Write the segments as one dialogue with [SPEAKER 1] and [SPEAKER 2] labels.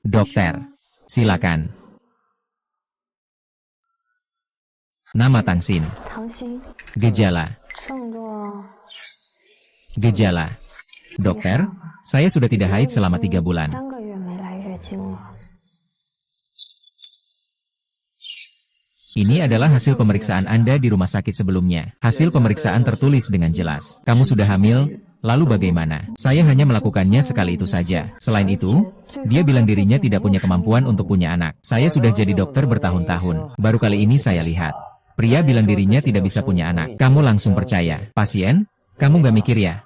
[SPEAKER 1] Dokter, silakan. Nama Tangsin. Gejala. Gejala. Dokter, saya sudah tidak haid selama 3 bulan. Ini adalah hasil pemeriksaan Anda di rumah sakit sebelumnya. Hasil pemeriksaan tertulis dengan jelas. Kamu sudah hamil, lalu bagaimana? Saya hanya melakukannya sekali itu saja. Selain itu, dia bilang dirinya tidak punya kemampuan untuk punya anak. Saya sudah jadi dokter bertahun-tahun. Baru kali ini saya lihat. Pria bilang dirinya tidak bisa punya anak. Kamu langsung percaya. Pasien? Kamu nggak mikir ya?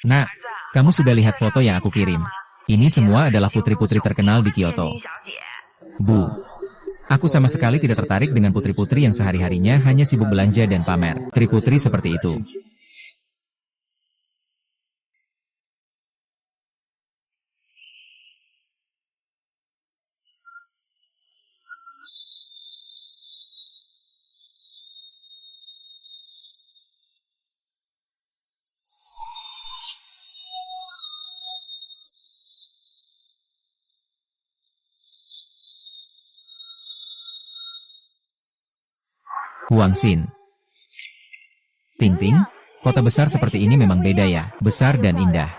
[SPEAKER 1] Nak, kamu sudah lihat foto yang aku kirim. Ini semua adalah putri-putri terkenal di Kyoto. Bu, aku sama sekali tidak tertarik dengan putri-putri yang sehari-harinya hanya sibuk belanja dan pamer. Putri-putri seperti itu. Huangxin. Ting-ting, kota besar seperti ini memang beda ya, besar dan indah.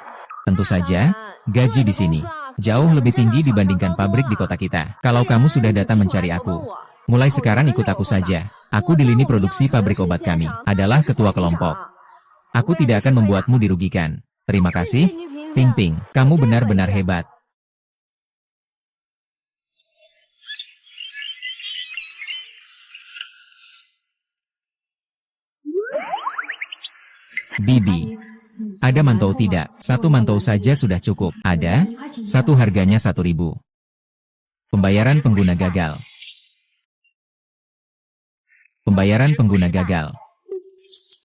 [SPEAKER 1] Tentu saja, gaji di sini jauh lebih tinggi dibandingkan pabrik di kota kita. Kalau kamu sudah datang mencari aku, mulai sekarang ikut aku saja. Aku di lini produksi pabrik obat kami, adalah ketua kelompok. Aku tidak akan membuatmu dirugikan. Terima kasih, Ping-ping, kamu benar-benar hebat. Bibi, ada mantou tidak? 1 mantou saja sudah cukup. Ada, 1 harganya 1.000. Pembayaran pengguna gagal. Pembayaran pengguna gagal.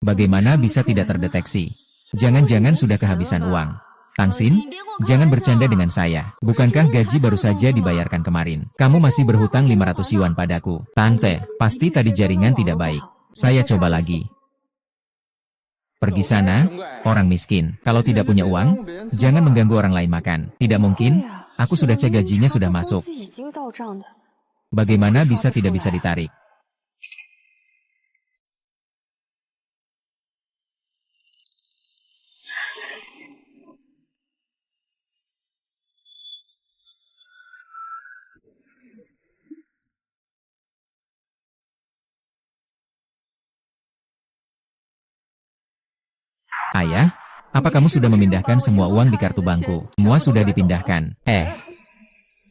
[SPEAKER 1] Bagaimana bisa tidak terdeteksi? Jangan-jangan sudah kehabisan uang. Tangsin, jangan bercanda dengan saya. Bukankah gaji baru saja dibayarkan kemarin? Kamu masih berhutang 500 yuan padaku. Tante, pasti tadi jaringan tidak baik. Saya coba lagi. Pergi sana, orang miskin. Kalau tidak punya uang, jangan mengganggu orang lain makan. Tidak mungkin, aku sudah cek gajinya sudah masuk. Bagaimana bisa tidak bisa ditarik? Ayah, apa kamu sudah memindahkan semua uang di kartu bankku? Semua sudah dipindahkan.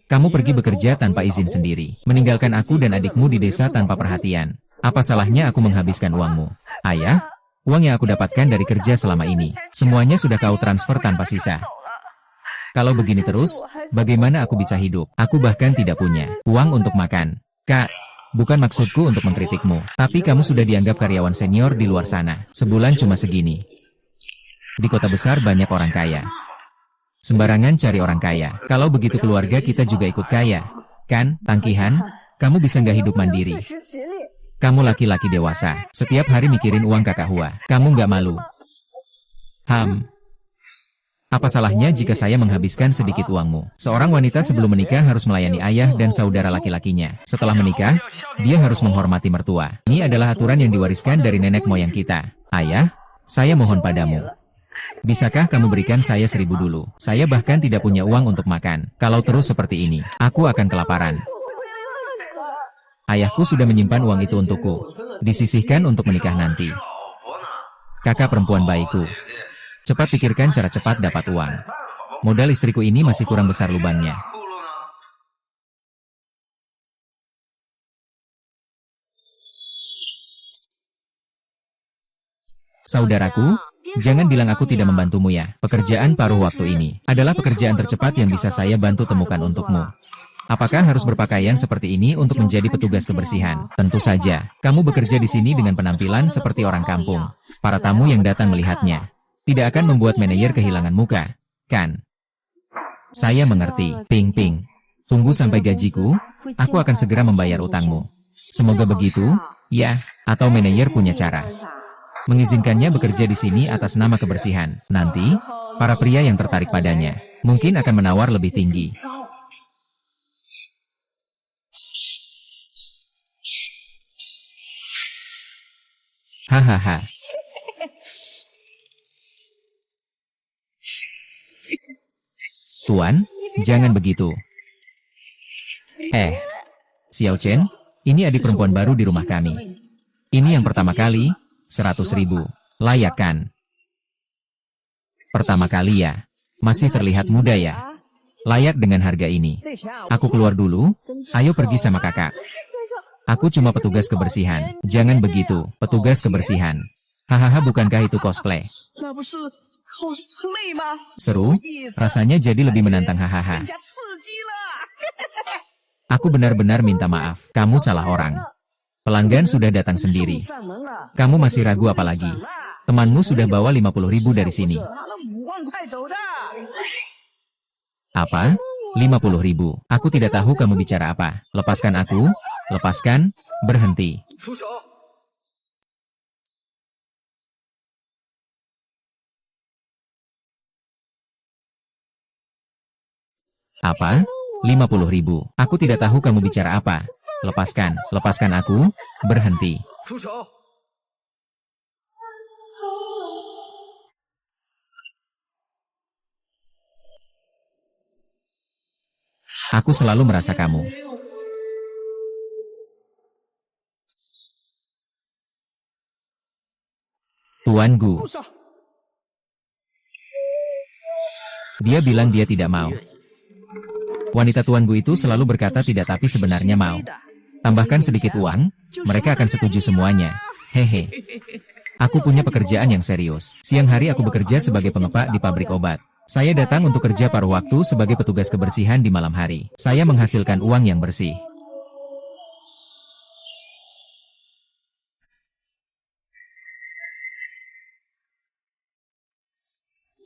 [SPEAKER 1] Kamu pergi bekerja tanpa izin sendiri. Meninggalkan aku dan adikmu di desa tanpa perhatian. Apa salahnya aku menghabiskan uangmu? Ayah, uang yang aku dapatkan dari kerja selama ini, semuanya sudah kau transfer tanpa sisa. Kalau begini terus, bagaimana aku bisa hidup? Aku bahkan tidak punya uang untuk makan. Kak, bukan maksudku untuk mengkritikmu, tapi kamu sudah dianggap karyawan senior di luar sana. Sebulan cuma segini. Di kota besar banyak orang kaya. Sembarangan cari orang kaya. Kalau begitu keluarga kita juga ikut kaya. Kan, Tangkihan? Kamu bisa nggak hidup mandiri? Kamu laki-laki dewasa. Setiap hari mikirin uang kakak Hua. Kamu nggak malu? Apa salahnya jika saya menghabiskan sedikit uangmu? Seorang wanita sebelum menikah harus melayani ayah dan saudara laki-lakinya. Setelah menikah, dia harus menghormati mertua. Ini adalah aturan yang diwariskan dari nenek moyang kita. Ayah, saya mohon padamu. Bisakah kamu berikan saya 1.000 dulu? Saya bahkan tidak punya uang untuk makan. Kalau terus seperti ini, aku akan kelaparan. Ayahku sudah menyimpan uang itu untukku. Disisihkan untuk menikah nanti. Kakak perempuan baikku. Cepat pikirkan cara cepat dapat uang. Modal istriku ini masih kurang besar lubangnya. Saudaraku, Jangan bilang aku tidak membantumu ya. Pekerjaan paruh waktu ini adalah pekerjaan tercepat yang bisa saya bantu temukan untukmu. Apakah harus berpakaian seperti ini untuk menjadi petugas kebersihan? Tentu saja, kamu bekerja di sini dengan penampilan seperti orang kampung. Para tamu yang datang melihatnya tidak akan membuat manajer kehilangan muka, kan? Saya mengerti. Ping Ping. Tunggu sampai gajiku, aku akan segera membayar utangmu. Semoga begitu, ya, atau manajer punya cara mengizinkannya bekerja di sini atas nama kebersihan. Nanti, para pria yang tertarik padanya mungkin akan menawar lebih tinggi. Hahaha. Tuan, jangan begitu. Xiao Chen, ini adik perempuan baru di rumah kami. Ini yang pertama kali, 100.000. Layak kan? Pertama kali ya. Masih terlihat muda ya. Layak dengan harga ini. Aku keluar dulu, ayo pergi sama kakak. Aku cuma petugas kebersihan. Jangan begitu, petugas kebersihan. Hahaha, bukankah itu cosplay? Seru, rasanya jadi lebih menantang hahaha. Aku benar-benar minta maaf, kamu salah orang. Pelanggan sudah datang sendiri. Kamu masih ragu apa lagi? Temanmu sudah bawa 50.000 dari sini. Apa? 50.000. Aku tidak tahu kamu bicara apa. Lepaskan aku. Lepaskan. Berhenti. Apa? 50.000. Aku tidak tahu kamu bicara apa. Lepaskan. Lepaskan aku. Berhenti. Aku selalu merasa kamu. Tuan Gu. Dia bilang dia tidak mau. Wanita Tuan Gu itu selalu berkata tidak tapi sebenarnya mau. Tambahkan sedikit uang, mereka akan setuju semuanya. Hehe. Aku punya pekerjaan yang serius. Siang hari aku bekerja sebagai pengepak di pabrik obat. Saya datang untuk kerja paruh waktu sebagai petugas kebersihan di malam hari. Saya menghasilkan uang yang bersih.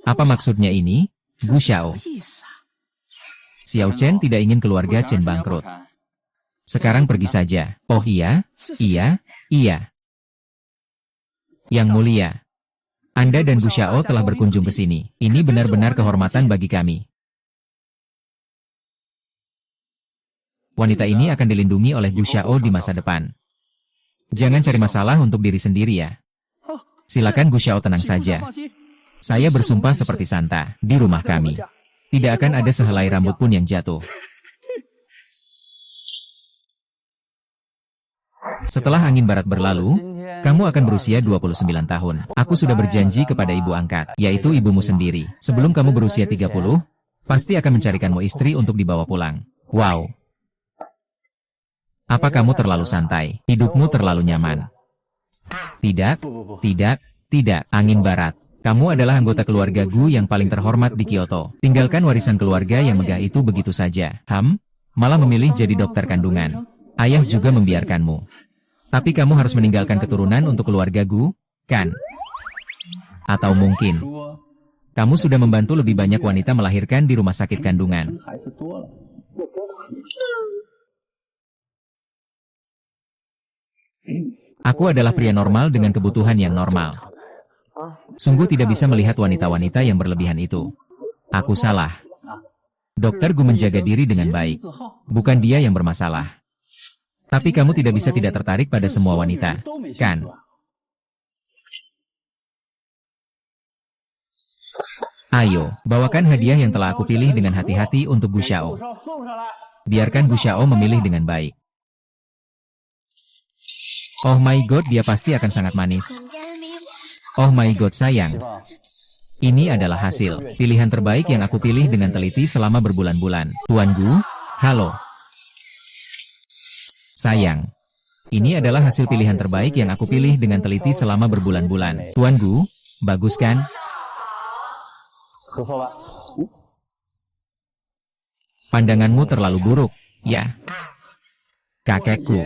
[SPEAKER 1] Apa maksudnya ini? Gu Xiao. Xiao Chen tidak ingin keluarga Chen bangkrut. Sekarang pergi saja. Oh iya, iya, iya. Yang mulia, Anda dan Gu Xiao telah berkunjung ke sini. Ini benar-benar kehormatan bagi kami. Wanita ini akan dilindungi oleh Gu Xiao di masa depan. Jangan cari masalah untuk diri sendiri ya. Silakan Gu Xiao tenang saja. Saya bersumpah seperti Santa, di rumah kami tidak akan ada sehelai rambut pun yang jatuh. Setelah angin barat berlalu, kamu akan berusia 29 tahun. Aku sudah berjanji kepada ibu angkat, yaitu ibumu sendiri. Sebelum kamu berusia 30, pasti akan mencarikanmu istri untuk dibawa pulang. Wow. Apa kamu terlalu santai? Hidupmu terlalu nyaman. Tidak, tidak, tidak. Angin barat. Kamu adalah anggota keluarga Gu yang paling terhormat di Kyoto. Tinggalkan warisan keluarga yang megah itu begitu saja. Malah memilih jadi dokter kandungan. Ayah juga membiarkanmu. Tapi kamu harus meninggalkan keturunan untuk keluarga Gu, kan? Atau mungkin kamu sudah membantu lebih banyak wanita melahirkan di rumah sakit kandungan. Aku adalah pria normal dengan kebutuhan yang normal. Sungguh tidak bisa melihat wanita-wanita yang berlebihan itu. Aku salah. Dokter Gu menjaga diri dengan baik. Bukan dia yang bermasalah. Tapi kamu tidak bisa tidak tertarik pada semua wanita, kan? Ayo, bawakan hadiah yang telah aku pilih dengan hati-hati untuk Gu Xiao. Biarkan Gu Xiao memilih dengan baik. Oh my god, dia pasti akan sangat manis. Oh my god sayang. Ini adalah hasil pilihan terbaik yang aku pilih dengan teliti selama berbulan-bulan. Tuan Gu, halo. Sayang. Ini adalah hasil pilihan terbaik yang aku pilih dengan teliti selama berbulan-bulan. Tuan Gu, Bagus kan? Pandanganmu terlalu buruk, ya. Kakekku.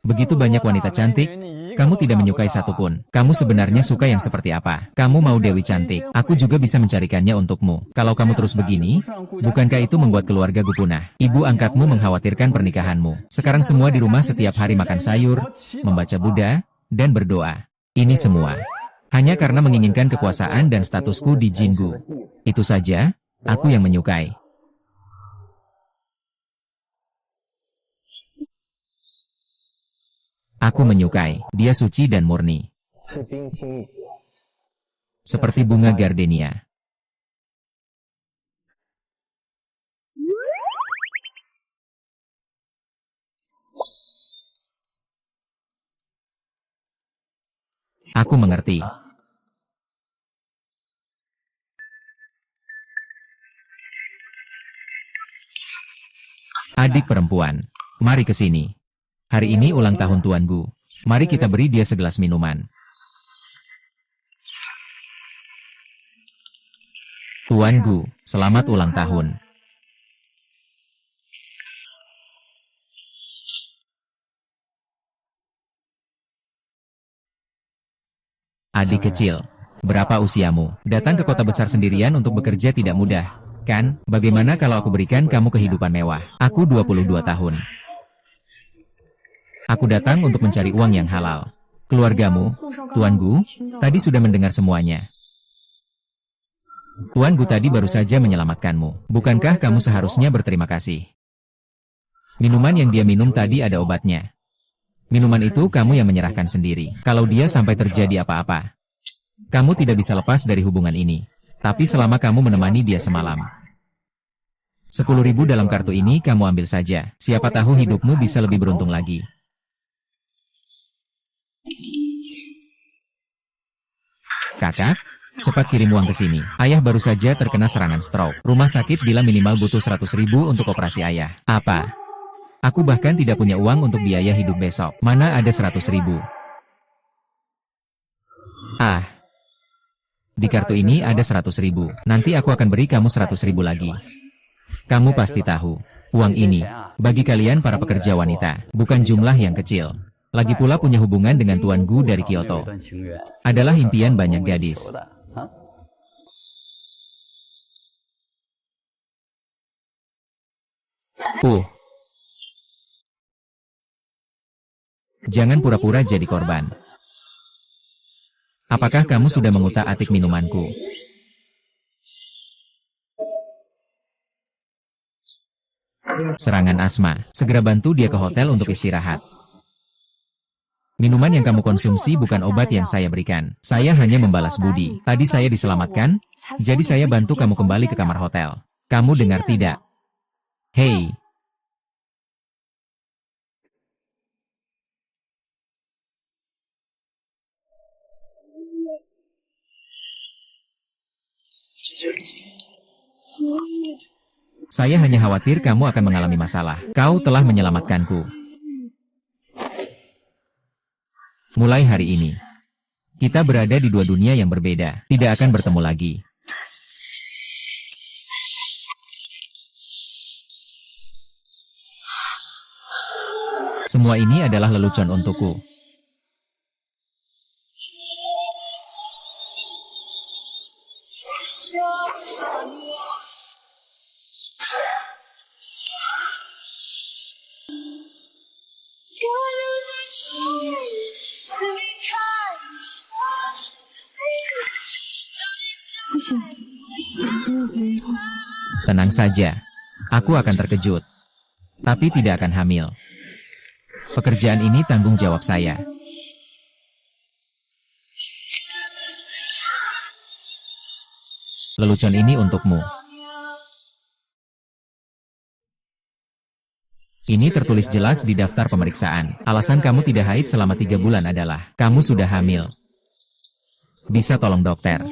[SPEAKER 1] Begitu banyak wanita cantik, kamu tidak menyukai satupun. Kamu sebenarnya suka yang seperti apa? Kamu mau dewi cantik, aku juga bisa mencarikannya untukmu. Kalau kamu terus begini, bukankah itu membuat keluargaku punah? Ibu angkatmu mengkhawatirkan pernikahanmu. Sekarang semua di rumah setiap hari makan sayur, membaca Buddha, dan berdoa. Ini semua hanya karena menginginkan kekuasaan dan statusku di Jingu. Itu saja, aku yang menyukai. Aku menyukai, dia suci dan murni. Seperti bunga gardenia. Aku mengerti. Adik perempuan, mari ke sini. Hari ini ulang tahun tuanku. Mari kita beri dia segelas minuman. Tuanku, selamat ulang tahun. Adik kecil, berapa usiamu? Datang ke kota besar sendirian untuk bekerja tidak mudah, kan? Bagaimana kalau aku berikan kamu kehidupan mewah? Aku 22 tahun. Aku datang untuk mencari uang yang halal. Keluargamu, tuanku, tadi sudah mendengar semuanya. Tuanku tadi baru saja menyelamatkanmu. Bukankah kamu seharusnya berterima kasih? Minuman yang dia minum tadi ada obatnya. Minuman itu kamu yang menyerahkan sendiri. Kalau dia sampai terjadi apa-apa, kamu tidak bisa lepas dari hubungan ini. Tapi selama kamu menemani dia semalam, 10.000 dalam kartu ini kamu ambil saja. Siapa tahu hidupmu bisa lebih beruntung lagi. Kakak, cepat kirim uang ke sini. Ayah baru saja terkena serangan stroke. Rumah sakit bilang minimal butuh 100.000 untuk operasi ayah. Apa? Aku bahkan tidak punya uang untuk biaya hidup besok. Mana ada 100.000? Ah. Di kartu ini ada 100.000. Nanti aku akan beri kamu 100.000 lagi. Kamu pasti tahu, uang ini, bagi kalian para pekerja wanita, bukan jumlah yang kecil. Lagi pula punya hubungan dengan Tuan Gu dari Kyoto. Adalah impian banyak gadis. Jangan pura-pura jadi korban. Apakah kamu sudah mengutak-atik minumanku? Serangan asma. Segera bantu dia ke hotel untuk istirahat. Minuman yang kamu konsumsi bukan obat yang saya berikan. Saya hanya membalas budi. Tadi saya diselamatkan, jadi saya bantu kamu kembali ke kamar hotel. Kamu dengar tidak? Hei. Saya hanya khawatir kamu akan mengalami masalah. Kau telah menyelamatkanku. Mulai hari ini, kita berada di dua dunia yang berbeda, tidak akan bertemu lagi. Semua ini adalah lelucon untukku. Tenang saja, aku akan terkejut, tapi tidak akan hamil. Pekerjaan ini tanggung jawab saya. Lelucon ini untukmu. Ini tertulis jelas di daftar pemeriksaan. Alasan kamu tidak haid selama 3 bulan adalah, kamu sudah hamil. Bisa tolong dokter?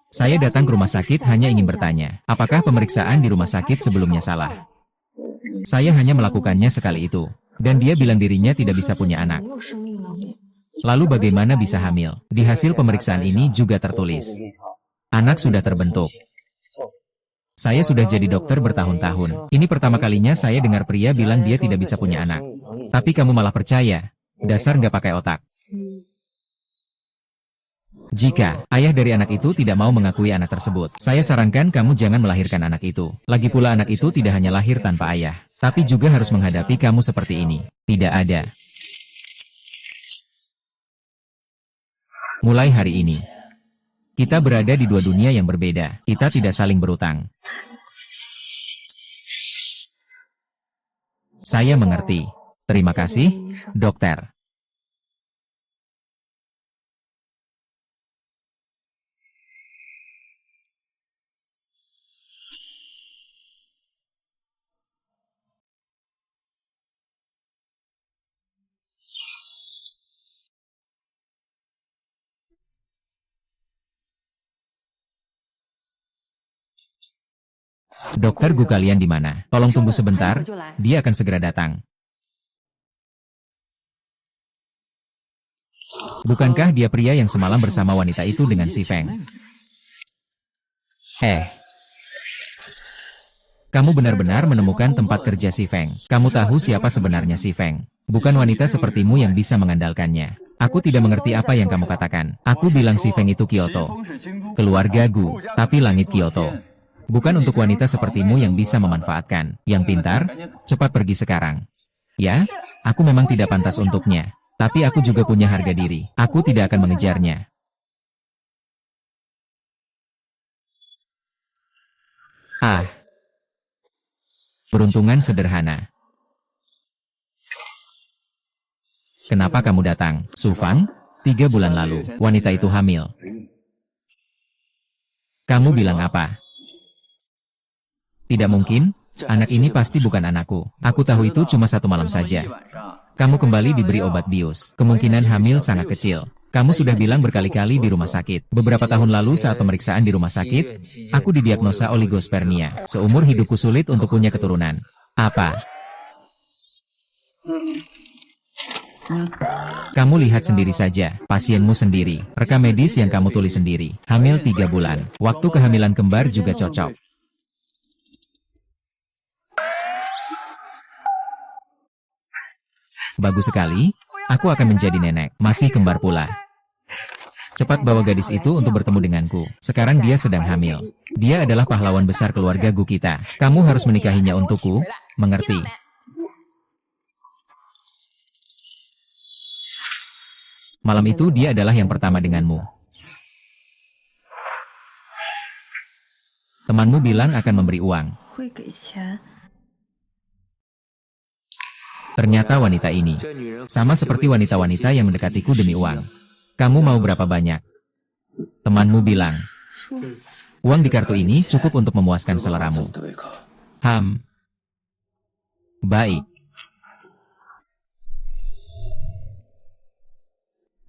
[SPEAKER 1] Saya datang ke rumah sakit hanya ingin bertanya, apakah pemeriksaan di rumah sakit sebelumnya salah? Saya hanya melakukannya sekali itu. Dan dia bilang dirinya tidak bisa punya anak. Lalu bagaimana bisa hamil? Di hasil pemeriksaan ini juga tertulis. Anak sudah terbentuk. Saya sudah jadi dokter bertahun-tahun. Ini pertama kalinya saya dengar pria bilang dia tidak bisa punya anak. Tapi kamu malah percaya. Dasar nggak pakai otak. Jika ayah dari anak itu tidak mau mengakui anak tersebut, saya sarankan kamu jangan melahirkan anak itu. Lagi pula anak itu tidak hanya lahir tanpa ayah, tapi juga harus menghadapi kamu seperti ini. Tidak ada. Mulai hari ini, kita berada di dua dunia yang berbeda. Kita tidak saling berutang. Saya mengerti. Terima kasih, dokter. Dokter Gu kalian di mana? Tolong tunggu sebentar, dia akan segera datang. Bukankah dia pria yang semalam bersama wanita itu dengan si Feng? Kamu benar-benar menemukan tempat kerja si Feng. Kamu tahu siapa sebenarnya si Feng. Bukan wanita sepertimu yang bisa mengandalkannya. Aku tidak mengerti apa yang kamu katakan. Aku bilang si Feng itu Kyoto. Keluarga Gu, tapi langit Kyoto. Bukan untuk wanita sepertimu yang bisa memanfaatkan. Yang pintar, cepat pergi sekarang. Ya, aku memang tidak pantas untuknya. Tapi aku juga punya harga diri. Aku tidak akan mengejarnya. Peruntungan sederhana. Kenapa kamu datang? Su Fang? 3 bulan lalu, wanita itu hamil. Kamu bilang apa? Tidak mungkin, anak ini pasti bukan anakku. Aku tahu itu cuma 1 malam saja. Kamu kembali diberi obat bius. Kemungkinan hamil sangat kecil. Kamu sudah bilang berkali-kali di rumah sakit. Beberapa tahun lalu saat pemeriksaan di rumah sakit, aku didiagnosa oligospermia. Seumur hidupku sulit untuk punya keturunan. Apa? Kamu lihat sendiri saja, pasienmu sendiri. Rekam medis yang kamu tulis sendiri. Hamil 3 bulan. Waktu kehamilan kembar juga cocok. Bagus sekali, aku akan menjadi nenek, masih kembar pula. Cepat bawa gadis itu untuk bertemu denganku. Sekarang dia sedang hamil. Dia adalah pahlawan besar keluarga Gu kita. Kamu harus menikahinya untukku, mengerti? Malam itu dia adalah yang pertama denganmu. Temanmu bilang akan memberi uang. Ternyata wanita ini sama seperti wanita-wanita yang mendekatiku demi uang. Kamu mau berapa banyak? Temanmu bilang, uang di kartu ini cukup untuk memuaskan seleramu. Baik.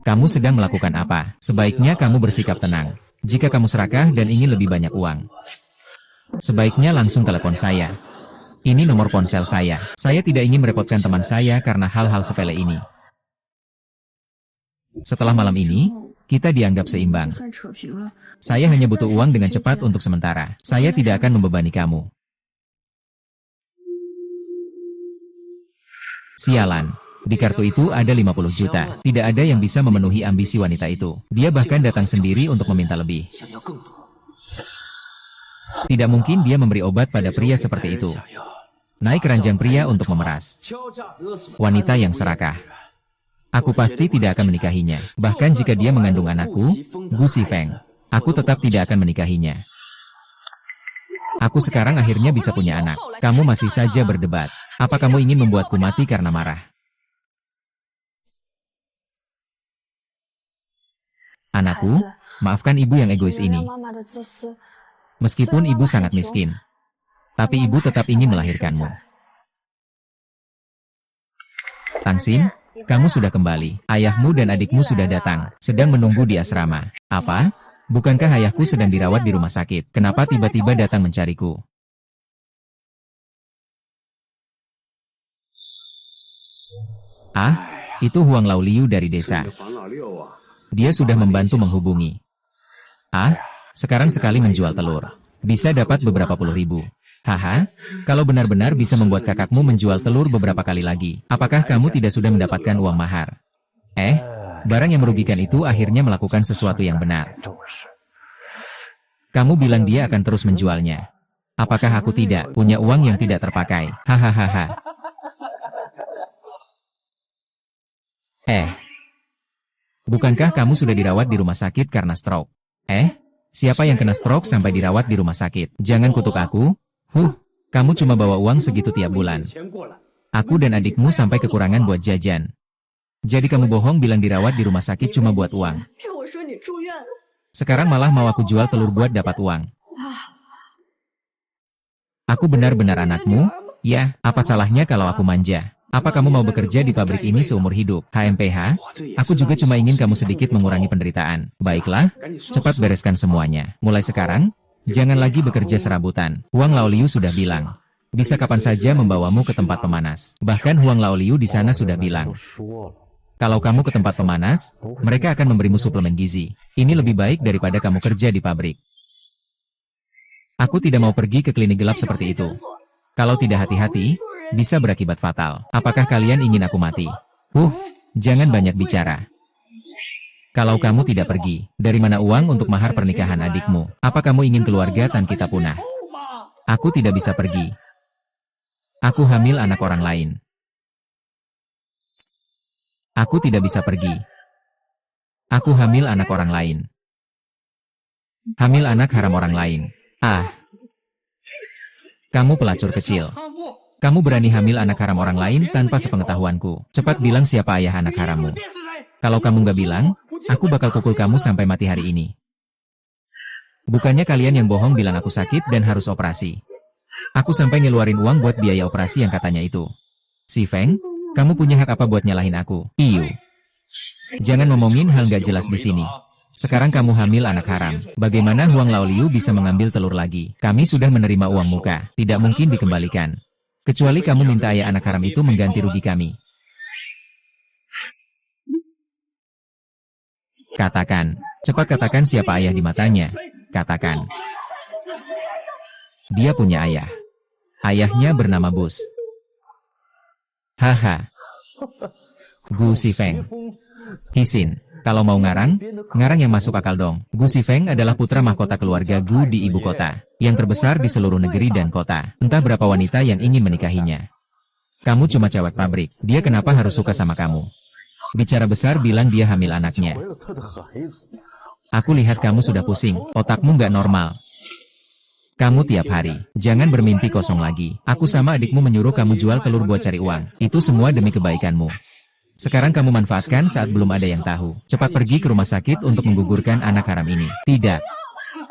[SPEAKER 1] Kamu sedang melakukan apa? Sebaiknya kamu bersikap tenang. Jika kamu serakah dan ingin lebih banyak uang, sebaiknya langsung telepon saya. Ini nomor ponsel saya. Saya tidak ingin merepotkan teman saya karena hal-hal sepele ini. Setelah malam ini, kita dianggap seimbang. Saya hanya butuh uang dengan cepat untuk sementara. Saya tidak akan membebani kamu. Sialan. Di kartu itu ada 50 juta. Tidak ada yang bisa memenuhi ambisi wanita itu. Dia bahkan datang sendiri untuk meminta lebih. Tidak mungkin dia memberi obat pada pria seperti itu. Naik keranjang pria untuk memeras. Wanita yang serakah. Aku pasti tidak akan menikahinya. Bahkan jika dia mengandung anakku, Gu Sifeng, aku tetap tidak akan menikahinya. Aku sekarang akhirnya bisa punya anak. Kamu masih saja berdebat. Apa kamu ingin membuatku mati karena marah? Anakku, maafkan ibu yang egois ini. Meskipun ibu sangat miskin, tapi ibu tetap ingin melahirkanmu. Tangsin, kamu sudah kembali. Ayahmu dan adikmu sudah datang, sedang menunggu di asrama. Apa? Bukankah ayahku sedang dirawat di rumah sakit? Kenapa tiba-tiba datang mencariku? Itu Huang Laoliu dari desa. Dia sudah membantu menghubungi. Ah, sekarang sekali menjual telur. Bisa dapat beberapa puluh ribu. Haha, kalau benar-benar bisa membuat kakakmu menjual telur beberapa kali lagi, apakah kamu tidak sudah mendapatkan uang mahar? Barang yang merugikan itu akhirnya melakukan sesuatu yang benar. Kamu bilang dia akan terus menjualnya. Apakah aku tidak punya uang yang tidak terpakai? Hahaha. Bukankah kamu sudah dirawat di rumah sakit karena stroke? Siapa yang kena stroke sampai dirawat di rumah sakit? Jangan kutuk aku. Kamu cuma bawa uang segitu tiap bulan. Aku dan adikmu sampai kekurangan buat jajan. Jadi kamu bohong bilang dirawat di rumah sakit cuma buat uang. Sekarang malah mau aku jual telur buat dapat uang. Aku benar-benar anakmu? Ya, apa salahnya kalau aku manja? Apa kamu mau bekerja di pabrik ini seumur hidup? HMPH? Aku juga cuma ingin kamu sedikit mengurangi penderitaan. Baiklah, cepat bereskan semuanya. Mulai sekarang, jangan lagi bekerja serabutan. Huang Laoliu sudah bilang, bisa kapan saja membawamu ke tempat pemanas. Bahkan Huang Laoliu di sana sudah bilang, kalau kamu ke tempat pemanas, mereka akan memberimu suplemen gizi. Ini lebih baik daripada kamu kerja di pabrik. Aku tidak mau pergi ke klinik gelap seperti itu. Kalau tidak hati-hati, bisa berakibat fatal. Apakah kalian ingin aku mati? Jangan banyak bicara. Kalau kamu tidak pergi, dari mana uang untuk mahar pernikahan adikmu? Apa kamu ingin keluarga Tan kita punah? Aku tidak bisa pergi. Aku hamil anak orang lain. Aku tidak bisa pergi. Aku hamil anak orang lain. Hamil anak haram orang lain. Kamu pelacur kecil. Kamu berani hamil anak haram orang lain tanpa sepengetahuanku. Cepat bilang siapa ayah anak harammu. Kalau kamu nggak bilang, aku bakal pukul kamu sampai mati hari ini. Bukannya kalian yang bohong bilang aku sakit dan harus operasi. Aku sampai ngeluarin uang buat biaya operasi yang katanya itu. Si Feng, kamu punya hak apa buat nyalahin aku? Iyu. Jangan ngomongin hal nggak jelas di sini. Sekarang kamu hamil anak haram. Bagaimana Huang Laoliu bisa mengambil telur lagi? Kami sudah menerima uang muka. Tidak mungkin dikembalikan. Kecuali kamu minta ayah anak haram itu mengganti rugi kami. Katakan. Cepat katakan siapa ayah di matanya. Katakan. Dia punya ayah. Ayahnya bernama Bus. Haha. Gu Sifeng. Hisin. Kalau mau ngarang yang masuk akal dong. Gu Sifeng adalah putra mahkota keluarga Gu di ibu kota, yang terbesar di seluruh negeri dan kota. Entah berapa wanita yang ingin menikahinya. Kamu cuma cewek pabrik, dia kenapa harus suka sama kamu? Bicara besar bilang dia hamil anaknya. Aku lihat kamu sudah pusing, otakmu nggak normal. Kamu tiap hari, jangan bermimpi kosong lagi. Aku sama adikmu menyuruh kamu jual telur buat cari uang. Itu semua demi kebaikanmu. Sekarang kamu manfaatkan saat belum ada yang tahu. Cepat pergi ke rumah sakit untuk menggugurkan anak haram ini. Tidak.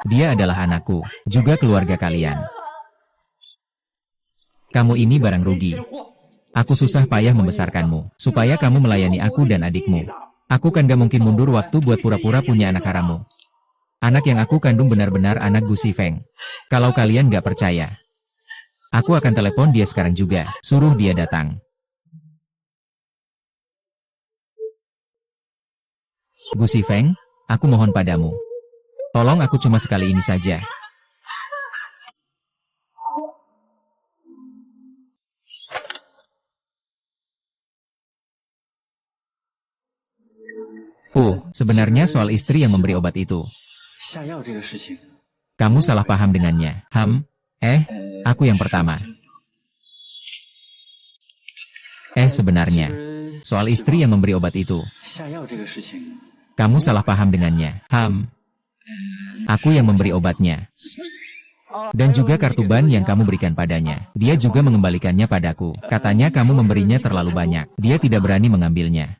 [SPEAKER 1] Dia adalah anakku, juga keluarga kalian. Kamu ini barang rugi. Aku susah payah membesarkanmu, supaya kamu melayani aku dan adikmu. Aku kan gak mungkin mundur waktu buat pura-pura punya anak harammu. Anak yang aku kandung benar-benar anak Gu Sifeng. Kalau kalian gak percaya, aku akan telepon dia sekarang juga, suruh dia datang. Gu Sifeng, aku mohon padamu. Tolong aku cuma sekali ini saja. Sebenarnya soal istri yang memberi obat itu. Kamu salah paham dengannya. Aku yang pertama. Sebenarnya, soal istri yang memberi obat itu. Kamu salah paham dengannya. Aku yang memberi obatnya. Dan juga kartu ban yang kamu berikan padanya. Dia juga mengembalikannya padaku. Katanya kamu memberinya terlalu banyak. Dia tidak berani mengambilnya.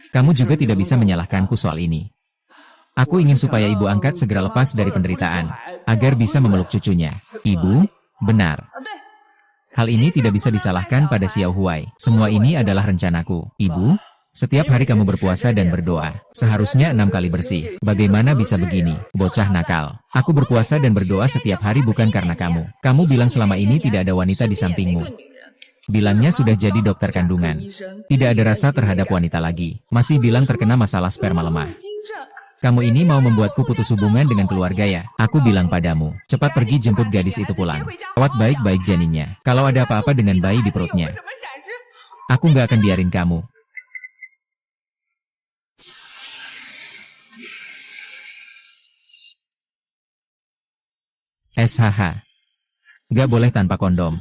[SPEAKER 1] Kamu juga tidak bisa menyalahkanku soal ini. Aku ingin supaya ibu angkat segera lepas dari penderitaan, agar bisa memeluk cucunya. Ibu, benar. Hal ini tidak bisa disalahkan pada Xiao Huai. Semua ini adalah rencanaku. Ibu, setiap hari kamu berpuasa dan berdoa. Seharusnya 6 kali bersih. Bagaimana bisa begini? Bocah nakal. Aku berpuasa dan berdoa setiap hari bukan karena kamu. Kamu bilang selama ini tidak ada wanita di sampingmu. Bilangnya sudah jadi dokter kandungan. Tidak ada rasa terhadap wanita lagi. Masih bilang terkena masalah sperma lemah. Kamu ini mau membuatku putus hubungan dengan keluarga ya? Aku bilang padamu, cepat pergi jemput gadis itu pulang. Rawat baik-baik janinnya. Kalau ada apa-apa dengan bayi di perutnya, aku nggak akan biarin kamu. SHH. Nggak boleh tanpa kondom.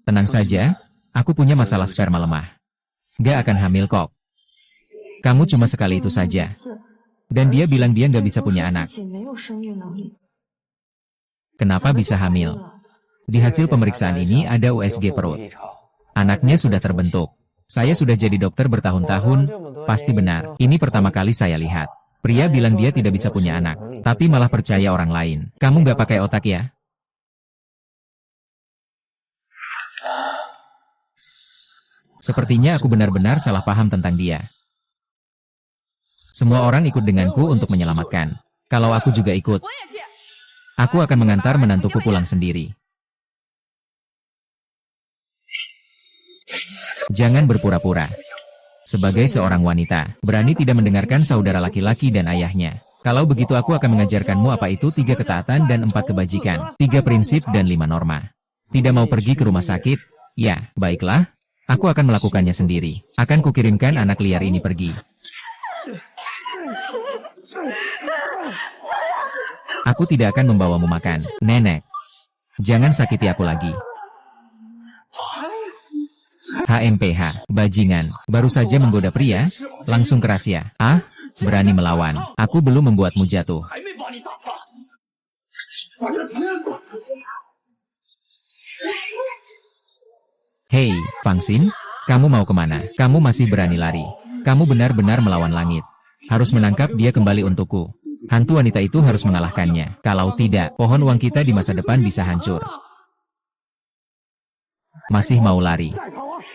[SPEAKER 1] Tenang saja, aku punya masalah sperma lemah. Nggak akan hamil kok. Kamu cuma sekali itu saja. Dan dia bilang dia nggak bisa punya anak. Kenapa bisa hamil? Di hasil pemeriksaan ini ada USG perut. Anaknya sudah terbentuk. Saya sudah jadi dokter bertahun-tahun, pasti benar. Ini pertama kali saya lihat. Pria bilang dia tidak bisa punya anak, tapi malah percaya orang lain. Kamu nggak pakai otak ya? Sepertinya aku benar-benar salah paham tentang dia. Semua orang ikut denganku untuk menyelamatkan. Kalau aku juga ikut, aku akan mengantar menantuku pulang sendiri. Jangan berpura-pura. Sebagai seorang wanita, berani tidak mendengarkan saudara laki-laki dan ayahnya. Kalau begitu aku akan mengajarkanmu apa itu 3 ketaatan dan 4 kebajikan, 3 prinsip dan 5 norma. Tidak mau pergi ke rumah sakit? Ya, baiklah. Aku akan melakukannya sendiri. Akan kukirimkan anak liar ini pergi. Aku tidak akan membawamu makan, nenek. Jangan sakiti aku lagi. HMPH, bajingan, baru saja menggoda pria, langsung keras ya. Ah, berani melawan. Aku belum membuatmu jatuh. Hei, Fangxin, kamu mau kemana? Kamu masih berani lari. Kamu benar-benar melawan langit. Harus menangkap dia kembali untukku. Hantu wanita itu harus mengalahkannya. Kalau tidak, pohon uang kita di masa depan bisa hancur. Masih mau lari?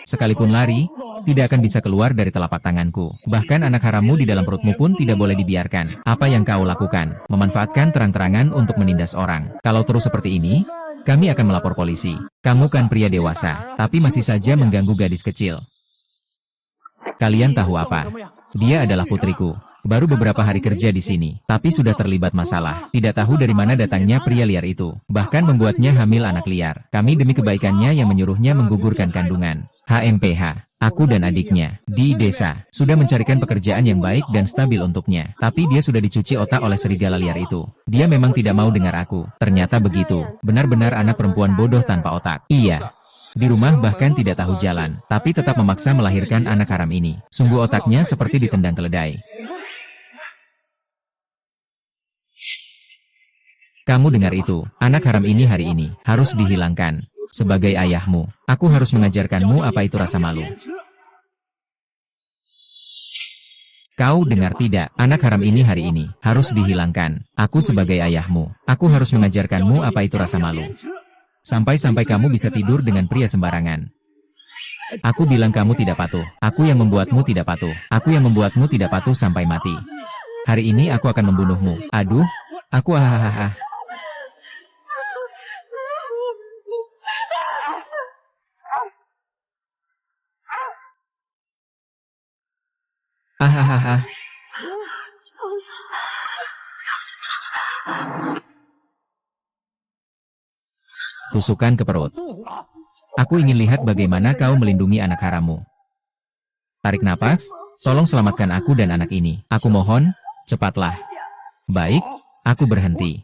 [SPEAKER 1] Sekalipun lari, tidak akan bisa keluar dari telapak tanganku. Bahkan anak harammu di dalam perutmu pun tidak boleh dibiarkan. Apa yang kau lakukan? Memanfaatkan terang-terangan untuk menindas orang. Kalau terus seperti ini, kami akan melapor polisi. Kamu kan pria dewasa, tapi masih saja mengganggu gadis kecil. Kalian tahu apa? Dia adalah putriku. Baru beberapa hari kerja di sini, tapi sudah terlibat masalah. Tidak tahu dari mana datangnya pria liar itu. Bahkan membuatnya hamil anak liar. Kami demi kebaikannya yang menyuruhnya menggugurkan kandungan. HMPH. Aku dan adiknya, di desa, sudah mencarikan pekerjaan yang baik dan stabil untuknya. Tapi dia sudah dicuci otak oleh serigala liar itu. Dia memang tidak mau dengar aku. Ternyata begitu. Benar-benar anak perempuan bodoh tanpa otak. Iya. Di rumah bahkan tidak tahu jalan, tapi tetap memaksa melahirkan anak haram ini. Sungguh otaknya seperti ditendang keledai. Kamu dengar itu, anak haram ini hari ini harus dihilangkan. Sebagai ayahmu, aku harus mengajarkanmu apa itu rasa malu. Kau dengar tidak, anak haram ini hari ini harus dihilangkan. Aku sebagai ayahmu, aku harus mengajarkanmu apa itu rasa malu. Sampai-sampai kamu bisa tidur dengan pria sembarangan. Aku bilang kamu tidak patuh. Aku yang membuatmu tidak patuh. Aku yang membuatmu tidak patuh sampai mati. Hari ini aku akan membunuhmu. Aduh, aku hahaha. Hahaha. Tusukan ke perut. Aku ingin lihat bagaimana kau melindungi anak harammu. Tarik napas, tolong selamatkan aku dan anak ini. Aku mohon, cepatlah. Baik, aku berhenti.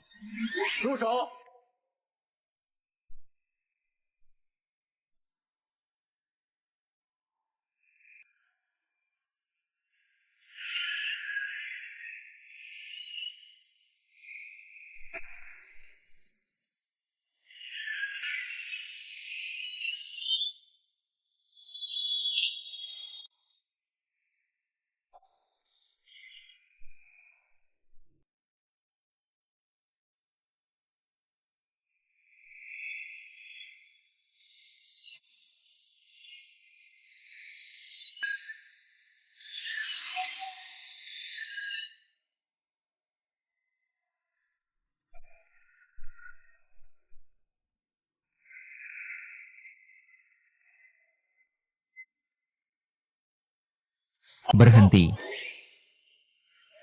[SPEAKER 1] Berhenti.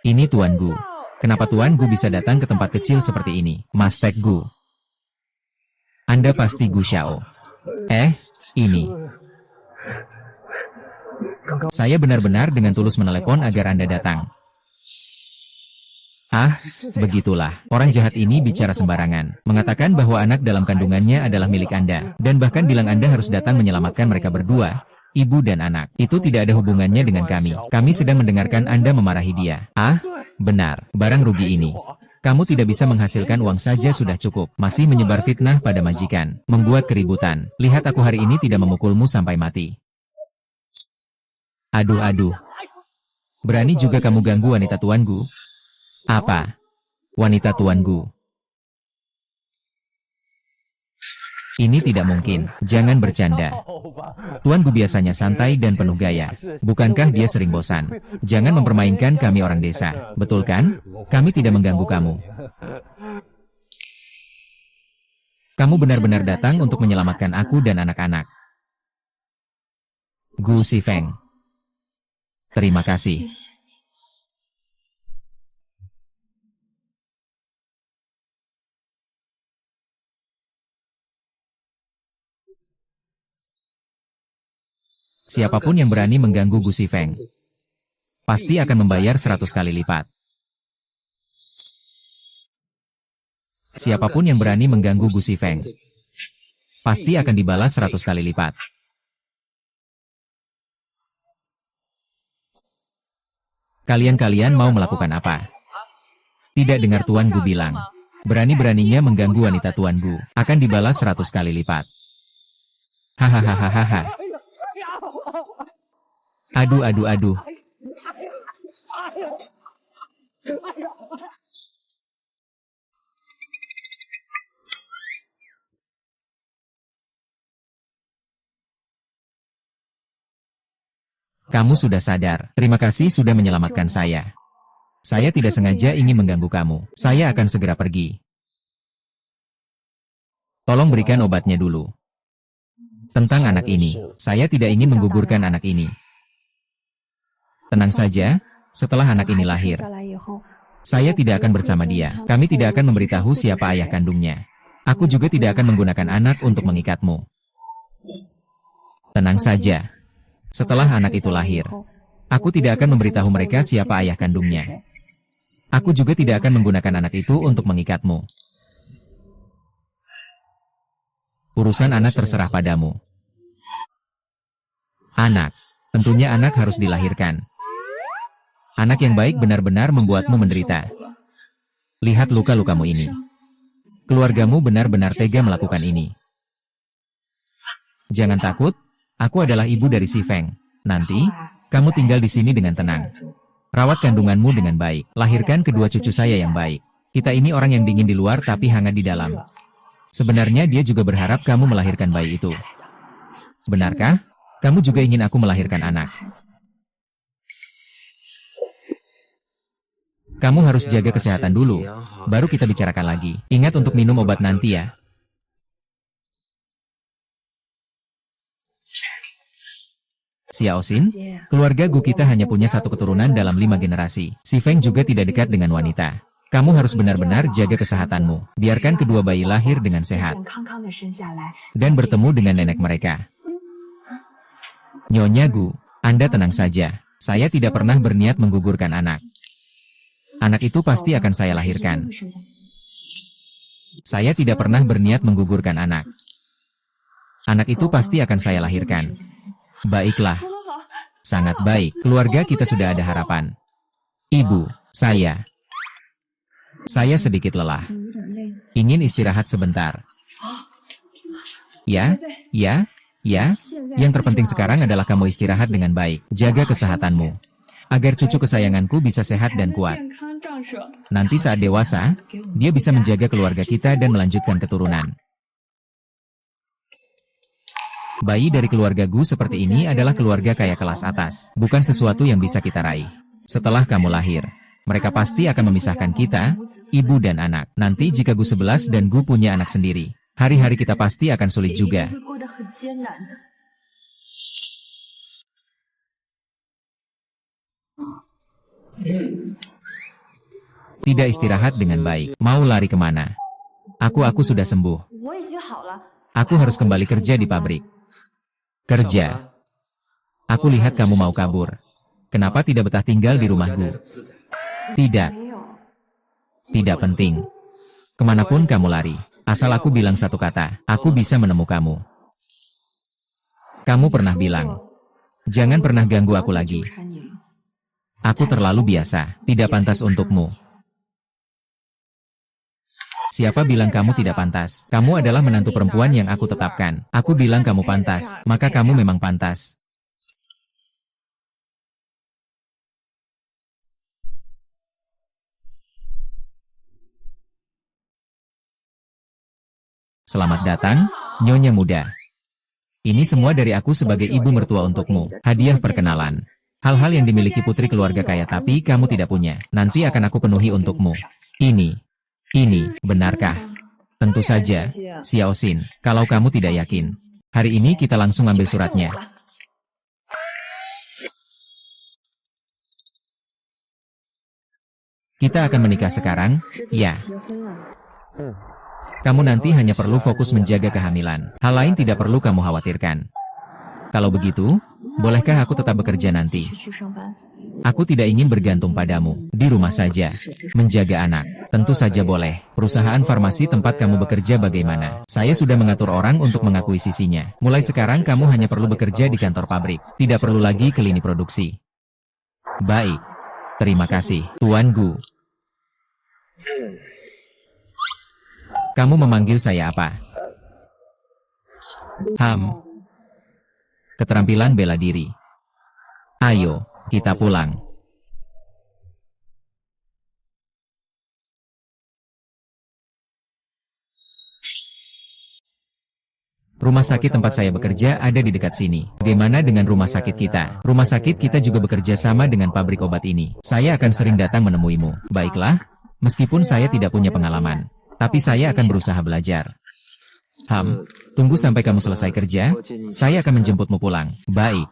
[SPEAKER 1] Ini Tuan Gu. Kenapa Tuan Gu bisa datang ke tempat kecil seperti ini? Mastek Gu. Anda pasti Gu Xiao. Ini. Saya benar-benar dengan tulus menelepon agar Anda datang. Begitulah. Orang jahat ini bicara sembarangan. Mengatakan bahwa anak dalam kandungannya adalah milik Anda. Dan bahkan bilang Anda harus datang menyelamatkan mereka berdua, ibu dan anak. Itu tidak ada hubungannya dengan kami. Kami sedang mendengarkan Anda memarahi dia. Benar. Barang rugi ini. Kamu tidak bisa menghasilkan uang saja sudah cukup. Masih menyebar fitnah pada majikan. Membuat keributan. Lihat aku hari ini tidak memukulmu sampai mati. Aduh. Berani juga kamu ganggu wanita Tuan Gu? Apa? Wanita Tuan Gu. Ini tidak mungkin. Jangan bercanda. Tuan Gu biasanya santai dan penuh gaya. Bukankah dia sering bosan? Jangan mempermainkan kami orang desa. Betul kan? Kami tidak mengganggu kamu. Kamu benar-benar datang untuk menyelamatkan aku dan anak-anak. Gu Sifeng. Terima kasih. Siapapun yang berani mengganggu Gu Sifeng, pasti akan membayar 100 kali lipat. Siapapun yang berani mengganggu Gu Sifeng, pasti akan dibalas 100 kali lipat. Kalian mau melakukan apa? Tidak dengar Tuan Gu bilang. Berani-beraninya mengganggu wanita Tuan Gu, akan dibalas 100 kali lipat. Hahaha. Aduh. Kamu sudah sadar. Terima kasih sudah menyelamatkan saya. Saya tidak sengaja ingin mengganggu kamu. Saya akan segera pergi. Tolong berikan obatnya dulu. Tentang anak ini, saya tidak ingin menggugurkan anak ini. Tenang saja, setelah anak ini lahir, saya tidak akan bersama dia. Kami tidak akan memberitahu siapa ayah kandungnya. Aku juga tidak akan menggunakan anak untuk mengikatmu. Tenang saja. Setelah anak itu lahir, aku tidak akan memberitahu mereka siapa ayah kandungnya. Aku juga tidak akan menggunakan anak itu untuk mengikatmu. Urusan anak terserah padamu. Anak. Tentunya anak harus dilahirkan. Anak yang baik benar-benar membuatmu menderita. Lihat luka-lukamu ini. Keluargamu benar-benar tega melakukan ini. Jangan takut, aku adalah ibu dari Sifeng. Nanti, kamu tinggal di sini dengan tenang. Rawat kandunganmu dengan baik. Lahirkan kedua cucu saya yang baik. Kita ini orang yang dingin di luar tapi hangat di dalam. Sebenarnya dia juga berharap kamu melahirkan bayi itu. Benarkah? Kamu juga ingin aku melahirkan anak. Kamu harus jaga kesehatan dulu, baru kita bicarakan lagi. Ingat untuk minum obat nanti ya. Xiaoxin, keluarga Gu kita hanya punya satu keturunan dalam 5 generasi. Sifeng juga tidak dekat dengan wanita. Kamu harus benar-benar jaga kesehatanmu. Biarkan kedua bayi lahir dengan sehat. Dan bertemu dengan nenek mereka. Nyonya Gu, Anda tenang saja. Saya tidak pernah berniat menggugurkan anak. Anak itu pasti akan saya lahirkan. Saya tidak pernah berniat menggugurkan anak. Anak itu pasti akan saya lahirkan. Baiklah. Sangat baik. Keluarga kita sudah ada harapan. Ibu, saya sedikit lelah. Ingin istirahat sebentar. Ya. Yang terpenting sekarang adalah kamu istirahat dengan baik. Jaga kesehatanmu. Agar cucu kesayanganku bisa sehat dan kuat. Nanti saat dewasa, dia bisa menjaga keluarga kita dan melanjutkan keturunan. Bayi dari keluarga Gu seperti ini adalah keluarga kaya kelas atas. Bukan sesuatu yang bisa kita raih. Setelah kamu lahir, mereka pasti akan memisahkan kita, ibu dan anak. Nanti jika Gu 11 dan Gu punya anak sendiri, hari-hari kita pasti akan sulit juga. Tidak istirahat dengan baik. Mau lari kemana? Aku sudah sembuh. Aku harus kembali kerja di pabrik. Kerja. Aku lihat kamu mau kabur. Kenapa tidak betah tinggal di rumahku? Tidak. Tidak penting. Kemanapun kamu lari, asal aku bilang satu kata, aku bisa menemukanmu. Kamu pernah bilang, jangan pernah ganggu aku lagi. Aku terlalu biasa, tidak pantas untukmu. Siapa bilang kamu tidak pantas? Kamu adalah menantu perempuan yang aku tetapkan. Aku bilang kamu pantas, maka kamu memang pantas. Selamat datang, Nyonya Muda. Ini semua dari aku sebagai ibu mertua untukmu. Hadiah perkenalan. Hal-hal yang dimiliki putri keluarga kaya tapi kamu tidak punya. Nanti akan aku penuhi untukmu. Ini, benarkah? Tentu saja, Xiao Xin. Kalau kamu tidak yakin, hari ini kita langsung ambil suratnya. Kita akan menikah sekarang, ya. Kamu nanti hanya perlu fokus menjaga kehamilan. Hal lain tidak perlu kamu khawatirkan. Kalau begitu, bolehkah aku tetap bekerja nanti? Aku tidak ingin bergantung padamu. Di rumah saja. Menjaga anak. Tentu saja boleh. Perusahaan farmasi tempat kamu bekerja bagaimana? Saya sudah mengatur orang untuk mengakuisisinya. Mulai sekarang kamu hanya perlu bekerja di kantor pabrik. Tidak perlu lagi ke lini produksi. Baik. Terima kasih, Tuan Gu. Kamu memanggil saya apa? Keterampilan bela diri. Ayo, kita pulang. Rumah sakit tempat saya bekerja ada di dekat sini. Bagaimana dengan rumah sakit kita? Rumah sakit kita juga bekerja sama dengan pabrik obat ini. Saya akan sering datang menemuimu. Baiklah, meskipun saya tidak punya pengalaman. Tapi saya akan berusaha belajar. Tunggu sampai kamu selesai kerja, saya akan menjemputmu pulang. Baik.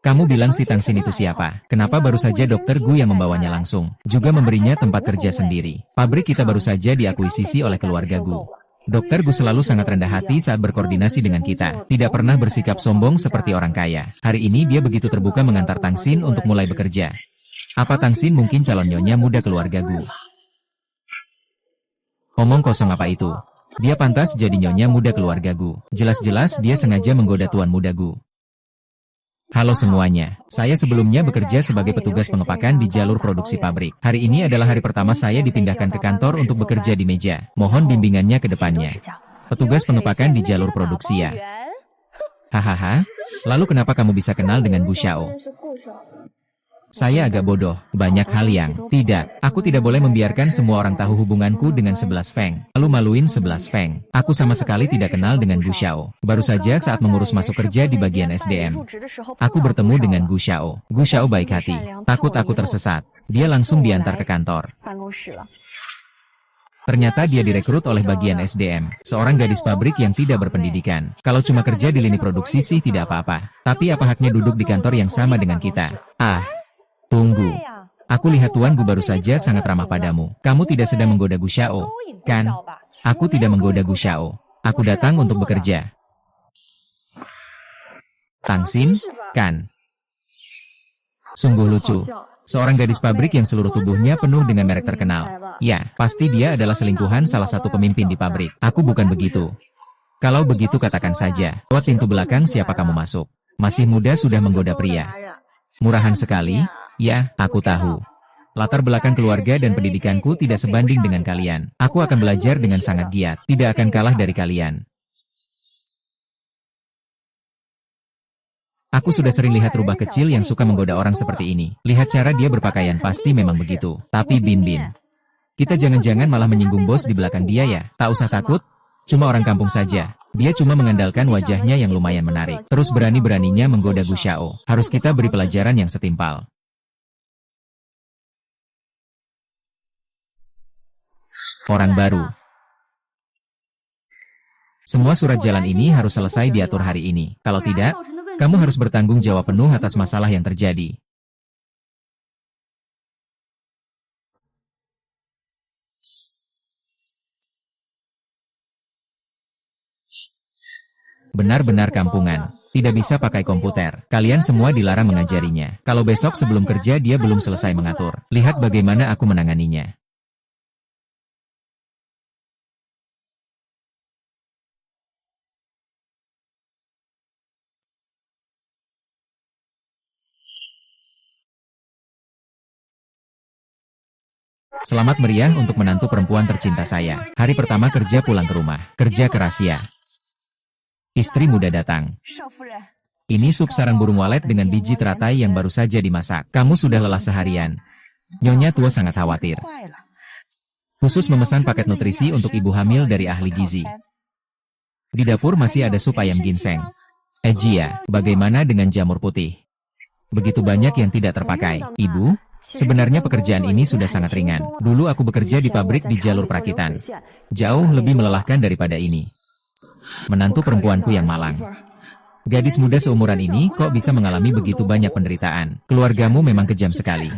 [SPEAKER 1] Kamu bilang si Tangsin itu siapa? Kenapa baru saja Dokter Gu yang membawanya langsung? Juga memberinya tempat kerja sendiri. Pabrik kita baru saja diakuisisi oleh keluarga Gu. Dokter Gu selalu sangat rendah hati saat berkoordinasi dengan kita. Tidak pernah bersikap sombong seperti orang kaya. Hari ini dia begitu terbuka mengantar Tangsin untuk mulai bekerja. Apa Tangsin mungkin calon nyonya muda keluarga Gu? Omong kosong apa itu? Dia pantas jadi nyonya muda keluarga Gu. Jelas-jelas dia sengaja menggoda tuan muda Gu. Halo semuanya, saya sebelumnya bekerja sebagai petugas pengepakan di jalur produksi pabrik. Hari ini adalah hari pertama saya dipindahkan ke kantor untuk bekerja di meja. Mohon bimbingannya ke depannya. Petugas pengepakan di jalur produksi ya. Hahaha, lalu kenapa kamu bisa kenal dengan Bu Xiao? Saya agak bodoh, banyak hal yang tidak. Aku tidak boleh membiarkan semua orang tahu hubunganku dengan 11 Feng. Malu-maluin 11 Feng. Aku sama sekali tidak kenal dengan Gu Xiao. Baru saja saat mengurus masuk kerja di bagian SDM. Aku bertemu dengan Gu Xiao. Gu Xiao baik hati. Takut aku tersesat. Dia langsung diantar ke kantor. Ternyata dia direkrut oleh bagian SDM, seorang gadis pabrik yang tidak berpendidikan. Kalau cuma kerja di lini produksi sih tidak apa-apa. Tapi apa haknya duduk di kantor yang sama dengan kita? Tunggu. Aku lihat Tuan Gu baru saja sangat ramah padamu. Kamu tidak sedang menggoda Gu Xiao, kan? Aku tidak menggoda Gu Xiao. Aku datang untuk bekerja. Tangsin, kan? Sungguh lucu. Seorang gadis pabrik yang seluruh tubuhnya penuh dengan merek terkenal. Ya, pasti dia adalah selingkuhan salah satu pemimpin di pabrik. Aku bukan begitu. Kalau begitu katakan saja, lewat pintu belakang siapa kamu masuk? Masih muda sudah menggoda pria. Murahan sekali. Ya, aku tahu. Latar belakang keluarga dan pendidikanku tidak sebanding dengan kalian. Aku akan belajar dengan sangat giat. Tidak akan kalah dari kalian. Aku sudah sering lihat rubah kecil yang suka menggoda orang seperti ini. Lihat cara dia berpakaian pasti memang begitu. Tapi Bin Bin, kita jangan-jangan malah menyinggung bos di belakang dia ya. Tak usah takut. Cuma orang kampung saja. Dia cuma mengandalkan wajahnya yang lumayan menarik. Terus berani-beraninya menggoda Gu Xiao. Harus kita beri pelajaran yang setimpal. Orang baru. Semua surat jalan ini harus selesai diatur hari ini. Kalau tidak, kamu harus bertanggung jawab penuh atas masalah yang terjadi. Benar-benar kampungan. Tidak bisa pakai komputer. Kalian semua dilarang mengajarinya. Kalau besok sebelum kerja dia belum selesai mengatur, lihat bagaimana aku menanganinya. Selamat meriah untuk menantu perempuan tercinta saya. Hari pertama kerja pulang ke rumah. Kerja keras ya. Istri muda datang. Ini sup sarang burung walet dengan biji teratai yang baru saja dimasak. Kamu sudah lelah seharian. Nyonya tua sangat khawatir. Khusus memesan paket nutrisi untuk ibu hamil dari ahli gizi. Di dapur masih ada sup ayam ginseng. Ejia, bagaimana dengan jamur putih? Begitu banyak yang tidak terpakai. Ibu, sebenarnya pekerjaan ini sudah sangat ringan. Dulu aku bekerja di pabrik di jalur perakitan. Jauh lebih melelahkan daripada ini. Menantu perempuanku yang malang. Gadis muda seumuran ini kok bisa mengalami begitu banyak penderitaan. Keluargamu memang kejam sekali.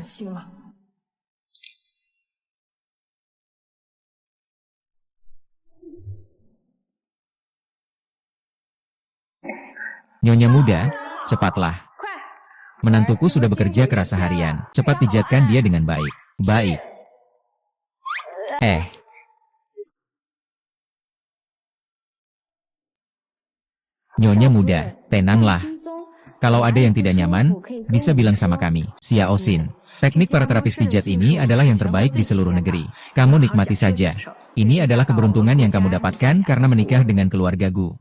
[SPEAKER 1] Nyonya muda, cepatlah. Menantuku sudah bekerja keras seharian. Cepat pijatkan dia dengan baik. Baik. Nyonya muda, tenanglah. Kalau ada yang tidak nyaman, bisa bilang sama kami. Xiao Xin. Teknik para terapis pijat ini adalah yang terbaik di seluruh negeri. Kamu nikmati saja. Ini adalah keberuntungan yang kamu dapatkan karena menikah dengan keluarga Gu.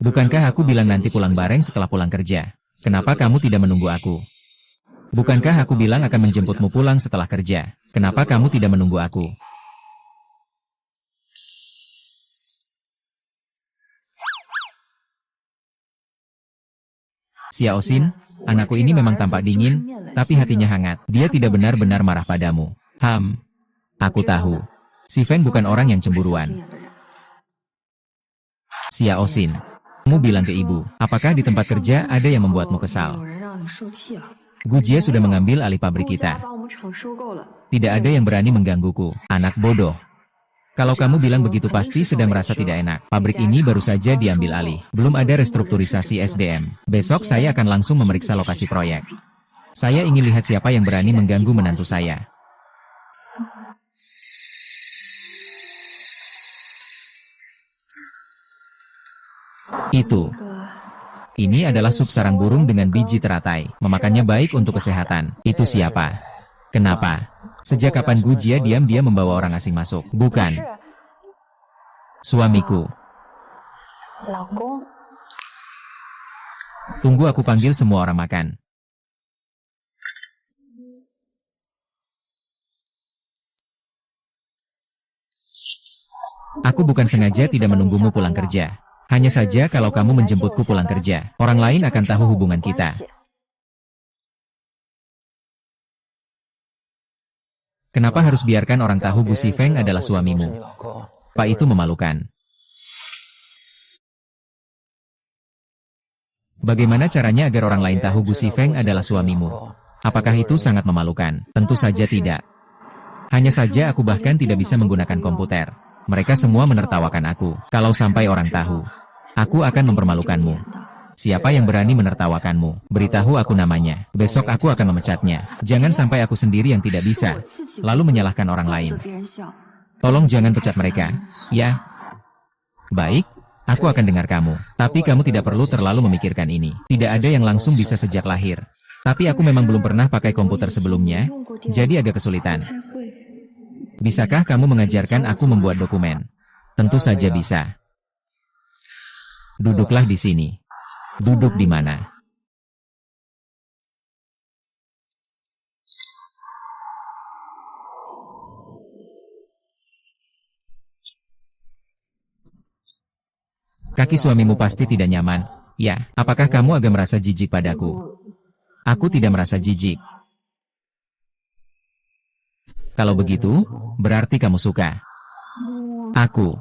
[SPEAKER 1] Bukankah aku bilang nanti pulang bareng setelah pulang kerja? Kenapa kamu tidak menunggu aku? Bukankah aku bilang akan menjemputmu pulang setelah kerja? Kenapa kamu tidak menunggu aku? Xiao Xin, anakku ini memang tampak dingin, tapi hatinya hangat. Dia tidak benar-benar marah padamu. Aku tahu. Si Feng bukan orang yang cemburuan. Xiao Xin, kamu bilang ke ibu, apakah di tempat kerja ada yang membuatmu kesal? Gujie sudah mengambil alih pabrik kita. Tidak ada yang berani menggangguku, anak bodoh. Kalau kamu bilang begitu pasti sedang merasa tidak enak. Pabrik ini baru saja diambil alih. Belum ada restrukturisasi SDM. Besok saya akan langsung memeriksa lokasi proyek. Saya ingin lihat siapa yang berani mengganggu menantu saya. Itu. Ini adalah sup sarang burung dengan biji teratai. Memakannya baik untuk kesehatan. Itu siapa? Kenapa? Sejak kapan Gujie diam-diam membawa orang asing masuk? Bukan. Suamiku. Tunggu aku panggil semua orang makan. Aku bukan sengaja tidak menunggumu pulang kerja. Hanya saja kalau kamu menjemputku pulang kerja, orang lain akan tahu hubungan kita. Kenapa harus biarkan orang tahu Bu Si Feng adalah suamimu? Pak, itu memalukan. Bagaimana caranya agar orang lain tahu Bu Si Feng adalah suamimu? Apakah itu sangat memalukan? Tentu saja tidak. Hanya saja aku bahkan tidak bisa menggunakan komputer. Mereka semua menertawakan aku. Kalau sampai orang tahu, aku akan mempermalukanmu. Siapa yang berani menertawakanmu? Beritahu aku namanya. Besok aku akan memecatnya. Jangan sampai aku sendiri yang tidak bisa, lalu menyalahkan orang lain. Tolong jangan pecat mereka, ya? Baik, aku akan dengar kamu. Tapi kamu tidak perlu terlalu memikirkan ini. Tidak ada yang langsung bisa sejak lahir. Tapi aku memang belum pernah pakai komputer sebelumnya, jadi agak kesulitan. Bisakah kamu mengajarkan aku membuat dokumen? Tentu saja bisa. Duduklah di sini. Duduk di mana? Kaki suamimu pasti tidak nyaman. Ya, apakah kamu agak merasa jijik padaku? Aku tidak merasa jijik. Kalau begitu, berarti kamu suka. Aku.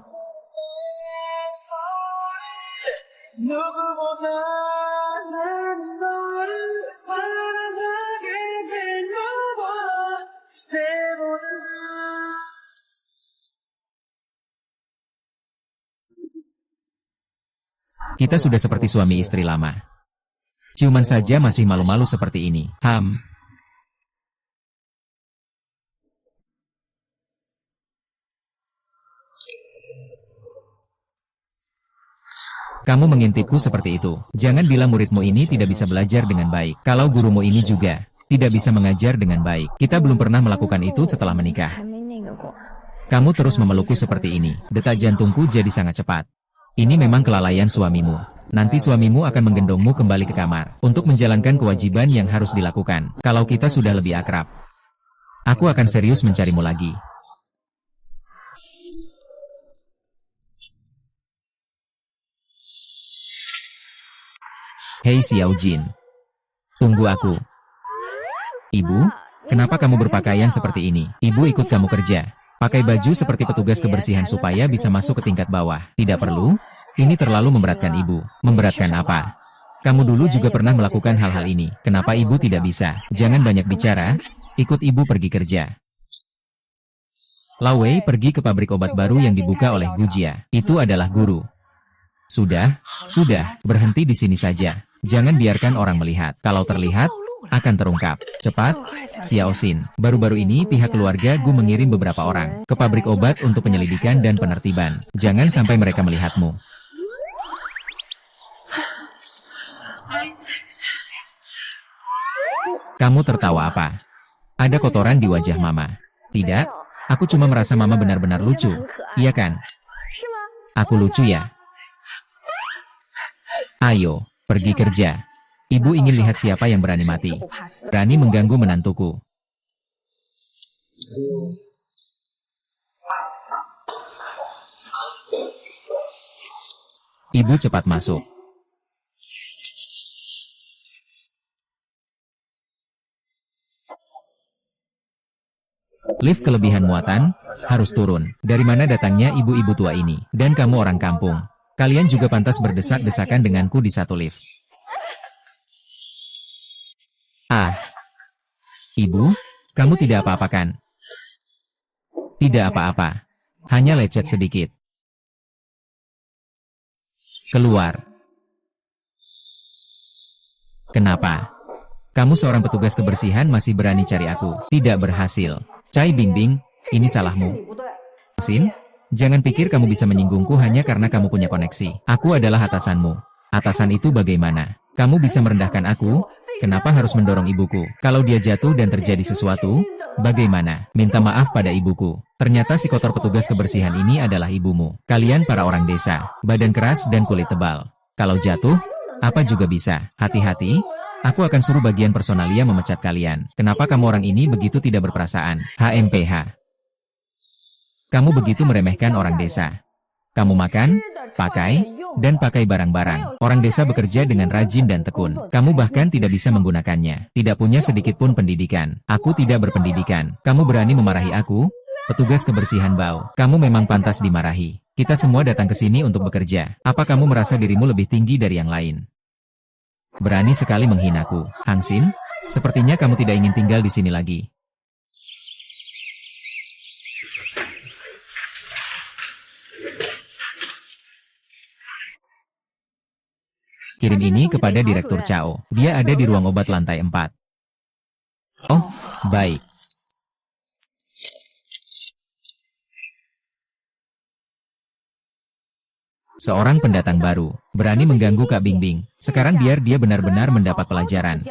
[SPEAKER 1] Kita sudah seperti suami istri lama. Ciuman saja masih malu-malu seperti ini. Kamu mengintipku seperti itu. Jangan bilang muridmu ini tidak bisa belajar dengan baik. Kalau gurumu ini juga tidak bisa mengajar dengan baik. Kita belum pernah melakukan itu setelah menikah. Kamu terus memelukku seperti ini. Detak jantungku jadi sangat cepat. Ini memang kelalaian suamimu. Nanti suamimu akan menggendongmu kembali ke kamar untuk menjalankan kewajiban yang harus dilakukan. Kalau kita sudah lebih akrab, aku akan serius mencarimu lagi. Hei Xiao Jin, tunggu aku. Ibu, kenapa kamu berpakaian seperti ini? Ibu ikut kamu kerja. Pakai baju seperti petugas kebersihan supaya bisa masuk ke tingkat bawah. Tidak perlu? Ini terlalu memberatkan ibu. Memberatkan apa? Kamu dulu juga pernah melakukan hal-hal ini. Kenapa ibu tidak bisa? Jangan banyak bicara. Ikut ibu pergi kerja. Lao Wei pergi ke pabrik obat baru yang dibuka oleh Gujia. Itu adalah guru. Sudah, berhenti di sini saja. Jangan biarkan orang melihat. Kalau terlihat, akan terungkap. Cepat, Xiao Xin. Baru-baru ini pihak keluarga Gu mengirim beberapa orang ke pabrik obat untuk penyelidikan dan penertiban. Jangan sampai mereka melihatmu. Kamu tertawa apa? Ada kotoran di wajah Mama. Tidak, aku cuma merasa Mama benar-benar lucu. Iya kan? Aku lucu ya? Ayo, pergi kerja. Ibu ingin lihat siapa yang berani mati. Berani mengganggu menantuku. Ibu cepat masuk. Lift kelebihan muatan, harus turun. Dari mana datangnya ibu-ibu tua ini? Dan kamu orang kampung. Kalian juga pantas berdesak-desakan denganku di satu lift. Ah, ibu, kamu tidak apa-apa kan? Tidak apa-apa. Hanya lecet sedikit. Keluar. Kenapa? Kamu seorang petugas kebersihan masih berani cari aku. Tidak berhasil. Cai Bingbing, ini salahmu. Sin, jangan pikir kamu bisa menyinggungku hanya karena kamu punya koneksi. Aku adalah atasanmu. Atasan itu bagaimana? Kamu bisa merendahkan aku? Kenapa harus mendorong ibuku? Kalau dia jatuh dan terjadi sesuatu, bagaimana? Minta maaf pada ibuku. Ternyata si kotor petugas kebersihan ini adalah ibumu. Kalian para orang desa, badan keras dan kulit tebal. Kalau jatuh, apa juga bisa. Hati-hati, aku akan suruh bagian personalia memecat kalian. Kenapa kamu orang ini begitu tidak berperasaan? HMPH. Kamu begitu meremehkan orang desa. Kamu makan, pakai, dan pakai barang-barang. Orang desa bekerja dengan rajin dan tekun. Kamu bahkan tidak bisa menggunakannya. Tidak punya sedikit pun pendidikan. Aku tidak berpendidikan. Kamu berani memarahi aku? Petugas kebersihan bau. Kamu memang pantas dimarahi. Kita semua datang ke sini untuk bekerja. Apa kamu merasa dirimu lebih tinggi dari yang lain? Berani sekali menghinaku. Hang Xin, sepertinya kamu tidak ingin tinggal di sini lagi. Kirim ini kepada Direktur Chao. Dia ada di ruang obat lantai 4. Oh, baik. Seorang pendatang baru, berani mengganggu Kak Bingbing. Sekarang biar dia benar-benar mendapat pelajaran.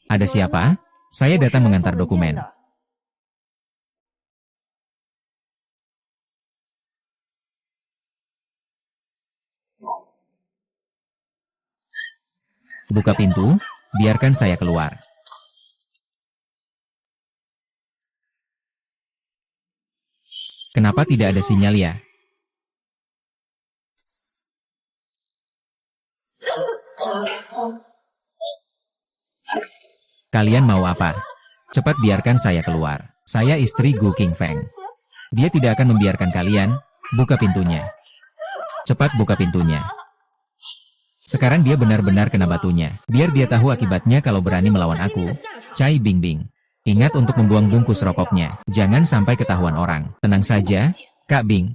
[SPEAKER 1] Ada siapa? Saya datang mengantar dokumen. Buka pintu, biarkan saya keluar. Kenapa tidak ada sinyal ya? Kalian mau apa? Cepat biarkan saya keluar. Saya istri Gu Qingfeng. Dia tidak akan membiarkan kalian. Buka pintunya. Cepat buka pintunya. Sekarang dia benar-benar kena batunya. Biar dia tahu akibatnya kalau berani melawan aku. Cai Bingbing. Ingat untuk membuang bungkus rokoknya. Jangan sampai ketahuan orang. Tenang saja, Kak Bing.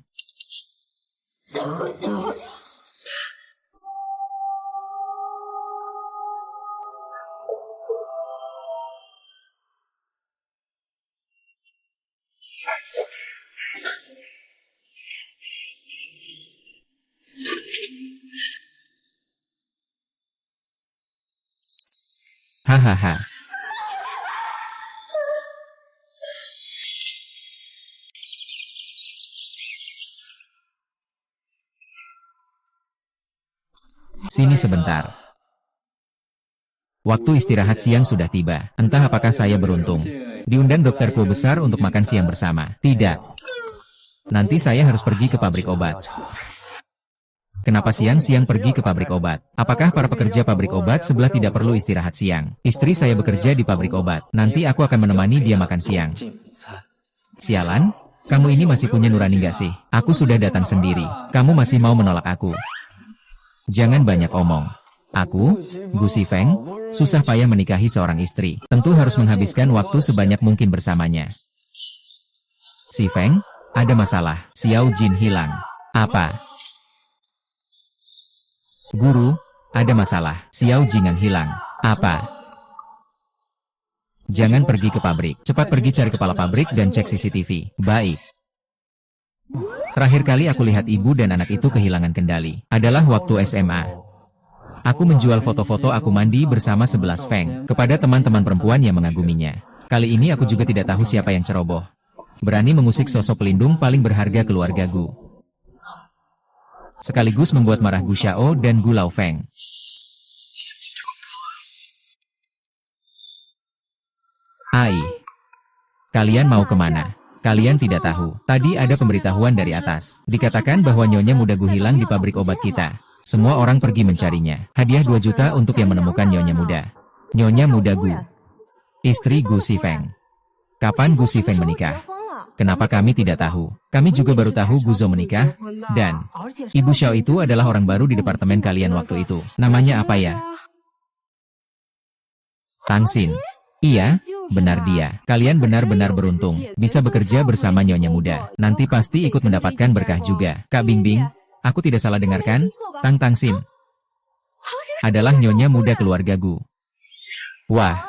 [SPEAKER 1] Hahaha. Sini sebentar. Waktu istirahat siang sudah tiba. Entah apakah saya beruntung. Diundang dokterku besar untuk makan siang bersama. Tidak. Nanti saya harus pergi ke pabrik obat. Kenapa siang-siang pergi ke pabrik obat? Apakah para pekerja pabrik obat sebelah tidak perlu istirahat siang? Istri saya bekerja di pabrik obat. Nanti aku akan menemani dia makan siang. Sialan, kamu ini masih punya nurani nggak sih? Aku sudah datang sendiri. Kamu masih mau menolak aku? Jangan banyak omong. Aku, Gu Xifeng, susah payah menikahi seorang istri. Tentu harus menghabiskan waktu sebanyak mungkin bersamanya. Xifeng, ada masalah. Xiao Jin hilang. Apa? Guru, ada masalah. Xiao Jingang hilang. Apa? Jangan pergi ke pabrik. Cepat pergi cari kepala pabrik dan cek CCTV. Baik. Terakhir kali aku lihat ibu dan anak itu kehilangan kendali. Adalah waktu SMA. Aku menjual foto-foto aku mandi bersama 11 Feng kepada teman-teman perempuan yang mengaguminya. Kali ini aku juga tidak tahu siapa yang ceroboh. Berani mengusik sosok pelindung paling berharga keluarga Gu. Sekaligus membuat marah Gu Xiao dan Gu Laofeng. Ai, kalian mau kemana? Kalian tidak tahu. Tadi ada pemberitahuan dari atas. Dikatakan bahwa nyonya muda Gu hilang di pabrik obat kita. Semua orang pergi mencarinya. Hadiah 2 juta untuk yang menemukan nyonya muda. Nyonya muda Gu. Istri Gu Xifeng. Kapan Gu Xifeng menikah? Kenapa kami tidak tahu? Kami juga baru tahu Gu Zhou menikah, dan Ibu Xiao itu adalah orang baru di departemen kalian waktu itu. Namanya apa ya? Tang Xin. Iya, benar dia. Kalian benar-benar beruntung. Bisa bekerja bersama nyonya muda. Nanti pasti ikut mendapatkan berkah juga. Kak Bingbing, aku tidak salah dengarkan? Tang Xin adalah nyonya muda keluarga Gu. Wah.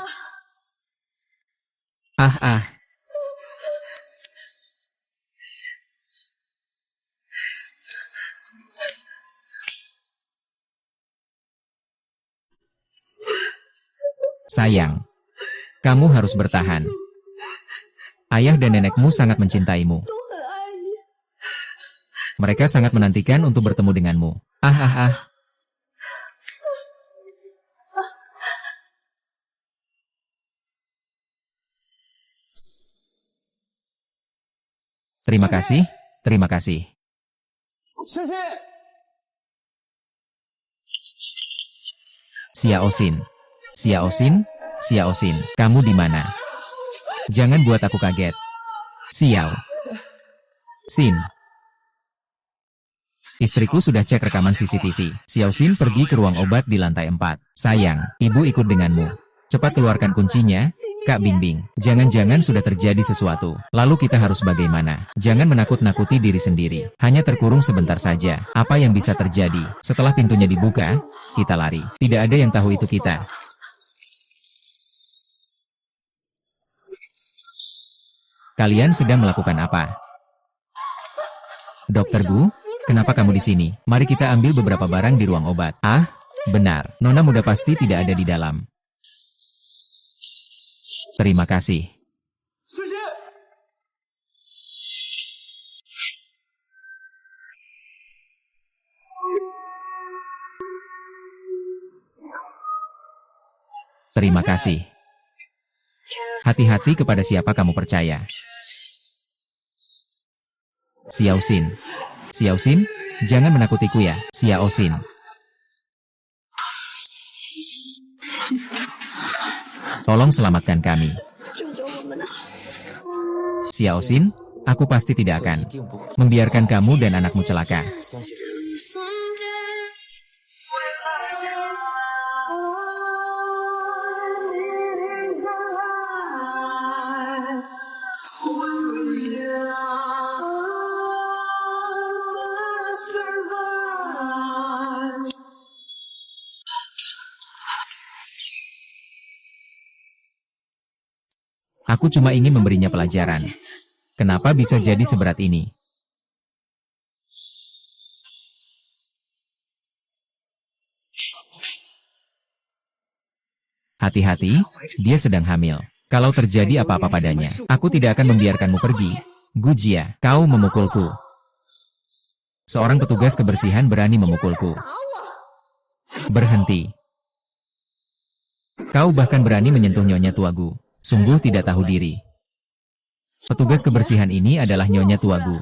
[SPEAKER 1] Ah. Sayang, kamu harus bertahan. Ayah dan nenekmu sangat mencintaimu. Mereka sangat menantikan untuk bertemu denganmu. Ah. Terima kasih, terima kasih. Xiao Xin, kamu di mana? Jangan buat aku kaget. Xiao Xin. Istriku sudah cek rekaman CCTV. Xiao Xin pergi ke ruang obat di lantai 4. Sayang, ibu ikut denganmu. Cepat keluarkan kuncinya, Kak Bingbing. Jangan-jangan sudah terjadi sesuatu. Lalu kita harus bagaimana? Jangan menakut-nakuti diri sendiri. Hanya terkurung sebentar saja. Apa yang bisa terjadi? Setelah pintunya dibuka, kita lari. Tidak ada yang tahu itu kita. Kalian sedang melakukan apa? Dokter Gu, kenapa kamu di sini? Mari kita ambil beberapa barang di ruang obat. Ah, benar. Nona muda pasti tidak ada di dalam. Terima kasih. Terima kasih. Hati-hati kepada siapa kamu percaya. Xiao Xin. Xiao Xin, jangan menakutiku ya, Xiao Xin. Tolong selamatkan kami. Xiao Xin, aku pasti tidak akan membiarkan kamu dan anakmu celaka. Aku cuma ingin memberinya pelajaran. Kenapa bisa jadi seberat ini? Hati-hati, dia sedang hamil. Kalau terjadi apa-apa padanya, aku tidak akan membiarkanmu pergi. Gujia, kau memukulku. Seorang petugas kebersihan berani memukulku. Berhenti. Kau bahkan berani menyentuh Nyonya Tuagu. Sungguh tidak tahu diri. Petugas kebersihan ini adalah Nyonya Tuagu.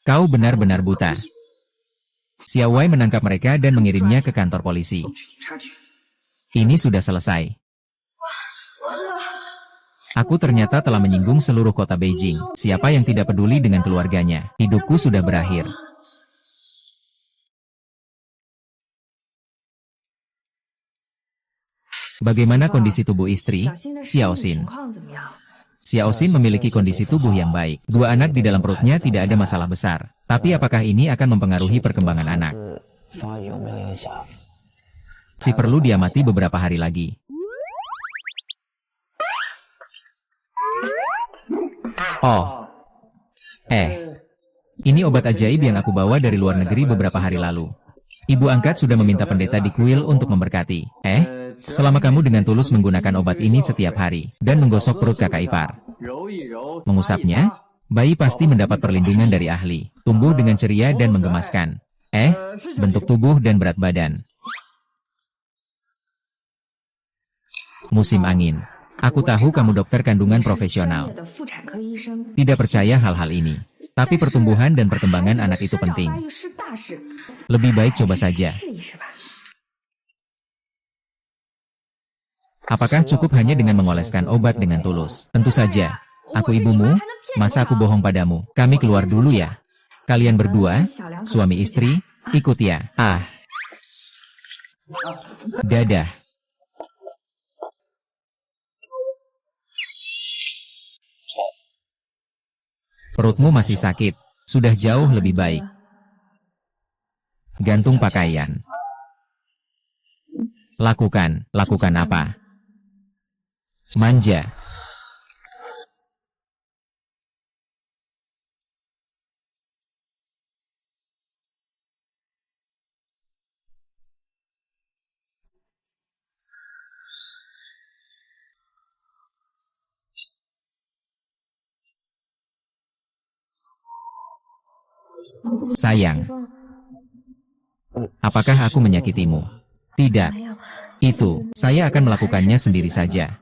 [SPEAKER 1] Kau benar-benar buta. Xiao Wei menangkap mereka dan mengirimnya ke kantor polisi. Ini sudah selesai. Aku ternyata telah menyinggung seluruh kota Beijing. Siapa yang tidak peduli dengan keluarganya? Hidupku sudah berakhir. Bagaimana kondisi tubuh istri, Xiao Xin? Xiao Xin memiliki kondisi tubuh yang baik. 2 anak di dalam perutnya tidak ada masalah besar. Tapi apakah ini akan mempengaruhi perkembangan anak? Si perlu diamati beberapa hari lagi. Oh. Ini obat ajaib yang aku bawa dari luar negeri beberapa hari lalu. Ibu angkat sudah meminta pendeta di kuil untuk memberkati. Selama kamu dengan tulus menggunakan obat ini setiap hari, dan menggosok perut kakak ipar, mengusapnya, bayi pasti mendapat perlindungan dari ahli, tumbuh dengan ceria dan menggemaskan. Bentuk tubuh dan berat badan. Musim angin. Aku tahu kamu dokter kandungan profesional. Tidak percaya hal-hal ini. Tapi pertumbuhan dan perkembangan anak itu penting. Lebih baik coba saja. Apakah cukup hanya dengan mengoleskan obat dengan tulus? Tentu saja. Aku ibumu, masa aku bohong padamu? Kami keluar dulu ya. Kalian berdua, suami istri, ikut ya. Dadah. Perutmu masih sakit. Sudah jauh lebih baik. Gantung pakaian. Lakukan apa? Manja. Sayang. Apakah aku menyakitimu? Tidak. Itu, saya akan melakukannya sendiri saja.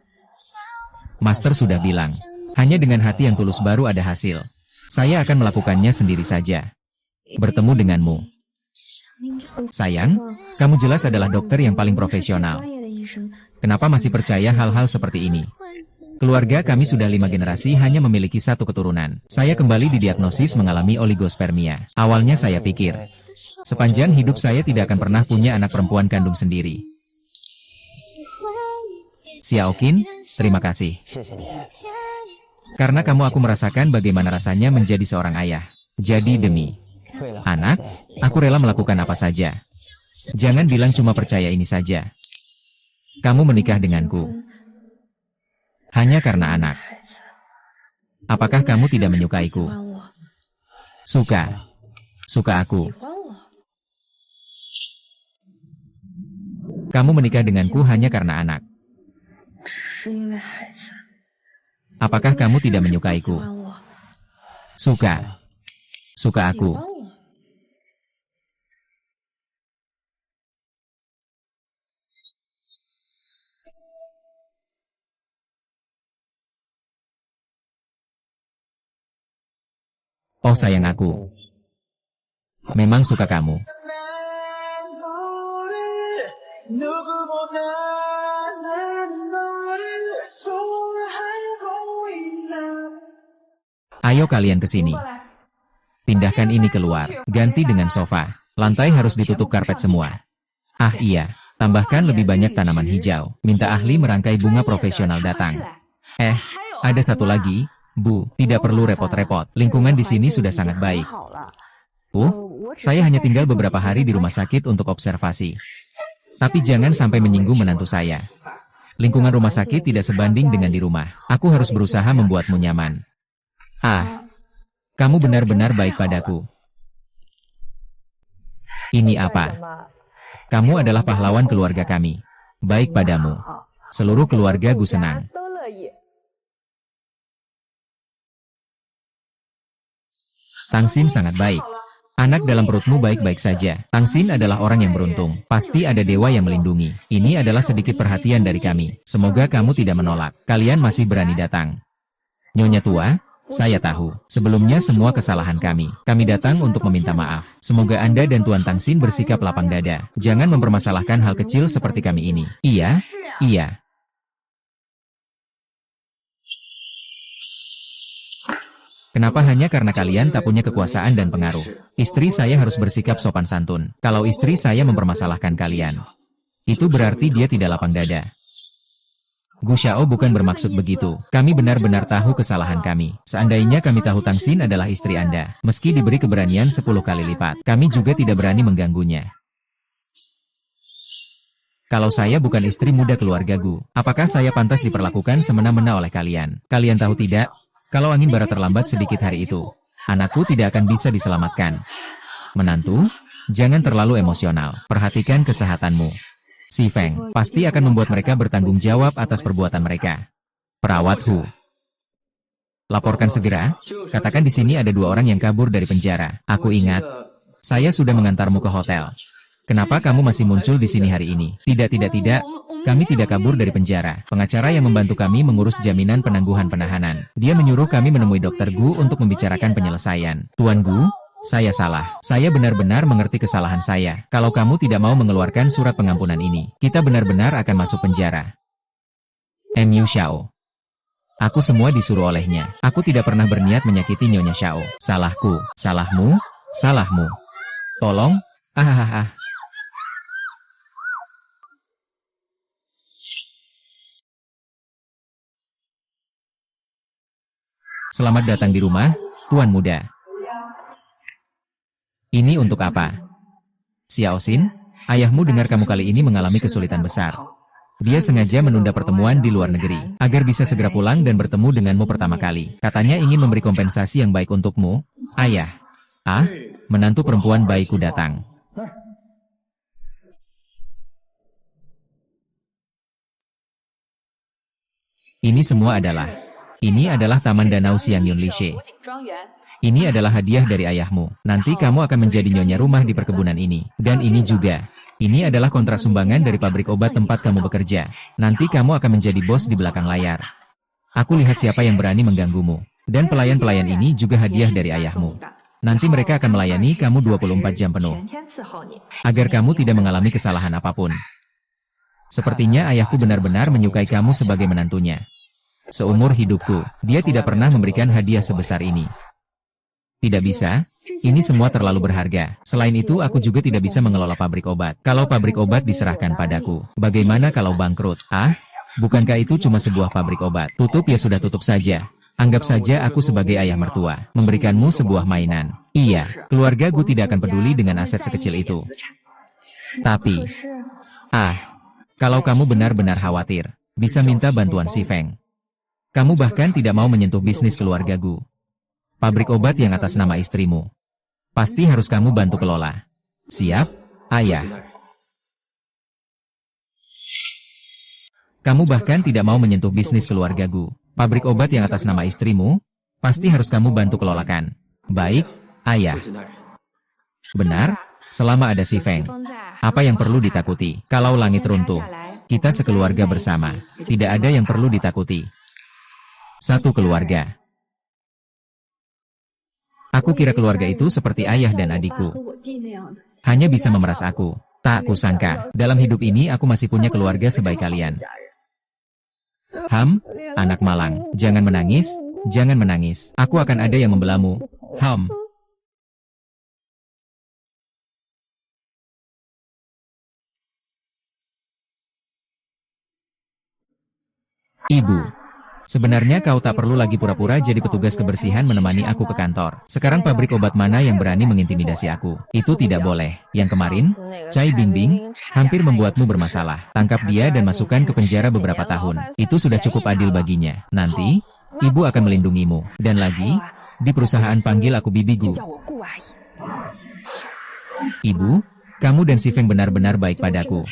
[SPEAKER 1] Master sudah bilang, hanya dengan hati yang tulus baru ada hasil. Saya akan melakukannya sendiri saja. Bertemu denganmu. Sayang, kamu jelas adalah dokter yang paling profesional. Kenapa masih percaya hal-hal seperti ini? Keluarga kami sudah 5 generasi hanya memiliki 1 keturunan. Saya kembali didiagnosis mengalami oligospermia. Awalnya saya pikir, sepanjang hidup saya tidak akan pernah punya anak perempuan kandung sendiri. Xiao Qin, terima kasih. Karena kamu aku merasakan bagaimana rasanya menjadi seorang ayah. Jadi demi anak, aku rela melakukan apa saja. Jangan bilang cuma percaya ini saja. Kamu menikah denganku hanya karena anak. Apakah kamu tidak menyukaiku? Suka. Suka aku. Kamu menikah denganku hanya karena anak. Apakah kamu tidak menyukaiku? Suka. Suka aku. Oh sayang aku. Memang suka kamu. Ayo kalian ke sini. Pindahkan ini keluar. Ganti dengan sofa. Lantai harus ditutup karpet semua. Ah iya. Tambahkan lebih banyak tanaman hijau. Minta ahli merangkai bunga profesional datang. Ada satu lagi. Bu, tidak perlu repot-repot. Lingkungan di sini sudah sangat baik. Saya hanya tinggal beberapa hari di rumah sakit untuk observasi. Tapi jangan sampai menyinggung menantu saya. Lingkungan rumah sakit tidak sebanding dengan di rumah. Aku harus berusaha membuatmu nyaman. Kamu benar-benar baik padaku. Ini apa? Kamu adalah pahlawan keluarga kami. Baik padamu. Seluruh keluarga Gu senang. Tangsin sangat baik. Anak dalam perutmu baik-baik saja. Tangsin adalah orang yang beruntung. Pasti ada dewa yang melindungi. Ini adalah sedikit perhatian dari kami. Semoga kamu tidak menolak. Kalian masih berani datang. Nyonya tua, saya tahu. Sebelumnya semua kesalahan kami. Kami datang untuk meminta maaf. Semoga Anda dan Tuan Tangsin bersikap lapang dada. Jangan mempermasalahkan hal kecil seperti kami ini. Iya. Kenapa hanya karena kalian tak punya kekuasaan dan pengaruh? Istri saya harus bersikap sopan santun. Kalau istri saya mempermasalahkan kalian, itu berarti dia tidak lapang dada. Gu Xiao bukan bermaksud begitu. Kami benar-benar tahu kesalahan kami. Seandainya kami tahu Tangsin adalah istri Anda, meski diberi keberanian 10 kali lipat, kami juga tidak berani mengganggunya. Kalau saya bukan istri muda keluarga Gu, apakah saya pantas diperlakukan semena-mena oleh kalian? Kalian tahu tidak? Kalau angin barat terlambat sedikit hari itu, anakku tidak akan bisa diselamatkan. Menantu, jangan terlalu emosional. Perhatikan kesehatanmu. Si Feng pasti akan membuat mereka bertanggung jawab atas perbuatan mereka. Perawat Hu, laporkan segera. Katakan di sini ada 2 orang yang kabur dari penjara. Aku ingat, saya sudah mengantarmu ke hotel. Kenapa kamu masih muncul di sini hari ini? Tidak. Kami tidak kabur dari penjara. Pengacara yang membantu kami mengurus jaminan penangguhan penahanan. Dia menyuruh kami menemui Dr. Gu untuk membicarakan penyelesaian. Tuan Gu, saya salah. Saya benar-benar mengerti kesalahan saya. Kalau kamu tidak mau mengeluarkan surat pengampunan ini, kita benar-benar akan masuk penjara. Mu Xiao. Aku semua disuruh olehnya. Aku tidak pernah berniat menyakiti Nyonya Xiao. Salahku. Salahmu. Tolong. Selamat datang di rumah, Tuan Muda. Ini untuk apa? Xiao Xin, ayahmu dengar kamu kali ini mengalami kesulitan besar. Dia sengaja menunda pertemuan di luar negeri, agar bisa segera pulang dan bertemu denganmu pertama kali. Katanya ingin memberi kompensasi yang baik untukmu. Ayah. Menantu perempuan baikku datang. Ini adalah Taman Danau Xiang Yun Lishe. Ini adalah hadiah dari ayahmu. Nanti kamu akan menjadi nyonya rumah di perkebunan ini. Dan ini juga. Ini adalah kontrak sumbangan dari pabrik obat tempat kamu bekerja. Nanti kamu akan menjadi bos di belakang layar. Aku lihat siapa yang berani mengganggumu. Dan pelayan-pelayan ini juga hadiah dari ayahmu. Nanti mereka akan melayani kamu 24 jam penuh. Agar kamu tidak mengalami kesalahan apapun. Sepertinya ayahku benar-benar menyukai kamu sebagai menantunya. Seumur hidupku, dia tidak pernah memberikan hadiah sebesar ini. Tidak bisa, ini semua terlalu berharga. Selain itu, aku juga tidak bisa mengelola pabrik obat. Kalau pabrik obat diserahkan padaku, bagaimana kalau bangkrut? Bukankah itu cuma sebuah pabrik obat? Tutup ya sudah tutup saja. Anggap saja aku sebagai ayah mertua, memberikanmu sebuah mainan. Iya, keluarga Gu tidak akan peduli dengan aset sekecil itu. Tapi, kalau kamu benar-benar khawatir, bisa minta bantuan si Feng. Kamu bahkan tidak mau menyentuh bisnis keluarga Gu. Pabrik obat yang atas nama istrimu. Pasti harus kamu bantu kelola. Siap, ayah? Kamu bahkan tidak mau menyentuh bisnis keluarga Gu. Pabrik obat yang atas nama istrimu, pasti harus kamu bantu kelolakan. Baik, ayah. Benar, selama ada si Feng. Apa yang perlu ditakuti? Kalau langit runtuh, kita sekeluarga bersama. Tidak ada yang perlu ditakuti. Satu keluarga. Aku kira keluarga itu seperti ayah dan adikku. Hanya bisa memeras aku. Tak kusangka, dalam hidup ini aku masih punya keluarga sebaik kalian. Anak malang, jangan menangis, jangan menangis. Aku akan ada yang membelamu. Ibu, sebenarnya kau tak perlu lagi pura-pura jadi petugas kebersihan menemani aku ke kantor. Sekarang pabrik obat mana yang berani mengintimidasi aku? Itu tidak boleh. Yang kemarin, Cai Bingbing, hampir membuatmu bermasalah. Tangkap dia dan masukkan ke penjara beberapa tahun. Itu sudah cukup adil baginya. Nanti, ibu akan melindungimu. Dan lagi, di perusahaan panggil aku Bibi Gu. Ibu, kamu dan si Feng benar-benar baik padaku.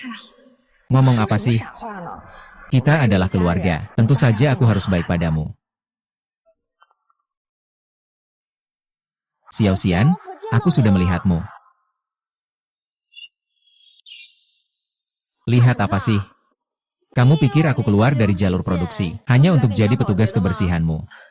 [SPEAKER 1] Ngomong apa sih? Kita adalah keluarga, tentu saja aku harus baik padamu. Xiao Xian, aku sudah melihatmu. Lihat apa sih? Kamu pikir aku keluar dari jalur produksi, hanya untuk jadi petugas kebersihanmu.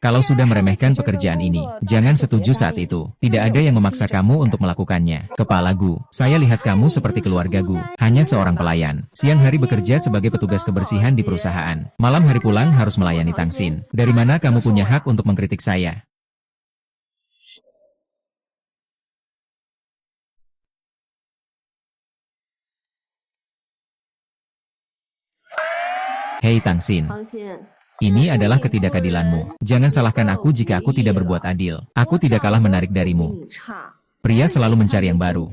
[SPEAKER 1] Kalau sudah meremehkan pekerjaan ini, jangan setuju saat itu. Tidak ada yang memaksa kamu untuk melakukannya. Kepala Gu, saya lihat kamu seperti keluarga Gu. Hanya seorang pelayan. Siang hari bekerja sebagai petugas kebersihan di perusahaan. Malam hari pulang harus melayani Tangxin. Dari mana kamu punya hak untuk mengkritik saya? Hei Tangxin. Ini adalah ketidakadilanmu. Jangan salahkan aku jika aku tidak berbuat adil. Aku tidak kalah menarik darimu. Pria selalu mencari yang baru.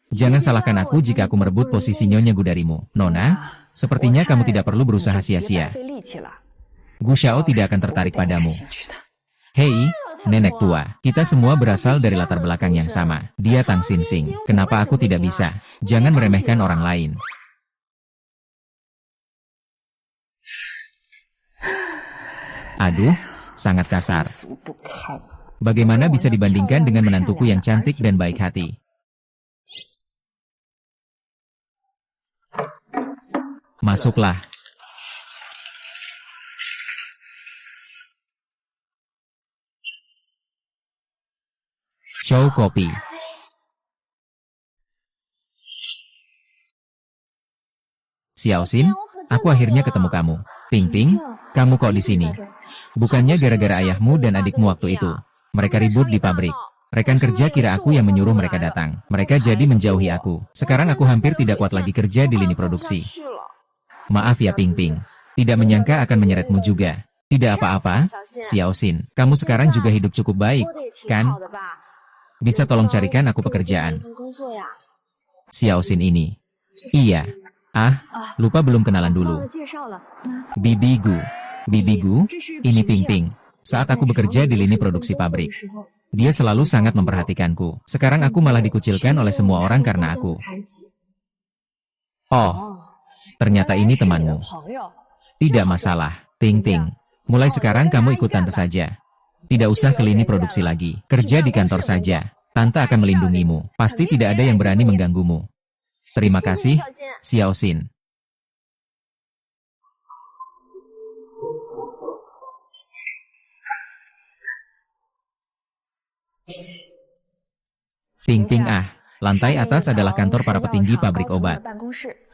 [SPEAKER 1] Jangan salahkan aku jika aku merebut posisi Nyonya Gu darimu. Nona, sepertinya kamu tidak perlu berusaha sia-sia. Gu Xiao tidak akan tertarik padamu. Hei, nenek tua. Kita semua berasal dari latar belakang yang sama. Dia Tang Xin Xing. Kenapa aku tidak bisa? Jangan meremehkan orang lain. Aduh, sangat kasar. Bagaimana bisa dibandingkan dengan menantuku yang cantik dan baik hati? Masuklah. Show kopi. Xiao Xin, aku akhirnya ketemu kamu. Ping Ping, kamu kok di sini? Bukannya gara-gara ayahmu dan adikmu waktu itu. Mereka ribut di pabrik. Rekan kerja kira aku yang menyuruh mereka datang. Mereka jadi menjauhi aku. Sekarang aku hampir tidak kuat lagi kerja di lini produksi. Maaf ya Ping Ping. Tidak menyangka akan menyeretmu juga. Tidak apa-apa, Xiao Xin. Kamu sekarang juga hidup cukup baik, kan? Bisa tolong carikan aku pekerjaan. Xiao Xin ini. Iya. Lupa belum kenalan dulu. Bibi Gu. Bibi Gu, ini Ping Ping. Saat aku bekerja di lini produksi pabrik, dia selalu sangat memperhatikanku. Sekarang aku malah dikucilkan oleh semua orang karena aku. Oh, ternyata ini temanmu. Tidak masalah, Ping Ping. Mulai sekarang kamu ikut tante saja. Tidak usah ke lini produksi lagi. Kerja di kantor saja. Tante akan melindungimu. Pasti tidak ada yang berani mengganggumu. Terima kasih, Xiao Xin. Ping Ping lantai atas adalah kantor para petinggi pabrik obat.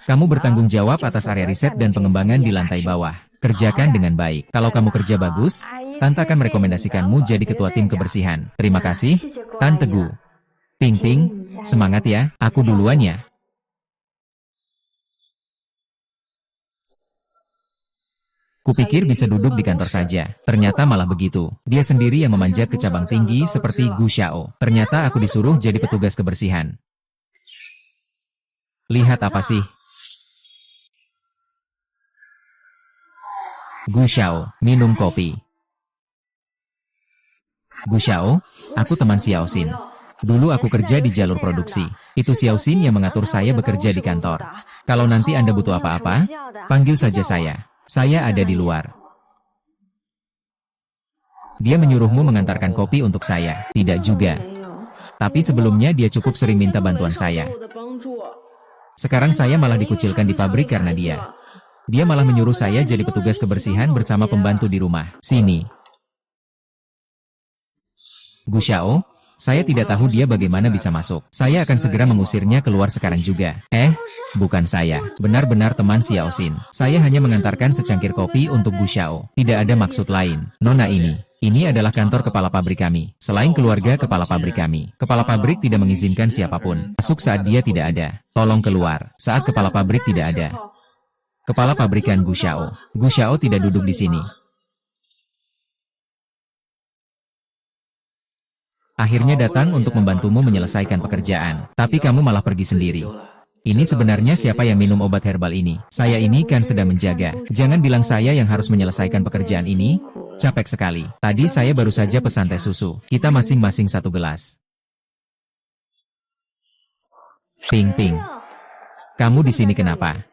[SPEAKER 1] Kamu bertanggung jawab atas area riset dan pengembangan di lantai bawah. Kerjakan dengan baik. Kalau kamu kerja bagus, Tante akan merekomendasikanmu jadi ketua tim kebersihan. Terima kasih, Tante Gu. Ping Ping, semangat ya, aku duluan ya. Kupikir bisa duduk di kantor saja. Ternyata malah begitu. Dia sendiri yang memanjat ke cabang tinggi seperti Gu Xiao. Ternyata aku disuruh jadi petugas kebersihan. Lihat apa sih? Gu Xiao, minum kopi. Gu Xiao, aku teman Xiao Xin. Dulu aku kerja di jalur produksi. Itu Xiao Xin yang mengatur saya bekerja di kantor. Kalau nanti Anda butuh apa-apa, panggil saja saya. Saya ada di luar. Dia menyuruhmu mengantarkan kopi untuk saya. Tidak juga. Tapi sebelumnya dia cukup sering minta bantuan saya. Sekarang saya malah dikucilkan di pabrik karena dia. Dia malah menyuruh saya jadi petugas kebersihan bersama pembantu di rumah. Sini. Gu Xiao, saya tidak tahu dia bagaimana bisa masuk. Saya akan segera mengusirnya keluar sekarang juga. Bukan saya. Benar-benar teman Xiao Xin. Saya hanya mengantarkan secangkir kopi untuk Gu Xiao. Tidak ada maksud lain. Nona ini adalah kantor kepala pabrik kami. Selain keluarga kepala pabrik kami, kepala pabrik tidak mengizinkan siapapun masuk saat dia tidak ada. Tolong keluar saat kepala pabrik tidak ada. Kepala pabrikan Gu Xiao. Gu Xiao tidak duduk di sini. Akhirnya datang untuk membantumu menyelesaikan pekerjaan. Tapi kamu malah pergi sendiri. Ini sebenarnya siapa yang minum obat herbal ini? Saya ini kan sedang menjaga. Jangan bilang saya yang harus menyelesaikan pekerjaan ini. Capek sekali. Tadi saya baru saja pesan teh susu. Kita masing-masing 1 gelas. Ping Ping. Kamu di sini kenapa?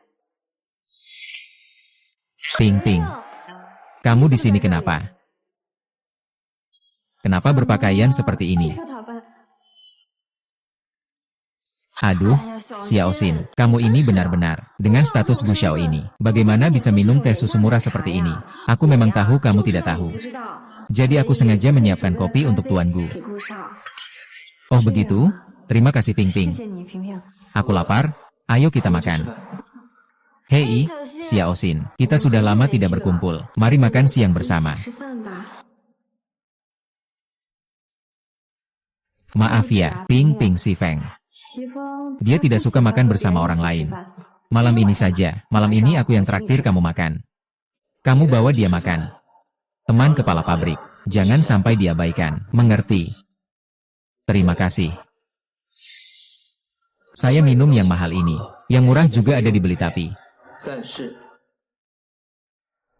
[SPEAKER 1] Ping Ping. Kamu di sini kenapa? Kenapa berpakaian seperti ini? Aduh, Xiao Xin, kamu ini benar-benar. Dengan status Gu Xiao ini, bagaimana bisa minum teh susu murah seperti ini? Aku memang tahu kamu tidak tahu. Jadi aku sengaja menyiapkan kopi untuk Tuan Gu. Oh begitu? Terima kasih Ping Ping. Aku lapar, ayo kita makan. Hei, Xiao Xin, kita sudah lama tidak berkumpul. Mari makan siang bersama. Maaf ya, Ping Ping si Feng. Dia tidak suka makan bersama orang lain. Malam ini saja, malam ini aku yang traktir kamu makan. Kamu bawa dia makan. Teman kepala pabrik, jangan sampai diabaikan, mengerti? Terima kasih. Saya minum yang mahal ini, yang murah juga ada di Beli Tapi.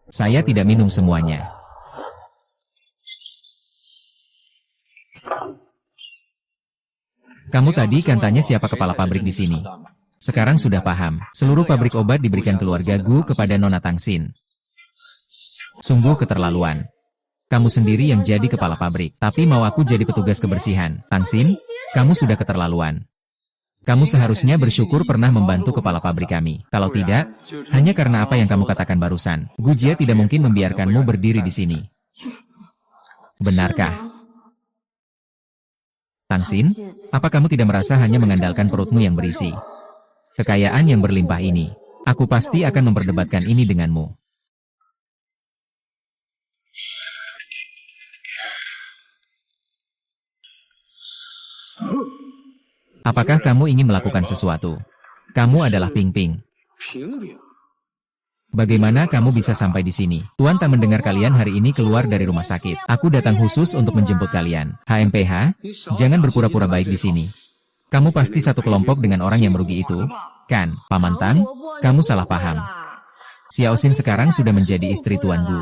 [SPEAKER 1] Saya tidak minum semuanya. Kamu tadi kan tanya siapa kepala pabrik di sini. Sekarang sudah paham. Seluruh pabrik obat diberikan keluarga Gu kepada Nona Tangxin. Sungguh keterlaluan. Kamu sendiri yang jadi kepala pabrik, tapi mau aku jadi petugas kebersihan. Tangxin, kamu sudah keterlaluan. Kamu seharusnya bersyukur pernah membantu kepala pabrik kami. Kalau tidak, hanya karena apa yang kamu katakan barusan, Gu Jie tidak mungkin membiarkanmu berdiri di sini. Benarkah? Tangxin, apa kamu tidak merasa hanya mengandalkan perutmu yang berisi kekayaan yang berlimpah ini? Aku pasti akan memperdebatkan ini denganmu. Apakah kamu ingin melakukan sesuatu? Kamu adalah Ping Ping. Bagaimana kamu bisa sampai di sini? Tuan tak mendengar kalian hari ini keluar dari rumah sakit. Aku datang khusus untuk menjemput kalian. HMPH, jangan berpura-pura baik di sini. Kamu pasti satu kelompok dengan orang yang merugi itu, kan? Paman Tang, kamu salah paham. Xiao Xin sekarang sudah menjadi istri Tuan Gu.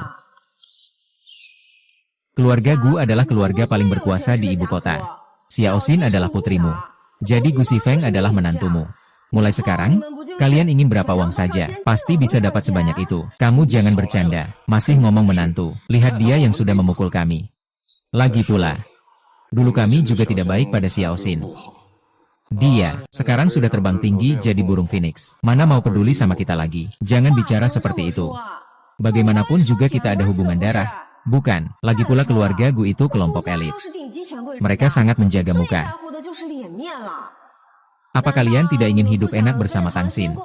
[SPEAKER 1] Keluarga Gu adalah keluarga paling berkuasa di ibu kota. Xiao Xin adalah putrimu. Jadi Gu Xifeng adalah menantumu. Mulai sekarang, kalian ingin berapa uang saja, pasti bisa dapat sebanyak itu. Kamu jangan bercanda, masih ngomong menantu. Lihat dia yang sudah memukul kami. Lagi pula, dulu kami juga tidak baik pada Xiao Xin. Dia, sekarang sudah terbang tinggi jadi burung phoenix. Mana mau peduli sama kita lagi? Jangan bicara seperti itu. Bagaimanapun juga kita ada hubungan darah. Bukan, lagi pula keluarga Gu itu kelompok elit. Mereka sangat menjaga muka. Apa kalian tidak ingin hidup enak bersama Tangxin?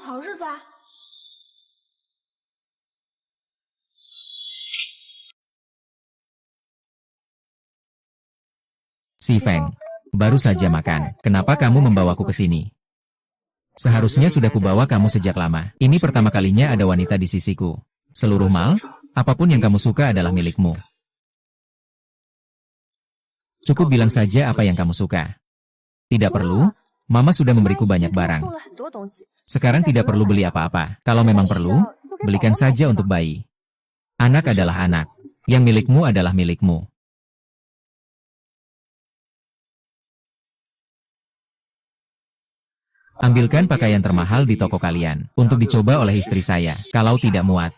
[SPEAKER 1] Si Feng, baru saja makan. Kenapa kamu membawaku ke sini? Seharusnya sudah kubawa kamu sejak lama. Ini pertama kalinya ada wanita di sisiku. Seluruh mal, apapun yang kamu suka adalah milikmu. Cukup bilang saja apa yang kamu suka. Tidak perlu. Mama sudah memberiku banyak barang. Sekarang tidak perlu beli apa-apa. Kalau memang perlu, belikan saja untuk bayi. Anak adalah anak. Yang milikmu adalah milikmu. Ambilkan pakaian termahal di toko kalian, untuk dicoba oleh istri saya, kalau tidak muat.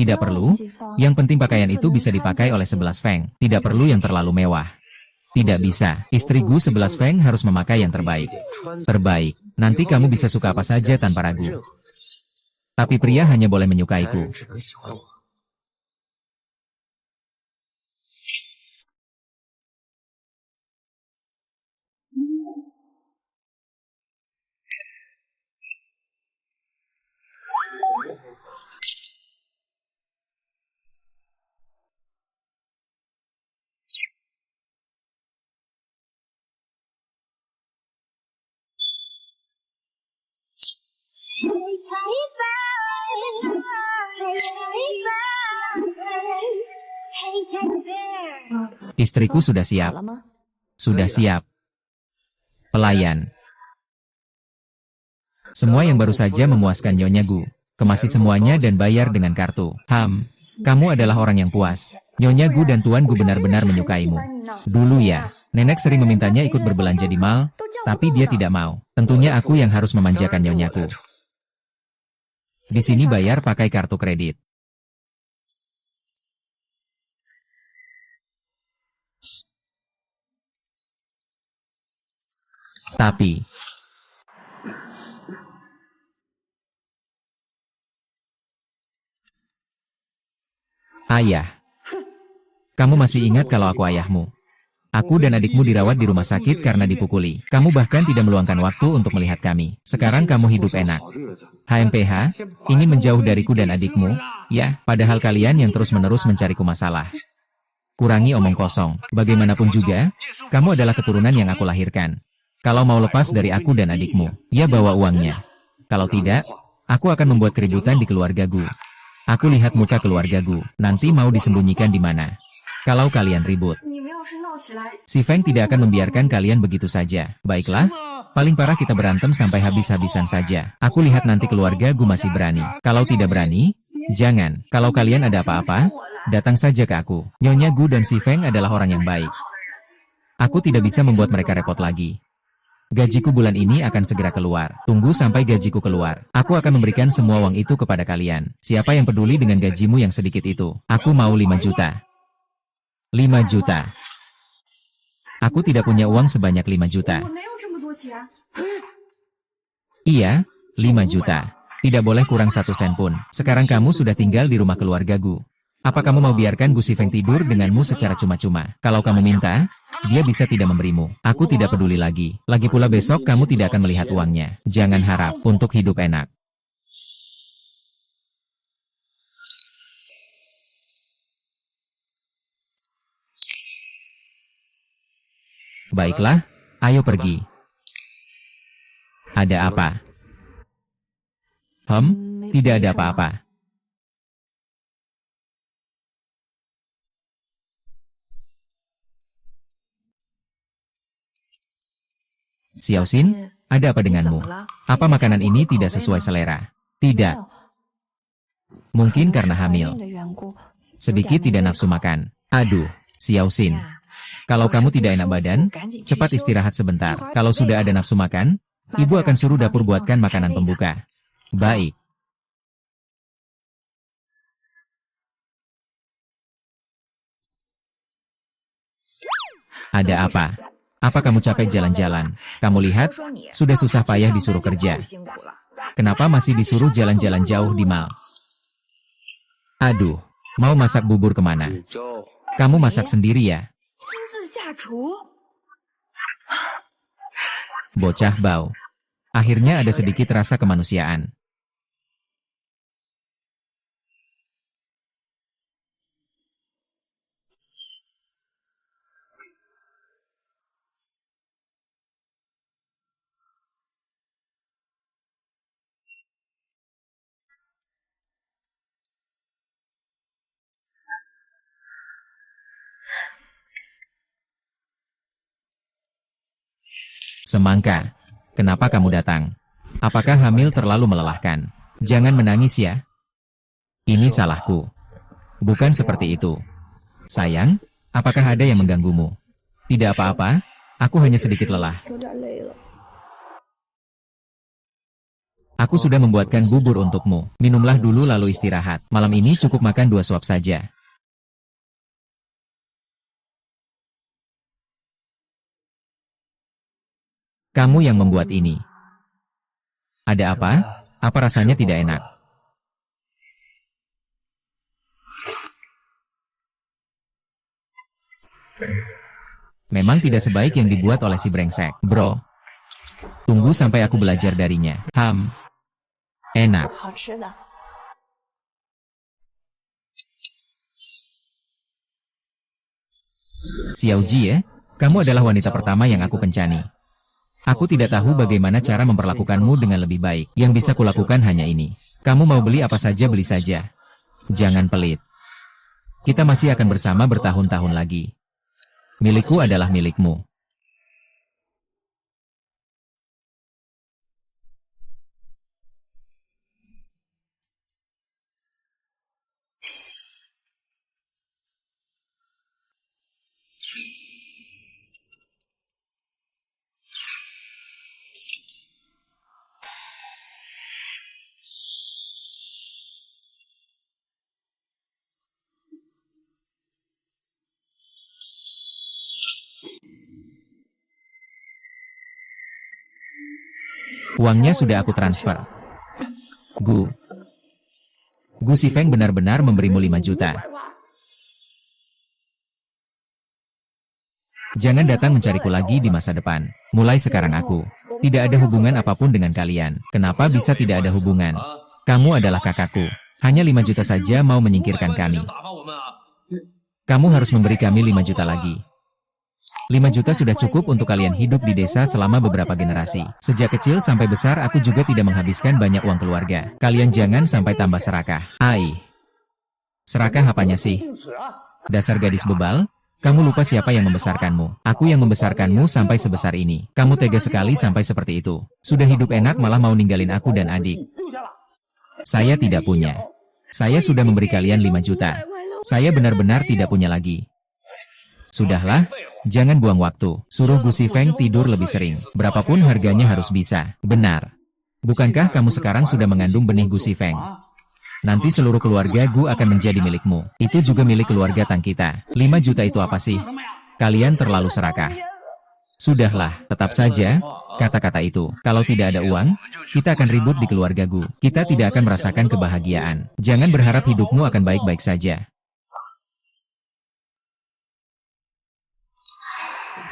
[SPEAKER 1] Tidak perlu, yang penting pakaian itu bisa dipakai oleh 11 Feng. Tidak perlu yang terlalu mewah. Tidak bisa, istri Gu 11 Feng harus memakai yang terbaik. Terbaik, nanti kamu bisa suka apa saja tanpa ragu. Tapi pria hanya boleh menyukaiku. Istriku sudah siap. Sudah siap. Pelayan. Semua yang baru saja memuaskan Nyonya Gu. Kemasi semuanya dan bayar dengan kartu. Kamu adalah orang yang puas. Nyonya Gu dan Tuan Gu benar-benar menyukaimu. Dulu ya, nenek sering memintanya ikut berbelanja di mall, tapi dia tidak mau. Tentunya aku yang harus memanjakan Nyonyaku. Di sini bayar pakai kartu kredit. Tapi, ayah, kamu masih ingat kalau aku ayahmu? Aku dan adikmu dirawat di rumah sakit karena dipukuli. Kamu bahkan tidak meluangkan waktu untuk melihat kami. Sekarang kamu hidup enak. HMPH, ingin menjauh dariku dan adikmu? Ya, padahal kalian yang terus-menerus mencariku masalah. Kurangi omong kosong. Bagaimanapun juga, kamu adalah keturunan yang aku lahirkan. Kalau mau lepas dari aku dan adikmu, ya bawa uangnya. Kalau tidak, aku akan membuat keributan di keluargaku. Aku lihat muka keluargaku, nanti mau disembunyikan di mana. Kalau kalian ribut, si Feng tidak akan membiarkan kalian begitu saja. Baiklah, paling parah kita berantem sampai habis-habisan saja. Aku lihat nanti keluargaku masih berani. Kalau tidak berani, jangan. Kalau kalian ada apa-apa, datang saja ke aku. Nyonya Gu dan si Feng adalah orang yang baik. Aku tidak bisa membuat mereka repot lagi. Gajiku bulan ini akan segera keluar. Tunggu sampai gajiku keluar. Aku akan memberikan semua uang itu kepada kalian. Siapa yang peduli dengan gajimu yang sedikit itu? Aku mau 5 juta. 5 juta. Aku tidak punya uang sebanyak 5 juta. Iya, 5 juta. Tidak boleh kurang 1 sen pun. Sekarang kamu sudah tinggal di rumah keluargaku. Apa kamu mau biarkan Gu Sifeng tidur denganmu secara cuma-cuma? Kalau kamu minta, dia bisa tidak memberimu. Aku tidak peduli lagi. Lagi pula besok kamu tidak akan melihat uangnya. Jangan harap untuk hidup enak. Baiklah, ayo pergi. Ada apa? Tidak ada apa-apa. Xiaoxin, ada apa denganmu? Apa makanan ini tidak sesuai selera? Tidak. Mungkin karena hamil. Sedikit tidak nafsu makan. Aduh, Xiaoxin. Kalau kamu tidak enak badan, cepat istirahat sebentar. Kalau sudah ada nafsu makan, ibu akan suruh dapur buatkan makanan pembuka. Baik. Ada apa? Apa kamu capek jalan-jalan? Kamu lihat, sudah susah payah disuruh kerja. Kenapa masih disuruh jalan-jalan jauh di mall? Aduh, mau masak bubur kemana? Kamu masak sendiri ya? Bocah bau. Akhirnya ada sedikit rasa kemanusiaan. Semangka, kenapa kamu datang? Apakah hamil terlalu melelahkan? Jangan menangis ya. Ini salahku. Bukan seperti itu. Sayang, apakah ada yang mengganggumu? Tidak apa-apa, aku hanya sedikit lelah. Aku sudah membuatkan bubur untukmu. Minumlah dulu lalu istirahat. Malam ini cukup makan 2 suap saja. Kamu yang membuat ini. Ada apa? Apa rasanya tidak enak? Memang tidak sebaik yang dibuat oleh si brengsek. Bro, tunggu sampai aku belajar darinya. Enak. Xiaoji ya, kamu adalah wanita pertama yang aku kencani. Aku tidak tahu bagaimana cara memperlakukanmu dengan lebih baik. Yang bisa kulakukan hanya ini. Kamu mau beli apa saja beli saja. Jangan pelit. Kita masih akan bersama bertahun-tahun lagi. Milikku adalah milikmu. Uangnya sudah aku transfer. Gu Shifeng benar-benar memberimu 5 juta. Jangan datang mencariku lagi di masa depan. Mulai sekarang aku tidak ada hubungan apapun dengan kalian. Kenapa bisa tidak ada hubungan? Kamu adalah kakakku. Hanya 5 juta saja mau menyingkirkan kami. Kamu harus memberi kami 5 juta lagi. 5 juta sudah cukup untuk kalian hidup di desa selama beberapa generasi. Sejak kecil sampai besar aku juga tidak menghabiskan banyak uang keluarga. Kalian jangan sampai tambah serakah. Ai. Serakah apanya sih? Dasar gadis bebal, kamu lupa siapa yang membesarkanmu. Aku yang membesarkanmu sampai sebesar ini. Kamu tega sekali sampai seperti itu. Sudah hidup enak malah mau ninggalin aku dan adik. Saya tidak punya. Saya sudah memberi kalian 5 juta. Saya benar-benar tidak punya lagi. Sudahlah, jangan buang waktu. Suruh Gu Shifeng tidur lebih sering. Berapapun harganya harus bisa. Benar. Bukankah kamu sekarang sudah mengandung benih Gu Shifeng? Nanti seluruh keluarga Gu akan menjadi milikmu. Itu juga milik keluarga Tang kita. 5 juta itu apa sih? Kalian terlalu serakah. Sudahlah, tetap saja, kata-kata itu. Kalau tidak ada uang, kita akan ribut di keluarga Gu. Kita tidak akan merasakan kebahagiaan. Jangan berharap hidupmu akan baik-baik saja.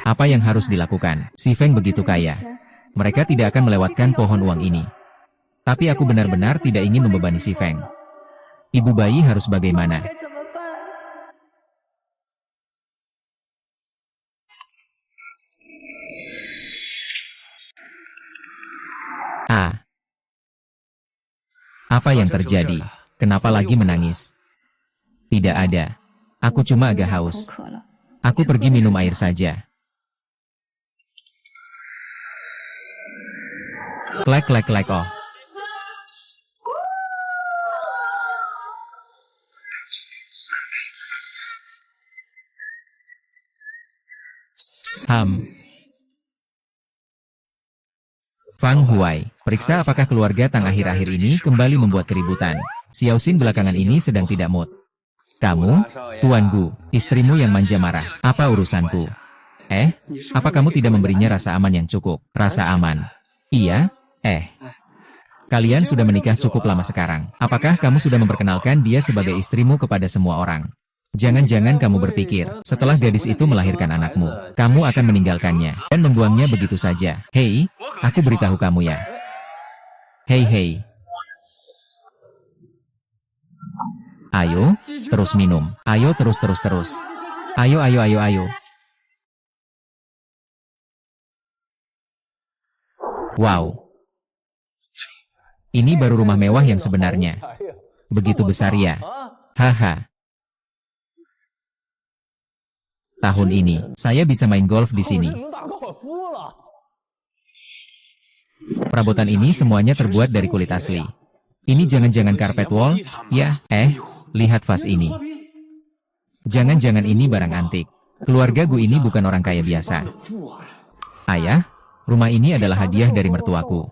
[SPEAKER 1] Apa yang harus dilakukan? Shifeng begitu kaya. Mereka tidak akan melewatkan pohon uang ini. Tapi aku benar-benar tidak ingin membebani Shifeng. Ibu bayi harus bagaimana? Apa yang terjadi? Kenapa lagi menangis? Tidak ada. Aku cuma agak haus. Aku pergi minum air saja. Klek klek klek oh. Fang Huai, periksa apakah keluarga Tang akhir-akhir ini kembali membuat keributan. Xiao Xin belakangan ini sedang tidak mood. Kamu, Tuan Gu, istrimu yang manja marah. Apa urusanku? Apa kamu tidak memberinya rasa aman yang cukup? Rasa aman? Iya? Kalian sudah menikah cukup lama sekarang. Apakah kamu sudah memperkenalkan dia sebagai istrimu kepada semua orang? Jangan-jangan kamu berpikir, setelah gadis itu melahirkan anakmu, kamu akan meninggalkannya dan membuangnya begitu saja. Hei, aku beritahu kamu ya. Hei. Ayo, terus minum. Ayo terus. Ayo. Wow. Ini baru rumah mewah yang sebenarnya. Begitu besar ya. Haha. Tahun ini, saya bisa main golf di sini. Perabotan ini semuanya terbuat dari kulit asli. Ini jangan-jangan karpet wall, ya? Lihat vas ini. Jangan-jangan ini barang antik. Keluarga Gu ini bukan orang kaya biasa. Ayah, rumah ini adalah hadiah dari mertuaku.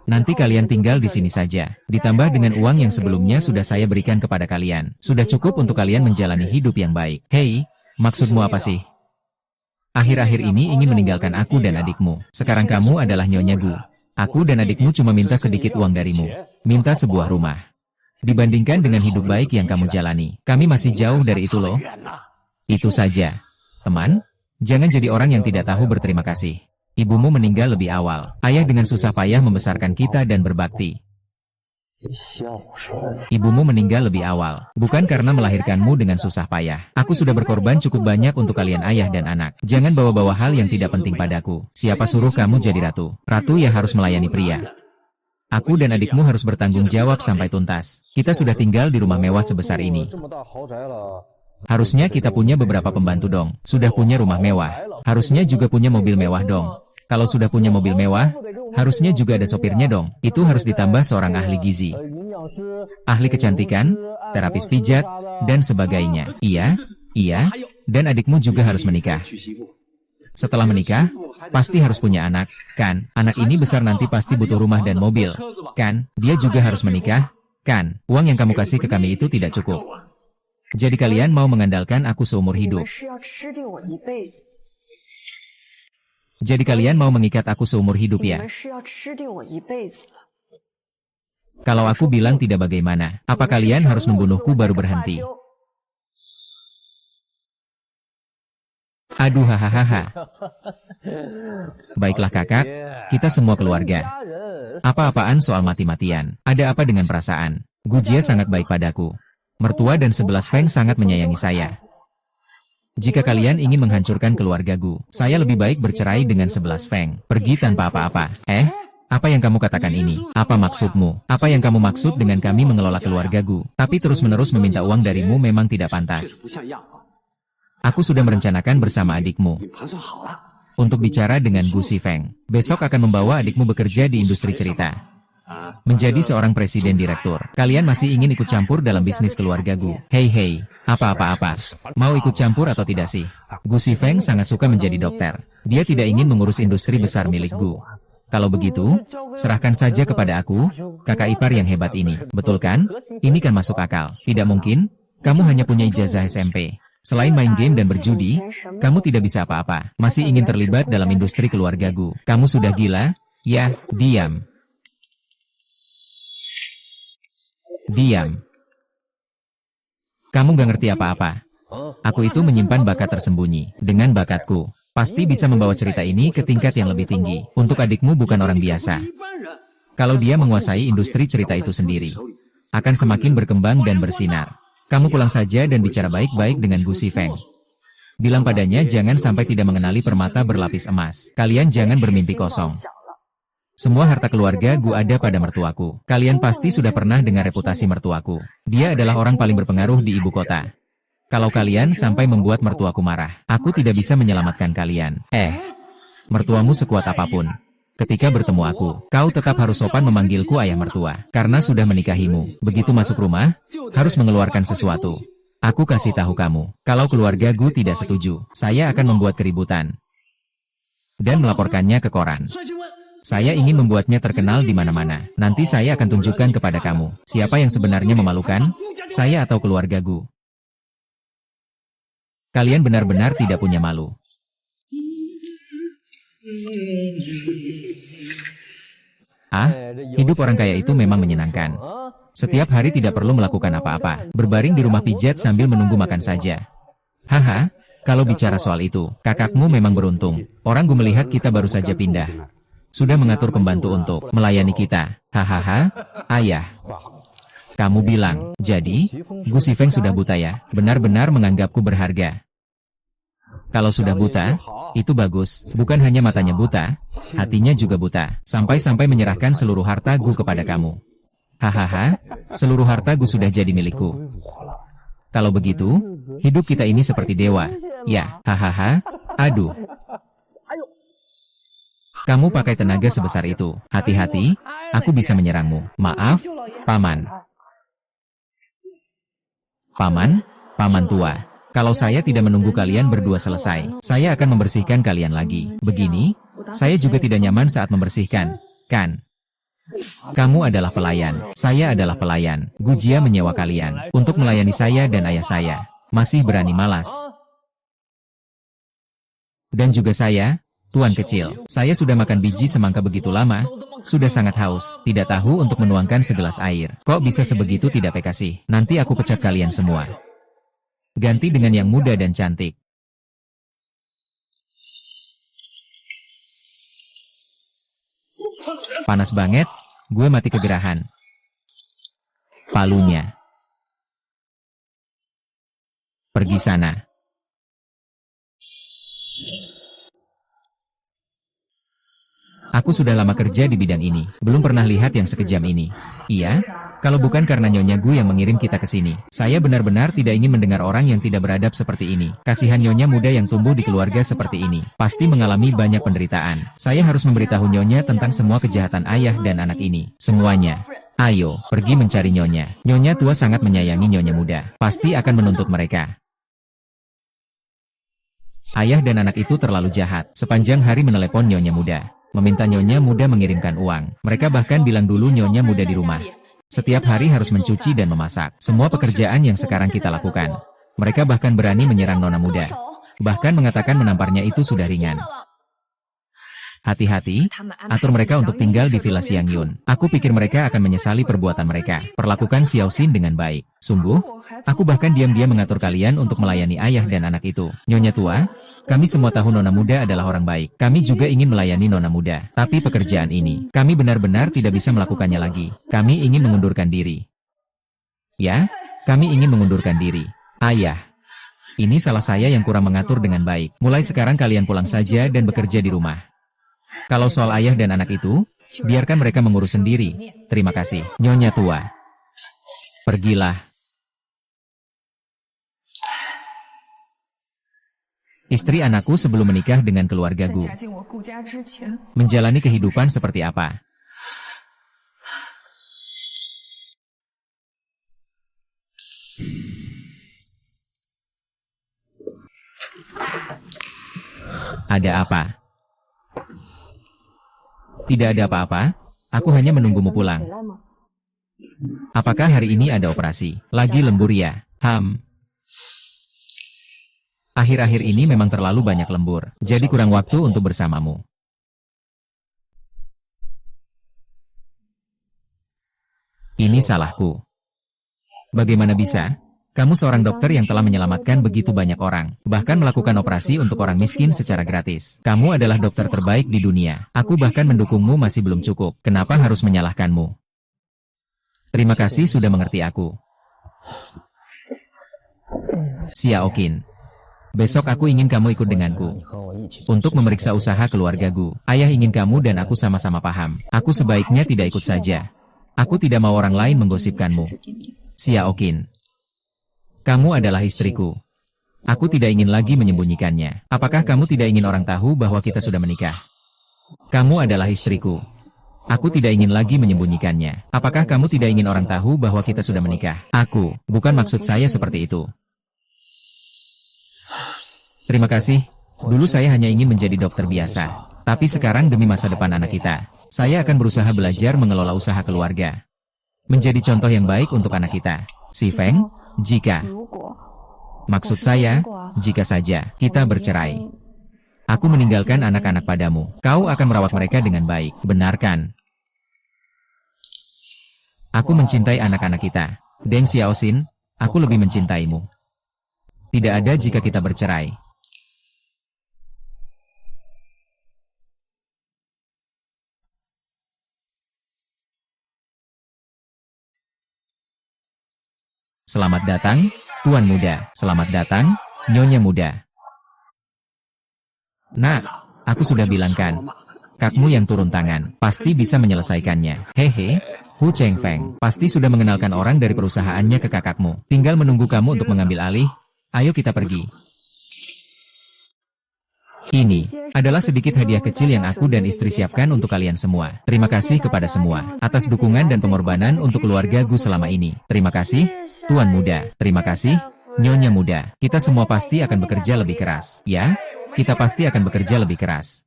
[SPEAKER 1] Nanti kalian tinggal di sini saja. Ditambah dengan uang yang sebelumnya sudah saya berikan kepada kalian. Sudah cukup untuk kalian menjalani hidup yang baik. Hei, maksudmu apa sih? Akhir-akhir ini ingin meninggalkan aku dan adikmu. Sekarang kamu adalah Nyonya Gu. Aku dan adikmu cuma minta sedikit uang darimu. Minta sebuah rumah. Dibandingkan dengan hidup baik yang kamu jalani, kami masih jauh dari itu loh. Itu saja. Teman, jangan jadi orang yang tidak tahu berterima kasih. Ibumu meninggal lebih awal. Ayah dengan susah payah membesarkan kita dan berbakti. Ibumu meninggal lebih awal, bukan karena melahirkanmu dengan susah payah. Aku sudah berkorban cukup banyak untuk kalian ayah dan anak. Jangan bawa-bawa hal yang tidak penting padaku. Siapa suruh kamu jadi ratu? Ratu ya harus melayani pria. Aku dan adikmu harus bertanggung jawab sampai tuntas. Kita sudah tinggal di rumah mewah sebesar ini. Harusnya kita punya beberapa pembantu dong. Sudah punya rumah mewah. Harusnya juga punya mobil mewah dong. Kalau sudah punya mobil mewah, harusnya juga ada sopirnya dong. Itu harus ditambah seorang ahli gizi, ahli kecantikan, terapis pijat, dan sebagainya. Iya, iya, dan adikmu juga harus menikah. Setelah menikah, pasti harus punya anak, kan? Anak ini besar nanti pasti butuh rumah dan mobil, kan? Dia juga harus menikah, kan? Uang yang kamu kasih ke kami itu tidak cukup. Jadi kalian mau mengandalkan aku seumur hidup. Jadi kalian mau mengikat aku seumur hidup ya? Kalau aku bilang tidak bagaimana, apa kalian harus membunuhku baru berhenti? Aduh hahaha. Baiklah kakak, kita semua keluarga. Apa-apaan soal mati-matian? Ada apa dengan perasaan? Gujia sangat baik padaku. Mertua dan 11 Feng sangat menyayangi saya. Jika kalian ingin menghancurkan keluarga Gu, saya lebih baik bercerai dengan 11 Feng. Pergi tanpa apa-apa. Apa yang kamu katakan ini? Apa maksudmu? Apa yang kamu maksud dengan kami mengelola keluarga Gu, tapi terus-menerus meminta uang darimu memang tidak pantas. Aku sudah merencanakan bersama adikmu untuk bicara dengan Gu Shifeng. Besok akan membawa adikmu bekerja di industri cerita. Menjadi seorang presiden direktur. Kalian masih ingin ikut campur dalam bisnis keluarga Gu? Hei, apa-apa-apa. Mau ikut campur atau tidak sih? Gu Shifeng sangat suka menjadi dokter. Dia tidak ingin mengurus industri besar milik Gu. Kalau begitu, serahkan saja kepada aku, kakak ipar yang hebat ini. Betul kan? Ini kan masuk akal. Tidak mungkin, kamu hanya punya ijazah SMP. Selain main game dan berjudi, kamu tidak bisa apa-apa. Masih ingin terlibat dalam industri keluarga Gu. Kamu sudah gila? Ya, diam. Diam. Kamu gak ngerti apa-apa. Aku itu menyimpan bakat tersembunyi. Dengan bakatku, pasti bisa membawa cerita ini ke tingkat yang lebih tinggi. Untuk adikmu bukan orang biasa. Kalau dia menguasai industri cerita itu sendiri, akan semakin berkembang dan bersinar. Kamu pulang saja dan bicara baik-baik dengan Gu Shifeng. Bilang padanya jangan sampai tidak mengenali permata berlapis emas. Kalian jangan bermimpi kosong. Semua harta keluarga Gu ada pada mertuaku. Kalian pasti sudah pernah dengar reputasi mertuaku. Dia adalah orang paling berpengaruh di ibu kota. Kalau kalian sampai membuat mertuaku marah, aku tidak bisa menyelamatkan kalian. Mertuamu sekuat apapun. Ketika bertemu aku, kau tetap harus sopan memanggilku ayah mertua. Karena sudah menikahimu. Begitu masuk rumah, harus mengeluarkan sesuatu. Aku kasih tahu kamu, kalau keluarga Gu tidak setuju, saya akan membuat keributan. Dan melaporkannya ke koran. Saya ingin membuatnya terkenal di mana-mana. Nanti saya akan tunjukkan kepada kamu, siapa yang sebenarnya memalukan, saya atau keluarga Gu. Kalian benar-benar tidak punya malu. Hidup orang kaya itu memang menyenangkan. Setiap hari tidak perlu melakukan apa-apa, berbaring di rumah pijat sambil menunggu makan saja. Haha, kalau bicara soal itu, kakakmu memang beruntung. Orang Gu melihat kita baru saja pindah. Sudah mengatur pembantu untuk melayani kita. Hahaha, ayah. Kamu bilang, jadi, Gu Shifeng sudah buta ya? Benar-benar menganggapku berharga. Kalau sudah buta, itu bagus. Bukan hanya matanya buta, hatinya juga buta. Sampai-sampai menyerahkan seluruh harta Gu kepada kamu. Hahaha, seluruh harta Gu sudah jadi milikku. Kalau begitu, hidup kita ini seperti dewa. Ya, hahaha, aduh. Kamu pakai tenaga sebesar itu. Hati-hati, aku bisa menyerangmu. Maaf, paman. Paman tua. Kalau saya tidak menunggu kalian berdua selesai, saya akan membersihkan kalian lagi. Begini, saya juga tidak nyaman saat membersihkan, kan? Kamu adalah pelayan, saya adalah pelayan. Gujia menyewa kalian untuk melayani saya dan ayah saya. Masih berani malas. Dan juga saya, Tuan kecil, saya sudah makan biji semangka begitu lama, sudah sangat haus, tidak tahu untuk menuangkan segelas air. Kok bisa sebegitu tidak pekasih? Nanti aku pecat kalian semua. Ganti dengan yang muda dan cantik. Panas banget, gue mati kegerahan. Palunya. Pergi sana. Aku sudah lama kerja di bidang ini, belum pernah lihat yang sekejam ini. Iya, Kalau bukan karena Nyonya Gu yang mengirim kita ke sini, saya benar-benar tidak ingin mendengar orang yang tidak beradab seperti ini. Kasihan Nyonya muda yang tumbuh di keluarga seperti ini. Pasti mengalami banyak penderitaan. Saya harus memberitahu Nyonya tentang semua kejahatan ayah dan anak ini. Semuanya. Ayo, pergi mencari Nyonya. Nyonya tua sangat menyayangi Nyonya muda. Pasti akan menuntut mereka. Ayah dan anak itu terlalu jahat. Sepanjang hari menelepon Nyonya muda. Meminta Nyonya muda mengirimkan uang. Mereka bahkan bilang dulu Nyonya muda di rumah. Setiap hari harus mencuci dan memasak. Semua pekerjaan yang sekarang kita lakukan. Mereka bahkan berani menyerang Nona muda. Bahkan mengatakan menamparnya itu sudah ringan. Hati-hati, atur mereka untuk tinggal di Villa Xiangyun. Aku pikir mereka akan menyesali perbuatan mereka. Perlakukan Xiao Xin dengan baik. Sungguh, aku bahkan diam-diam mengatur kalian untuk melayani ayah dan anak itu. Nyonya tua, kami semua tahu Nona muda adalah orang baik. Kami juga ingin melayani Nona muda. Tapi pekerjaan ini, kami benar-benar tidak bisa melakukannya lagi. Kami ingin mengundurkan diri. Ya, kami ingin mengundurkan diri. Ayah, ini salah saya yang kurang mengatur dengan baik. Mulai sekarang kalian pulang saja dan bekerja di rumah. Kalau soal ayah dan anak itu, biarkan mereka mengurus sendiri. Terima kasih. Nyonya tua. Pergilah. Istri anakku sebelum menikah dengan keluarga Gu. Menjalani kehidupan seperti apa? Ada apa? Tidak ada apa-apa, aku hanya menunggumu pulang. Apakah hari ini ada operasi? Lagi lembur ya? Akhir-akhir ini memang terlalu banyak lembur, jadi kurang waktu untuk bersamamu. Ini salahku. Bagaimana bisa? Kamu seorang dokter yang telah menyelamatkan begitu banyak orang, bahkan melakukan operasi untuk orang miskin secara gratis. Kamu adalah dokter terbaik di dunia. Aku bahkan mendukungmu masih belum cukup. Kenapa harus menyalahkanmu? Terima kasih sudah mengerti aku. Xiao Qin. Besok aku ingin kamu ikut denganku. Untuk memeriksa usaha keluarga Gu. Ayah ingin kamu dan aku sama-sama paham. Aku sebaiknya tidak ikut saja. Aku tidak mau orang lain menggosipkanmu. Xiao Qin. Kamu adalah istriku. Aku tidak ingin lagi menyembunyikannya. Apakah kamu tidak ingin orang tahu bahwa kita sudah menikah? Kamu adalah istriku. Aku tidak ingin lagi menyembunyikannya. Apakah kamu tidak ingin orang tahu bahwa kita sudah menikah? Bukan maksud saya seperti itu. Terima kasih. Dulu saya hanya ingin menjadi dokter biasa. Tapi sekarang demi masa depan anak kita, saya akan berusaha belajar mengelola usaha keluarga. Menjadi contoh yang baik untuk anak kita. Si Feng, jika. Maksud saya, jika saja kita bercerai. Aku meninggalkan anak-anak padamu. Kau akan merawat mereka dengan baik. Benar kan? Aku mencintai anak-anak kita. Deng Xiaoxin, aku lebih mencintaimu. Tidak ada jika kita bercerai. Selamat datang, Tuan Muda. Selamat datang, Nyonya Muda. Nak, aku sudah bilangkan. Kakmu yang turun tangan, pasti bisa menyelesaikannya. Hehe, Hu Chengfeng, pasti sudah mengenalkan orang dari perusahaannya ke kakakmu. Tinggal menunggu kamu untuk mengambil alih. Ayo kita pergi. Ini adalah sedikit hadiah kecil yang aku dan istri siapkan untuk kalian semua. Terima kasih kepada semua atas dukungan dan pengorbanan untuk keluarga Gu selama ini. Terima kasih, Tuan Muda. Terima kasih, Nyonya Muda. Kita semua pasti akan bekerja lebih keras. Ya, kita pasti akan bekerja lebih keras.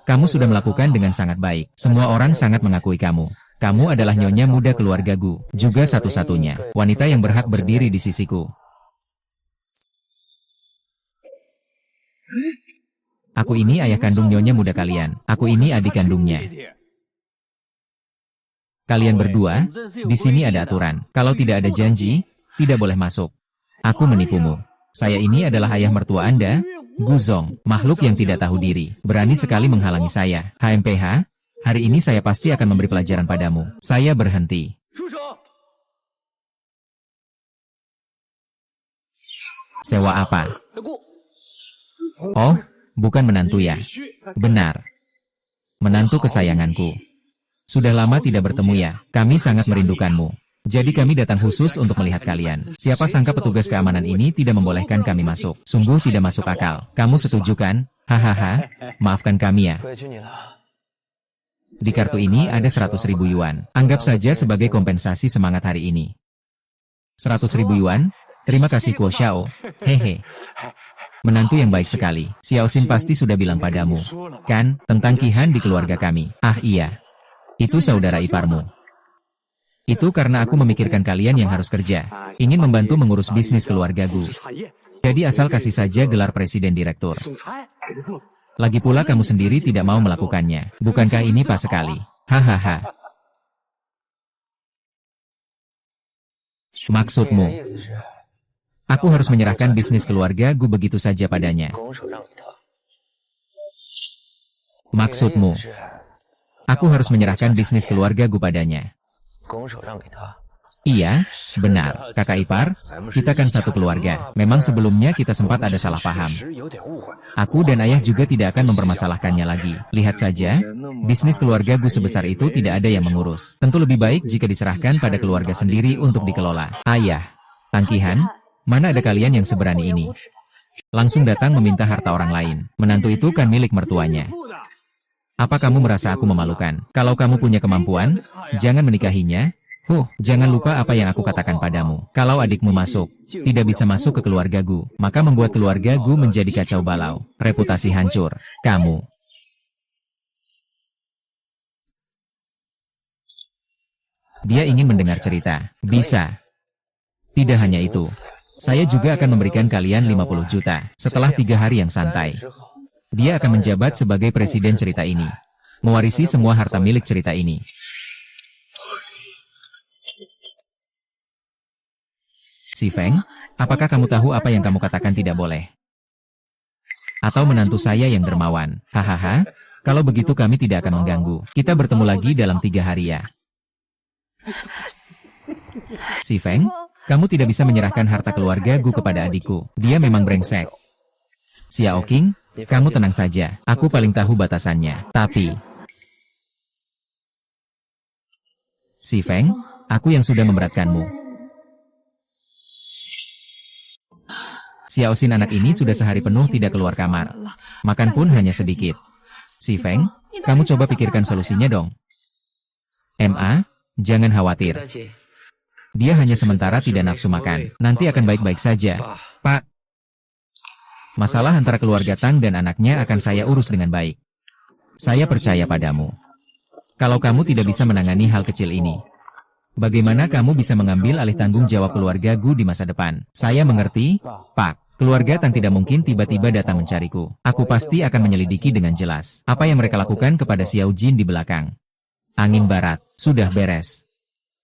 [SPEAKER 1] Kamu sudah melakukan dengan sangat baik. Semua orang sangat mengakui kamu. Kamu adalah Nyonya Muda keluarga Gu, juga satu-satunya wanita yang berhak berdiri di sisiku. Aku ini ayah kandung Nyonya Muda kalian. Aku ini adik kandungnya. Kalian berdua, di sini ada aturan. Kalau tidak ada janji, tidak boleh masuk. Aku menipumu. Saya ini adalah ayah mertua Anda, Guzong, makhluk yang tidak tahu diri. Berani sekali menghalangi saya. HMPH, hari ini saya pasti akan memberi pelajaran padamu. Saya berhenti. Sewa apa? Oh, bukan menantu ya? Benar. Menantu kesayanganku. Sudah lama tidak bertemu ya, kami sangat merindukanmu. Jadi kami datang khusus untuk melihat kalian. Siapa sangka petugas keamanan ini tidak membolehkan kami masuk. Sungguh tidak masuk akal. Kamu setuju kan? Hahaha, maafkan kami ya. Di kartu ini ada 100.000 yuan. Anggap saja sebagai kompensasi semangat hari ini. 100.000 yuan? Terima kasih Kuo Xiao. Hehe. Menantu yang baik sekali. Xiao Xin pasti sudah bilang padamu, kan, tentang Qihan di keluarga kami. Ah iya. Itu saudara iparmu. Itu karena aku memikirkan kalian yang harus kerja. Ingin membantu mengurus bisnis keluarga Gu. Jadi asal kasih saja gelar presiden direktur. Lagi pula kamu sendiri tidak mau melakukannya. Bukankah ini pas sekali? Hahaha. Maksudmu? Aku harus menyerahkan bisnis keluarga Gu begitu saja padanya. Maksudmu? Aku harus menyerahkan bisnis keluarga Gu padanya. Iya, benar, kakak ipar, kita kan satu keluarga. Memang sebelumnya kita sempat ada salah paham. Aku dan ayah juga tidak akan mempermasalahkannya lagi. Lihat saja, bisnis keluarga Gu sebesar itu tidak ada yang mengurus. Tentu lebih baik jika diserahkan pada keluarga sendiri untuk dikelola. Ayah, Tang Qihan, mana ada kalian yang seberani ini? Langsung datang meminta harta orang lain. Menantu itu kan milik mertuanya. Apa kamu merasa aku memalukan? Kalau kamu punya kemampuan, jangan menikahinya. Jangan lupa apa yang aku katakan padamu. Kalau adikmu masuk, tidak bisa masuk ke keluarga Gu, maka membuat keluarga Gu menjadi kacau balau. Reputasi hancur. Kamu. Dia ingin mendengar cerita. Bisa. Tidak hanya itu. Saya juga akan memberikan kalian 50 juta. Setelah 3 hari yang santai. Dia akan menjabat sebagai presiden cerita ini. Mewarisi semua harta milik cerita ini. Si Feng, apakah kamu tahu apa yang kamu katakan tidak boleh? Atau menantu saya yang dermawan? Hahaha, kalau begitu kami tidak akan mengganggu. Kita bertemu lagi dalam 3 hari ya. Si Feng, kamu tidak bisa menyerahkan harta keluarga Gu kepada adikku. Dia memang brengsek. Xiao Qing, kamu tenang saja. Aku paling tahu batasannya. Tapi... Si Feng, aku yang sudah memberatkanmu. Xiao Xin anak ini sudah sehari penuh tidak keluar kamar. Makan pun hanya sedikit. Si Feng, kamu coba pikirkan solusinya dong. Ma, jangan khawatir. Dia hanya sementara tidak nafsu makan. Nanti akan baik-baik saja. Pak. Masalah antara keluarga Tang dan anaknya akan saya urus dengan baik. Saya percaya padamu. Kalau kamu tidak bisa menangani hal kecil ini, bagaimana kamu bisa mengambil alih tanggung jawab keluarga Gu di masa depan? Saya mengerti, Pak. Keluarga Tang tidak mungkin tiba-tiba datang mencariku. Aku pasti akan menyelidiki dengan jelas apa yang mereka lakukan kepada Xiao Jin di belakang. Angin barat, sudah beres.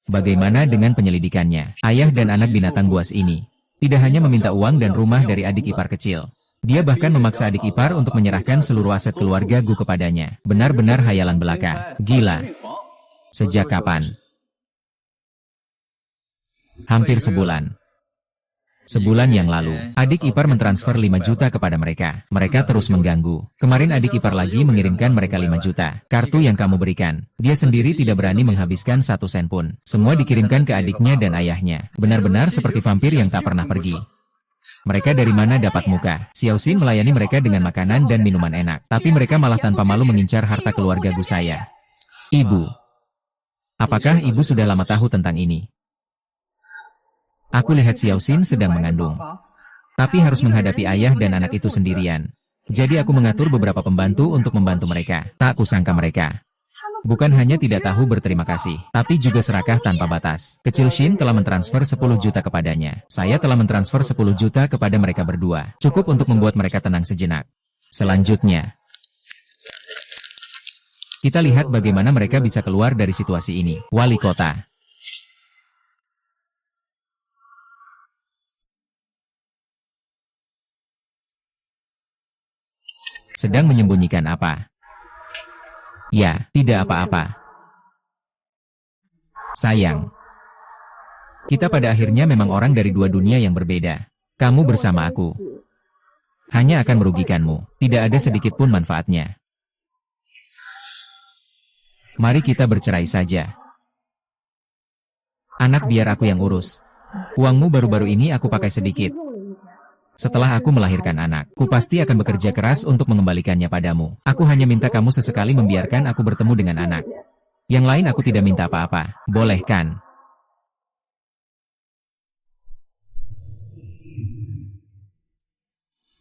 [SPEAKER 1] Bagaimana dengan penyelidikannya? Ayah dan anak binatang buas ini tidak hanya meminta uang dan rumah dari adik ipar kecil. Dia bahkan memaksa adik ipar untuk menyerahkan seluruh aset keluarga Gu kepadanya. Benar-benar hayalan belaka. Gila. Sejak kapan? Hampir sebulan. Sebulan yang lalu, adik ipar mentransfer 5 juta kepada mereka. Mereka terus mengganggu. Kemarin adik ipar lagi mengirimkan mereka 5 juta. Kartu yang kamu berikan. Dia sendiri tidak berani menghabiskan 1 sen pun. Semua dikirimkan ke adiknya dan ayahnya. Benar-benar seperti vampir yang tak pernah pergi. Mereka dari mana dapat muka? Xiao Xin melayani mereka dengan makanan dan minuman enak. Tapi mereka malah tanpa malu mengincar harta keluarga Gu saya. Ibu. Apakah ibu sudah lama tahu tentang ini? Aku lihat Xiao Xin sedang mengandung. Tapi harus menghadapi ayah dan anak itu sendirian. Jadi aku mengatur beberapa pembantu untuk membantu mereka. Tak kusangka mereka bukan hanya tidak tahu berterima kasih, tapi juga serakah tanpa batas. Kecil Xin telah mentransfer 10 juta kepadanya. Saya telah mentransfer 10 juta kepada mereka berdua. Cukup untuk membuat mereka tenang sejenak. Selanjutnya, kita lihat bagaimana mereka bisa keluar dari situasi ini. Wali kota. Sedang menyembunyikan apa? Ya, tidak apa-apa. Sayang. Kita pada akhirnya memang orang dari 2 dunia yang berbeda. Kamu bersama aku hanya akan merugikanmu. Tidak ada sedikit pun manfaatnya. Mari kita bercerai saja. Anak biar aku yang urus. Uangmu baru-baru ini aku pakai sedikit. Setelah aku melahirkan anak, ku pasti akan bekerja keras untuk mengembalikannya padamu. Aku hanya minta kamu sesekali membiarkan aku bertemu dengan anak. Yang lain aku tidak minta apa-apa. Boleh kan?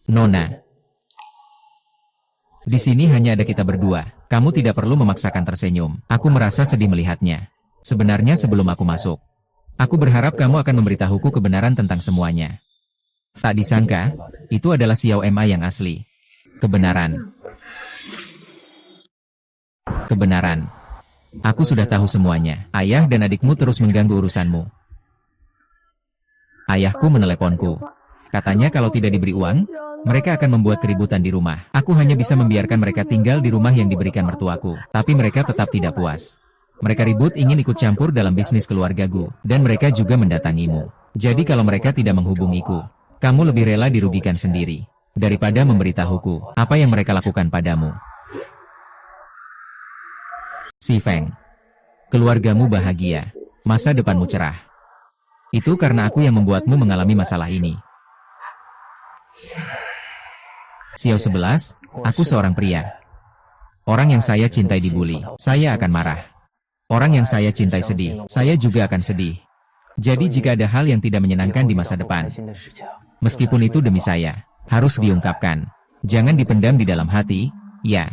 [SPEAKER 1] Nona. Di sini hanya ada kita berdua. Kamu tidak perlu memaksakan tersenyum. Aku merasa sedih melihatnya. Sebenarnya sebelum aku masuk, aku berharap kamu akan memberitahuku kebenaran tentang semuanya. Tak disangka, itu adalah Xiao Ma yang asli. Kebenaran. Kebenaran. Aku sudah tahu semuanya. Ayah dan adikmu terus mengganggu urusanmu. Ayahku meneleponku. Katanya kalau tidak diberi uang, mereka akan membuat keributan di rumah. Aku hanya bisa membiarkan mereka tinggal di rumah yang diberikan mertuaku. Tapi mereka tetap tidak puas. Mereka ribut ingin ikut campur dalam bisnis keluargaku. Dan mereka juga mendatangimu. Jadi kalau mereka tidak menghubungiku, kamu lebih rela dirugikan sendiri, daripada memberitahuku apa yang mereka lakukan padamu. Si Feng, keluargamu bahagia, masa depanmu cerah. Itu karena aku yang membuatmu mengalami masalah ini. Xiao 11, aku seorang pria. Orang yang saya cintai dibuli, saya akan marah. Orang yang saya cintai sedih, saya juga akan sedih. Jadi jika ada hal yang tidak menyenangkan di masa depan, meskipun itu demi saya, harus diungkapkan. Jangan dipendam di dalam hati, ya,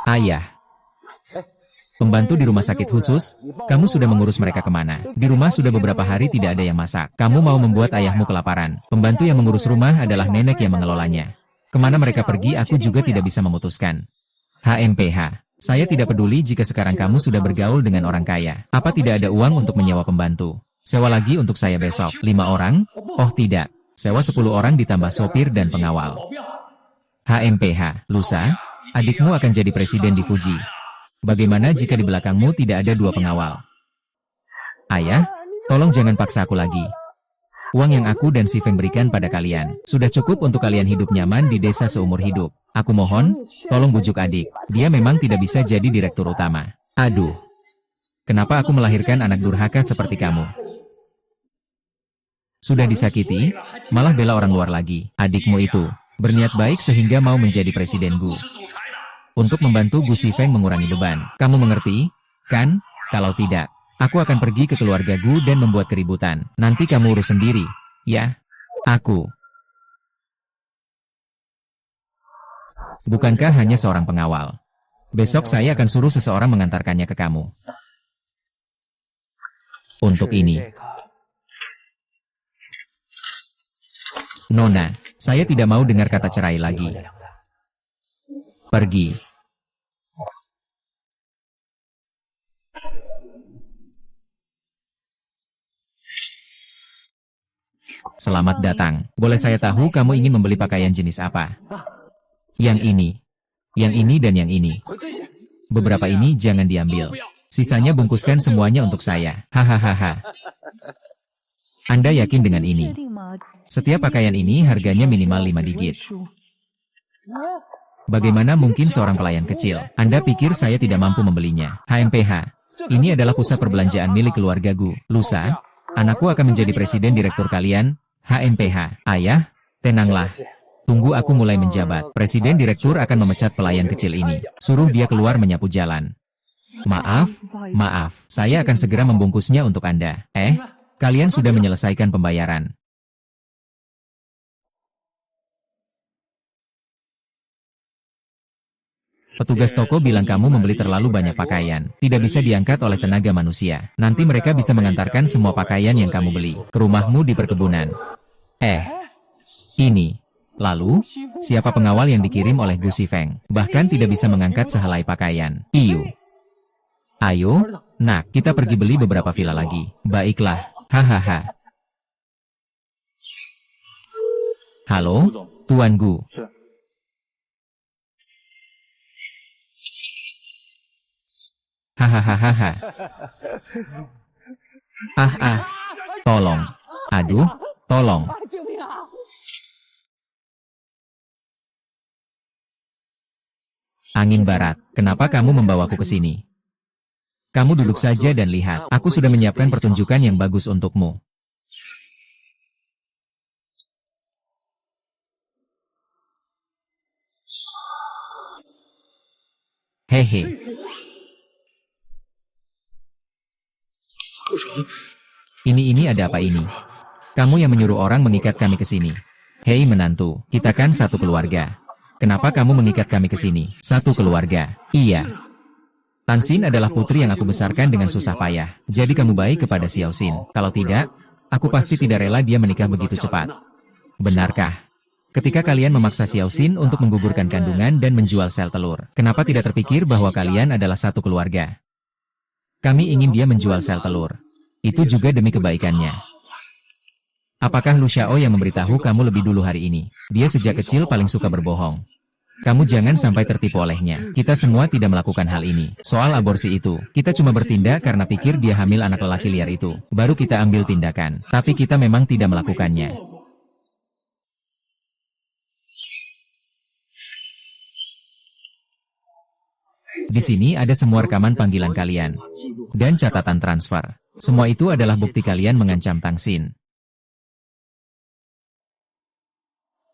[SPEAKER 1] Ayah. Pembantu di rumah sakit khusus, kamu sudah mengurus mereka kemana? Di rumah sudah beberapa hari tidak ada yang masak. Kamu mau membuat ayahmu kelaparan. Pembantu yang mengurus rumah adalah nenek yang mengelolanya. Kemana mereka pergi aku juga tidak bisa memutuskan. HMPH. Saya tidak peduli jika sekarang kamu sudah bergaul dengan orang kaya. Apa tidak ada uang untuk menyewa pembantu? Sewa lagi untuk saya besok. 5 orang? Oh tidak. Sewa 10 orang ditambah sopir dan pengawal. HMPH. Lusa, adikmu akan jadi presiden di Fuji. Bagaimana jika di belakangmu tidak ada 2 pengawal? Ayah, tolong jangan paksa aku lagi. Uang yang aku dan si Feng berikan pada kalian, sudah cukup untuk kalian hidup nyaman di desa seumur hidup. Aku mohon, tolong bujuk adik. Dia memang tidak bisa jadi direktur utama. Aduh. Kenapa aku melahirkan anak durhaka seperti kamu? Sudah disakiti, malah bela orang luar lagi. Adikmu itu berniat baik sehingga mau menjadi presiden Gu. Untuk membantu Gu Shifeng mengurangi beban. Kamu mengerti, kan? Kalau tidak, aku akan pergi ke keluarga Gu dan membuat keributan. Nanti kamu urus sendiri, ya? Aku. Bukankah hanya seorang pengawal? Besok saya akan suruh seseorang mengantarkannya ke kamu. Untuk ini. Nona, saya tidak mau dengar kata cerai lagi. Pergi. Selamat datang. Boleh saya tahu kamu ingin membeli pakaian jenis apa? Yang ini. Yang ini dan yang ini. Beberapa ini jangan diambil. Sisanya bungkuskan semuanya untuk saya. Hahaha. Anda yakin dengan ini? Setiap pakaian ini harganya minimal 5 digit. Bagaimana mungkin seorang pelayan kecil? Anda pikir saya tidak mampu membelinya? HMPH. Ini adalah pusat perbelanjaan milik keluarga Gu. Lusa, anakku akan menjadi presiden direktur kalian. HMPH. Ayah, tenanglah. Tunggu aku mulai menjabat. Presiden direktur akan memecat pelayan kecil ini. Suruh dia keluar menyapu jalan. Maaf. Saya akan segera membungkusnya untuk Anda. Kalian sudah menyelesaikan pembayaran. Petugas toko bilang kamu membeli terlalu banyak pakaian. Tidak bisa diangkat oleh tenaga manusia. Nanti mereka bisa mengantarkan semua pakaian yang kamu beli ke rumahmu di perkebunan. Ini. Lalu, siapa pengawal yang dikirim oleh Gu Shifeng? Bahkan tidak bisa mengangkat sehelai pakaian. Ayo, nak, kita pergi beli beberapa villa lagi. Baiklah. Hahaha. Halo, Tuan Gu. Hahaha. Tolong. Aduh, tolong. Angin barat, kenapa kamu membawaku ke sini? Kamu duduk saja dan lihat, aku sudah menyiapkan pertunjukan yang bagus untukmu. Hehe. Ini ada apa ini? Kamu yang menyuruh orang mengikat kami ke sini. Hei menantu, kita kan satu keluarga. Kenapa kamu mengikat kami ke sini? Satu keluarga. Iya. Tansin adalah putri yang aku besarkan dengan susah payah. Jadi kamu baik kepada Xiao Xin. Kalau tidak, aku pasti tidak rela dia menikah begitu cepat. Benarkah? Ketika kalian memaksa Xiao Xin untuk menggugurkan kandungan dan menjual sel telur, kenapa tidak terpikir bahwa kalian adalah satu keluarga? Kami ingin dia menjual sel telur. Itu juga demi kebaikannya. Apakah Lu Xiao yang memberitahu kamu lebih dulu hari ini? Dia sejak kecil paling suka berbohong. Kamu jangan sampai tertipu olehnya. Kita semua tidak melakukan hal ini. Soal aborsi itu, kita cuma bertindak karena pikir dia hamil anak lelaki liar itu. Baru kita ambil tindakan. Tapi kita memang tidak melakukannya. Di sini ada semua rekaman panggilan kalian. Dan catatan transfer. Semua itu adalah bukti kalian mengancam Tansin.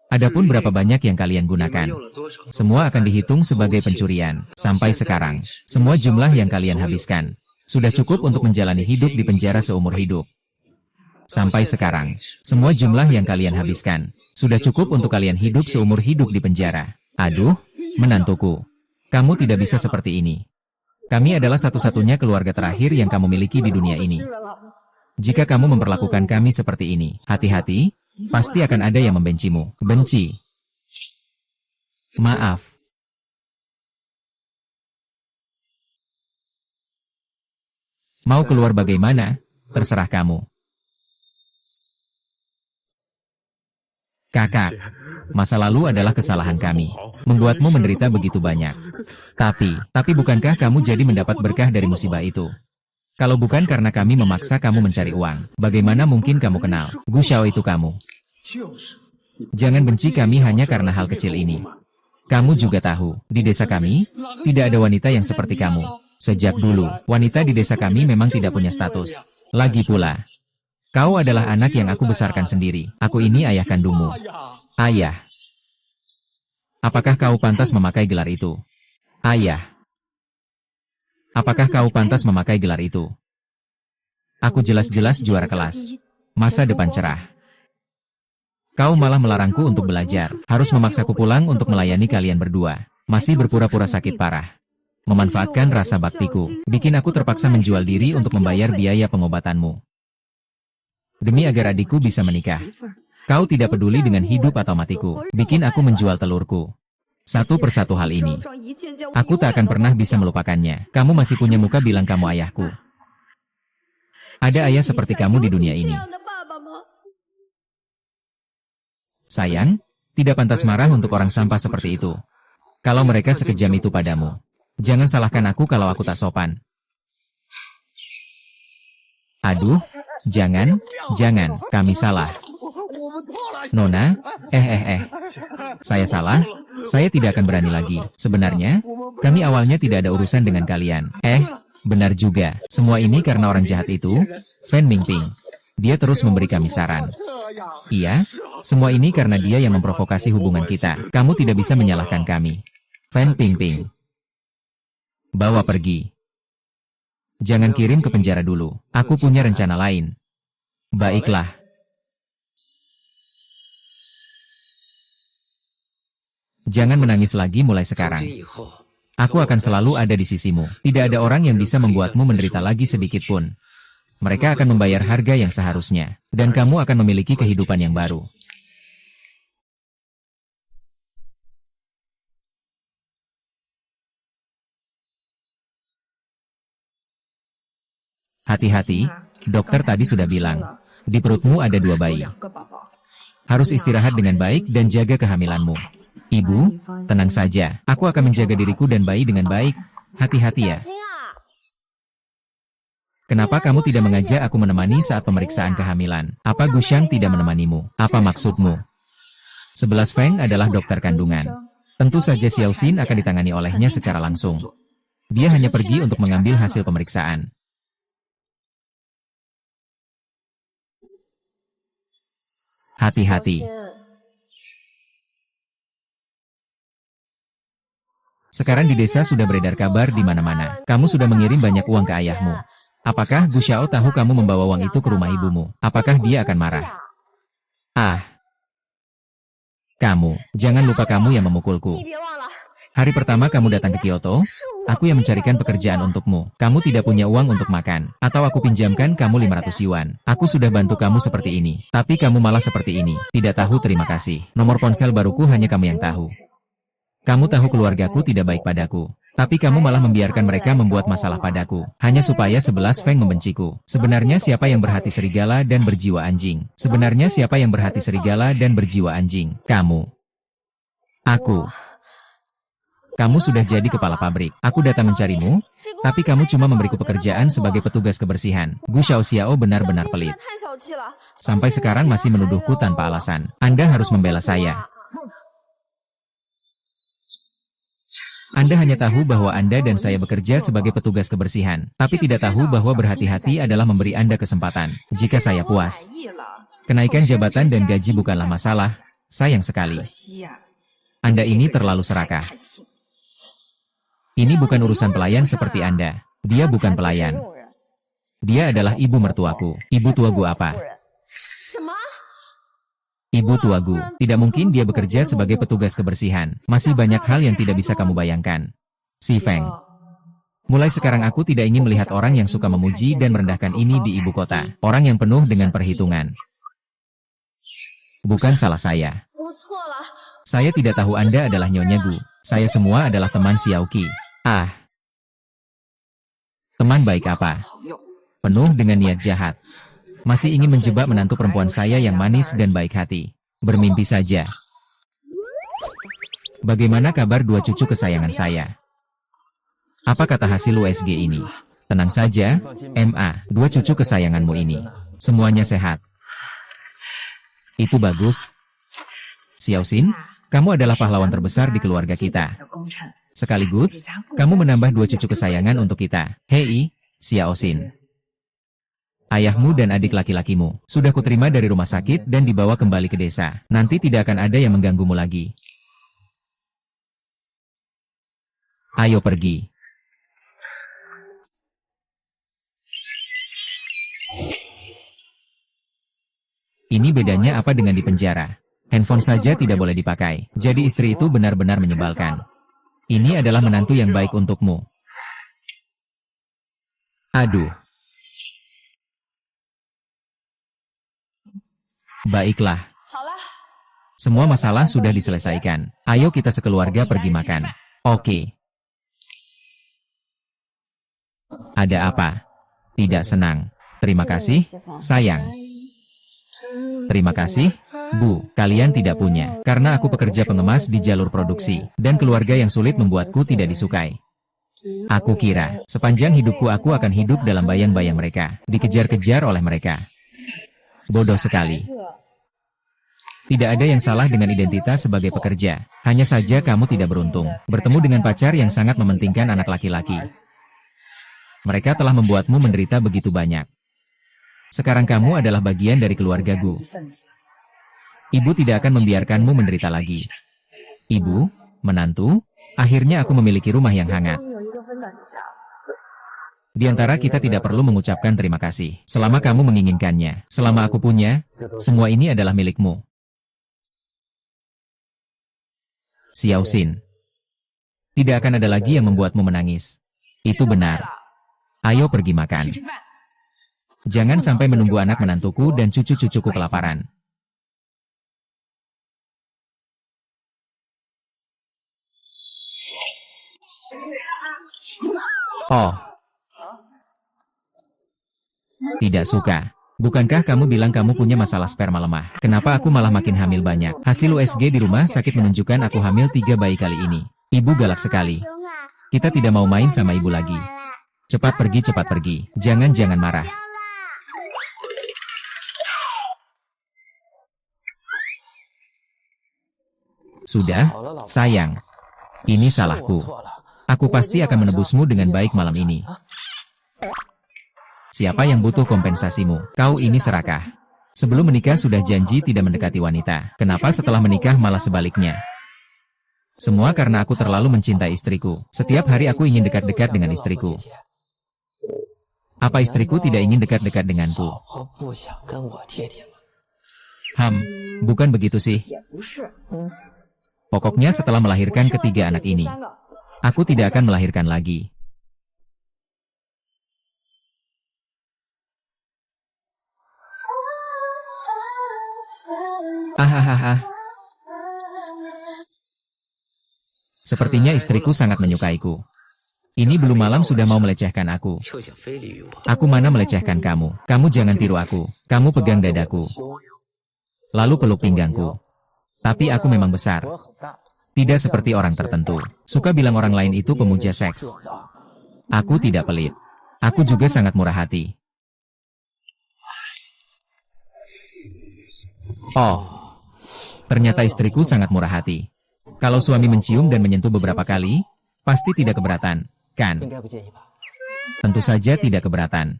[SPEAKER 1] Adapun berapa banyak yang kalian gunakan, semua akan dihitung sebagai pencurian. Sampai sekarang, semua jumlah yang kalian habiskan, sudah cukup untuk menjalani hidup di penjara seumur hidup. Sampai sekarang, semua jumlah yang kalian habiskan, sudah cukup untuk kalian hidup seumur hidup di penjara. Aduh, menantuku. Kamu tidak bisa seperti ini. Kami adalah satu-satunya keluarga terakhir yang kamu miliki di dunia ini. Jika kamu memperlakukan kami seperti ini, hati-hati. Pasti akan ada yang membencimu. Benci. Maaf. Mau keluar bagaimana? Terserah kamu. Kakak, masa lalu adalah kesalahan kami. Membuatmu menderita begitu banyak. Tapi bukankah kamu jadi mendapat berkah dari musibah itu? Kalau bukan karena kami memaksa kamu mencari uang, bagaimana mungkin kamu kenal Gu Xiao itu kamu? Jangan benci kami hanya karena hal kecil ini. Kamu juga tahu, di desa kami, tidak ada wanita yang seperti kamu. Sejak dulu, wanita di desa kami memang tidak punya status. Lagi pula, kau adalah anak yang aku besarkan sendiri. Aku ini ayah kandungmu. Ayah. Apakah kau pantas memakai gelar itu? Ayah. Apakah kau pantas memakai gelar itu? Aku jelas-jelas juara kelas. Masa depan cerah. Kau malah melarangku untuk belajar. Harus memaksaku pulang untuk melayani kalian berdua. Masih berpura-pura sakit parah. Memanfaatkan rasa baktiku. Bikin aku terpaksa menjual diri untuk membayar biaya pengobatanmu. Demi agar adikku bisa menikah. Kau tidak peduli dengan hidup atau matiku. Bikin aku menjual telurku. Satu persatu hal ini. Aku tak akan pernah bisa melupakannya. Kamu masih punya muka bilang kamu ayahku. Ada ayah seperti kamu di dunia ini. Sayang, tidak pantas marah untuk orang sampah seperti itu. Kalau mereka sekejam itu padamu. Jangan salahkan aku kalau aku tak sopan. Aduh, jangan, kami salah. Nona, saya salah? Saya tidak akan berani lagi. Sebenarnya, kami awalnya tidak ada urusan dengan kalian. Benar juga. Semua ini karena orang jahat itu, Fan Mingping. Dia terus memberi kami saran. Iya, semua ini karena dia yang memprovokasi hubungan kita. Kamu tidak bisa menyalahkan kami. Fan Pingping. Bawa pergi. Jangan kirim ke penjara dulu. Aku punya rencana lain. Baiklah. Jangan menangis lagi mulai sekarang. Aku akan selalu ada di sisimu. Tidak ada orang yang bisa membuatmu menderita lagi sedikit pun. Mereka akan membayar harga yang seharusnya. Dan kamu akan memiliki kehidupan yang baru. Hati-hati, dokter tadi sudah bilang. Di perutmu ada 2 bayi. Harus istirahat dengan baik dan jaga kehamilanmu. Ibu, tenang saja. Aku akan menjaga diriku dan bayi dengan baik. Hati-hati ya. Kenapa kamu tidak mengajak aku menemani saat pemeriksaan kehamilan? Apa Gushang tidak menemanimu? Apa maksudmu? 11 Feng adalah dokter kandungan. Tentu saja Xiao Xin akan ditangani olehnya secara langsung. Dia hanya pergi untuk mengambil hasil pemeriksaan. Hati-hati. Sekarang di desa sudah beredar kabar di mana-mana. Kamu sudah mengirim banyak uang ke ayahmu. Apakah Gu Xiao tahu kamu membawa uang itu ke rumah ibumu? Apakah dia akan marah? Ah. Kamu, jangan lupa kamu yang memukulku. Hari pertama kamu datang ke Kyoto, aku yang mencarikan pekerjaan untukmu. Kamu tidak punya uang untuk makan, atau aku pinjamkan kamu 500 yuan. Aku sudah bantu kamu seperti ini, tapi kamu malah seperti ini. Tidak tahu terima kasih. Nomor ponsel baruku hanya kamu yang tahu. Kamu tahu keluargaku tidak baik padaku, tapi kamu malah membiarkan mereka membuat masalah padaku, hanya supaya 11 Feng membenciku. Sebenarnya siapa yang berhati serigala dan berjiwa anjing? Sebenarnya siapa yang berhati serigala dan berjiwa anjing? Kamu. Aku. Kamu sudah jadi kepala pabrik. Aku datang mencarimu, tapi kamu cuma memberiku pekerjaan sebagai petugas kebersihan. Gu Xiao benar-benar pelit. Sampai sekarang masih menuduhku tanpa alasan. Anda harus membela saya. Anda hanya tahu bahwa Anda dan saya bekerja sebagai petugas kebersihan, tapi tidak tahu bahwa berhati-hati adalah memberi Anda kesempatan. Jika saya puas, kenaikan jabatan dan gaji bukanlah masalah, sayang sekali. Anda ini terlalu serakah. Ini bukan urusan pelayan seperti Anda. Dia bukan pelayan. Dia adalah ibu mertuaku. Ibu tuaku apa? Ibu tuaku. Tidak mungkin dia bekerja sebagai petugas kebersihan. Masih banyak hal yang tidak bisa kamu bayangkan. Si Feng. Mulai sekarang aku tidak ingin melihat orang yang suka memuji dan merendahkan ini di ibu kota. Orang yang penuh dengan perhitungan. Bukan salah saya. Saya tidak tahu Anda adalah Nyonya Gu. Saya semua adalah teman Xiaoqi. Ah. Teman baik apa? Penuh dengan niat jahat. Masih ingin menjebak menantu perempuan saya yang manis dan baik hati. Bermimpi saja. Bagaimana kabar dua cucu kesayangan saya? Apa kata hasil USG ini? Tenang saja, MA, dua cucu kesayanganmu ini. Semuanya sehat. Itu bagus. Xiao Xin, kamu adalah pahlawan terbesar di keluarga kita. Sekaligus, kamu menambah dua cucu kesayangan untuk kita. Hei, Xiao Xin. Ayahmu dan adik laki-lakimu sudah kuterima dari rumah sakit dan dibawa kembali ke desa. Nanti tidak akan ada yang mengganggumu lagi. Ayo pergi. Ini bedanya apa dengan di penjara? Handphone saja tidak boleh dipakai. Jadi istri itu benar-benar menyebalkan. Ini adalah menantu yang baik untukmu. Aduh. Baiklah. Semua masalah sudah diselesaikan. Ayo kita sekeluarga pergi makan. Oke. Ada apa? Tidak senang. Terima kasih, sayang. Terima kasih, Bu. Kalian tidak punya. Karena aku pekerja pengemas di jalur produksi. Dan keluarga yang sulit membuatku tidak disukai. Aku kira, sepanjang hidupku aku akan hidup dalam bayang-bayang mereka. Dikejar-kejar oleh mereka. Bodoh sekali. Tidak ada yang salah dengan identitas sebagai pekerja. Hanya saja kamu tidak beruntung. Bertemu dengan pacar yang sangat mementingkan anak laki-laki. Mereka telah membuatmu menderita begitu banyak. Sekarang kamu adalah bagian dari keluarga Gu. Ibu tidak akan membiarkanmu menderita lagi. Ibu, menantu, akhirnya aku memiliki rumah yang hangat. Di antara kita tidak perlu mengucapkan terima kasih. Selama kamu menginginkannya, selama aku punya, semua ini adalah milikmu. Xiao Xin. Tidak akan ada lagi yang membuatmu menangis. Itu benar. Ayo pergi makan. Jangan sampai menunggu anak menantuku dan cucu-cucuku kelaparan. Oh. Tidak suka. Bukankah kamu bilang kamu punya masalah sperma lemah? Kenapa aku malah makin hamil banyak? Hasil USG di rumah sakit menunjukkan aku hamil 3 bayi kali ini. Ibu galak sekali. Kita tidak mau main sama ibu lagi. Cepat pergi, jangan marah. Sudah, sayang. Ini salahku. Aku pasti akan menebusmu dengan baik malam ini. Siapa yang butuh kompensasimu? Kau ini serakah. Sebelum menikah sudah janji tidak mendekati wanita. Kenapa setelah menikah malah sebaliknya? Semua karena aku terlalu mencintai istriku. Setiap hari aku ingin dekat-dekat dengan istriku. Apa istriku tidak ingin dekat-dekat denganku? Bukan begitu sih. Pokoknya setelah melahirkan ketiga anak ini, aku tidak akan melahirkan lagi. Ahahaha. Sepertinya istriku sangat menyukaiku. Ini belum malam sudah mau melecehkan aku. Aku mana melecehkan kamu? Kamu jangan tiru aku. Kamu pegang dadaku. Lalu peluk pinggangku. Tapi aku memang besar. Tidak seperti orang tertentu. Suka bilang orang lain itu pemuja seks. Aku tidak pelit. Aku juga sangat murah hati. Oh. Ternyata istriku sangat murah hati. Kalau suami mencium dan menyentuh beberapa kali, pasti tidak keberatan, kan? Tentu saja tidak keberatan.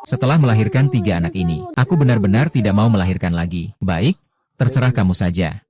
[SPEAKER 1] Setelah melahirkan 3 anak ini, aku benar-benar tidak mau melahirkan lagi. Baik, terserah kamu saja.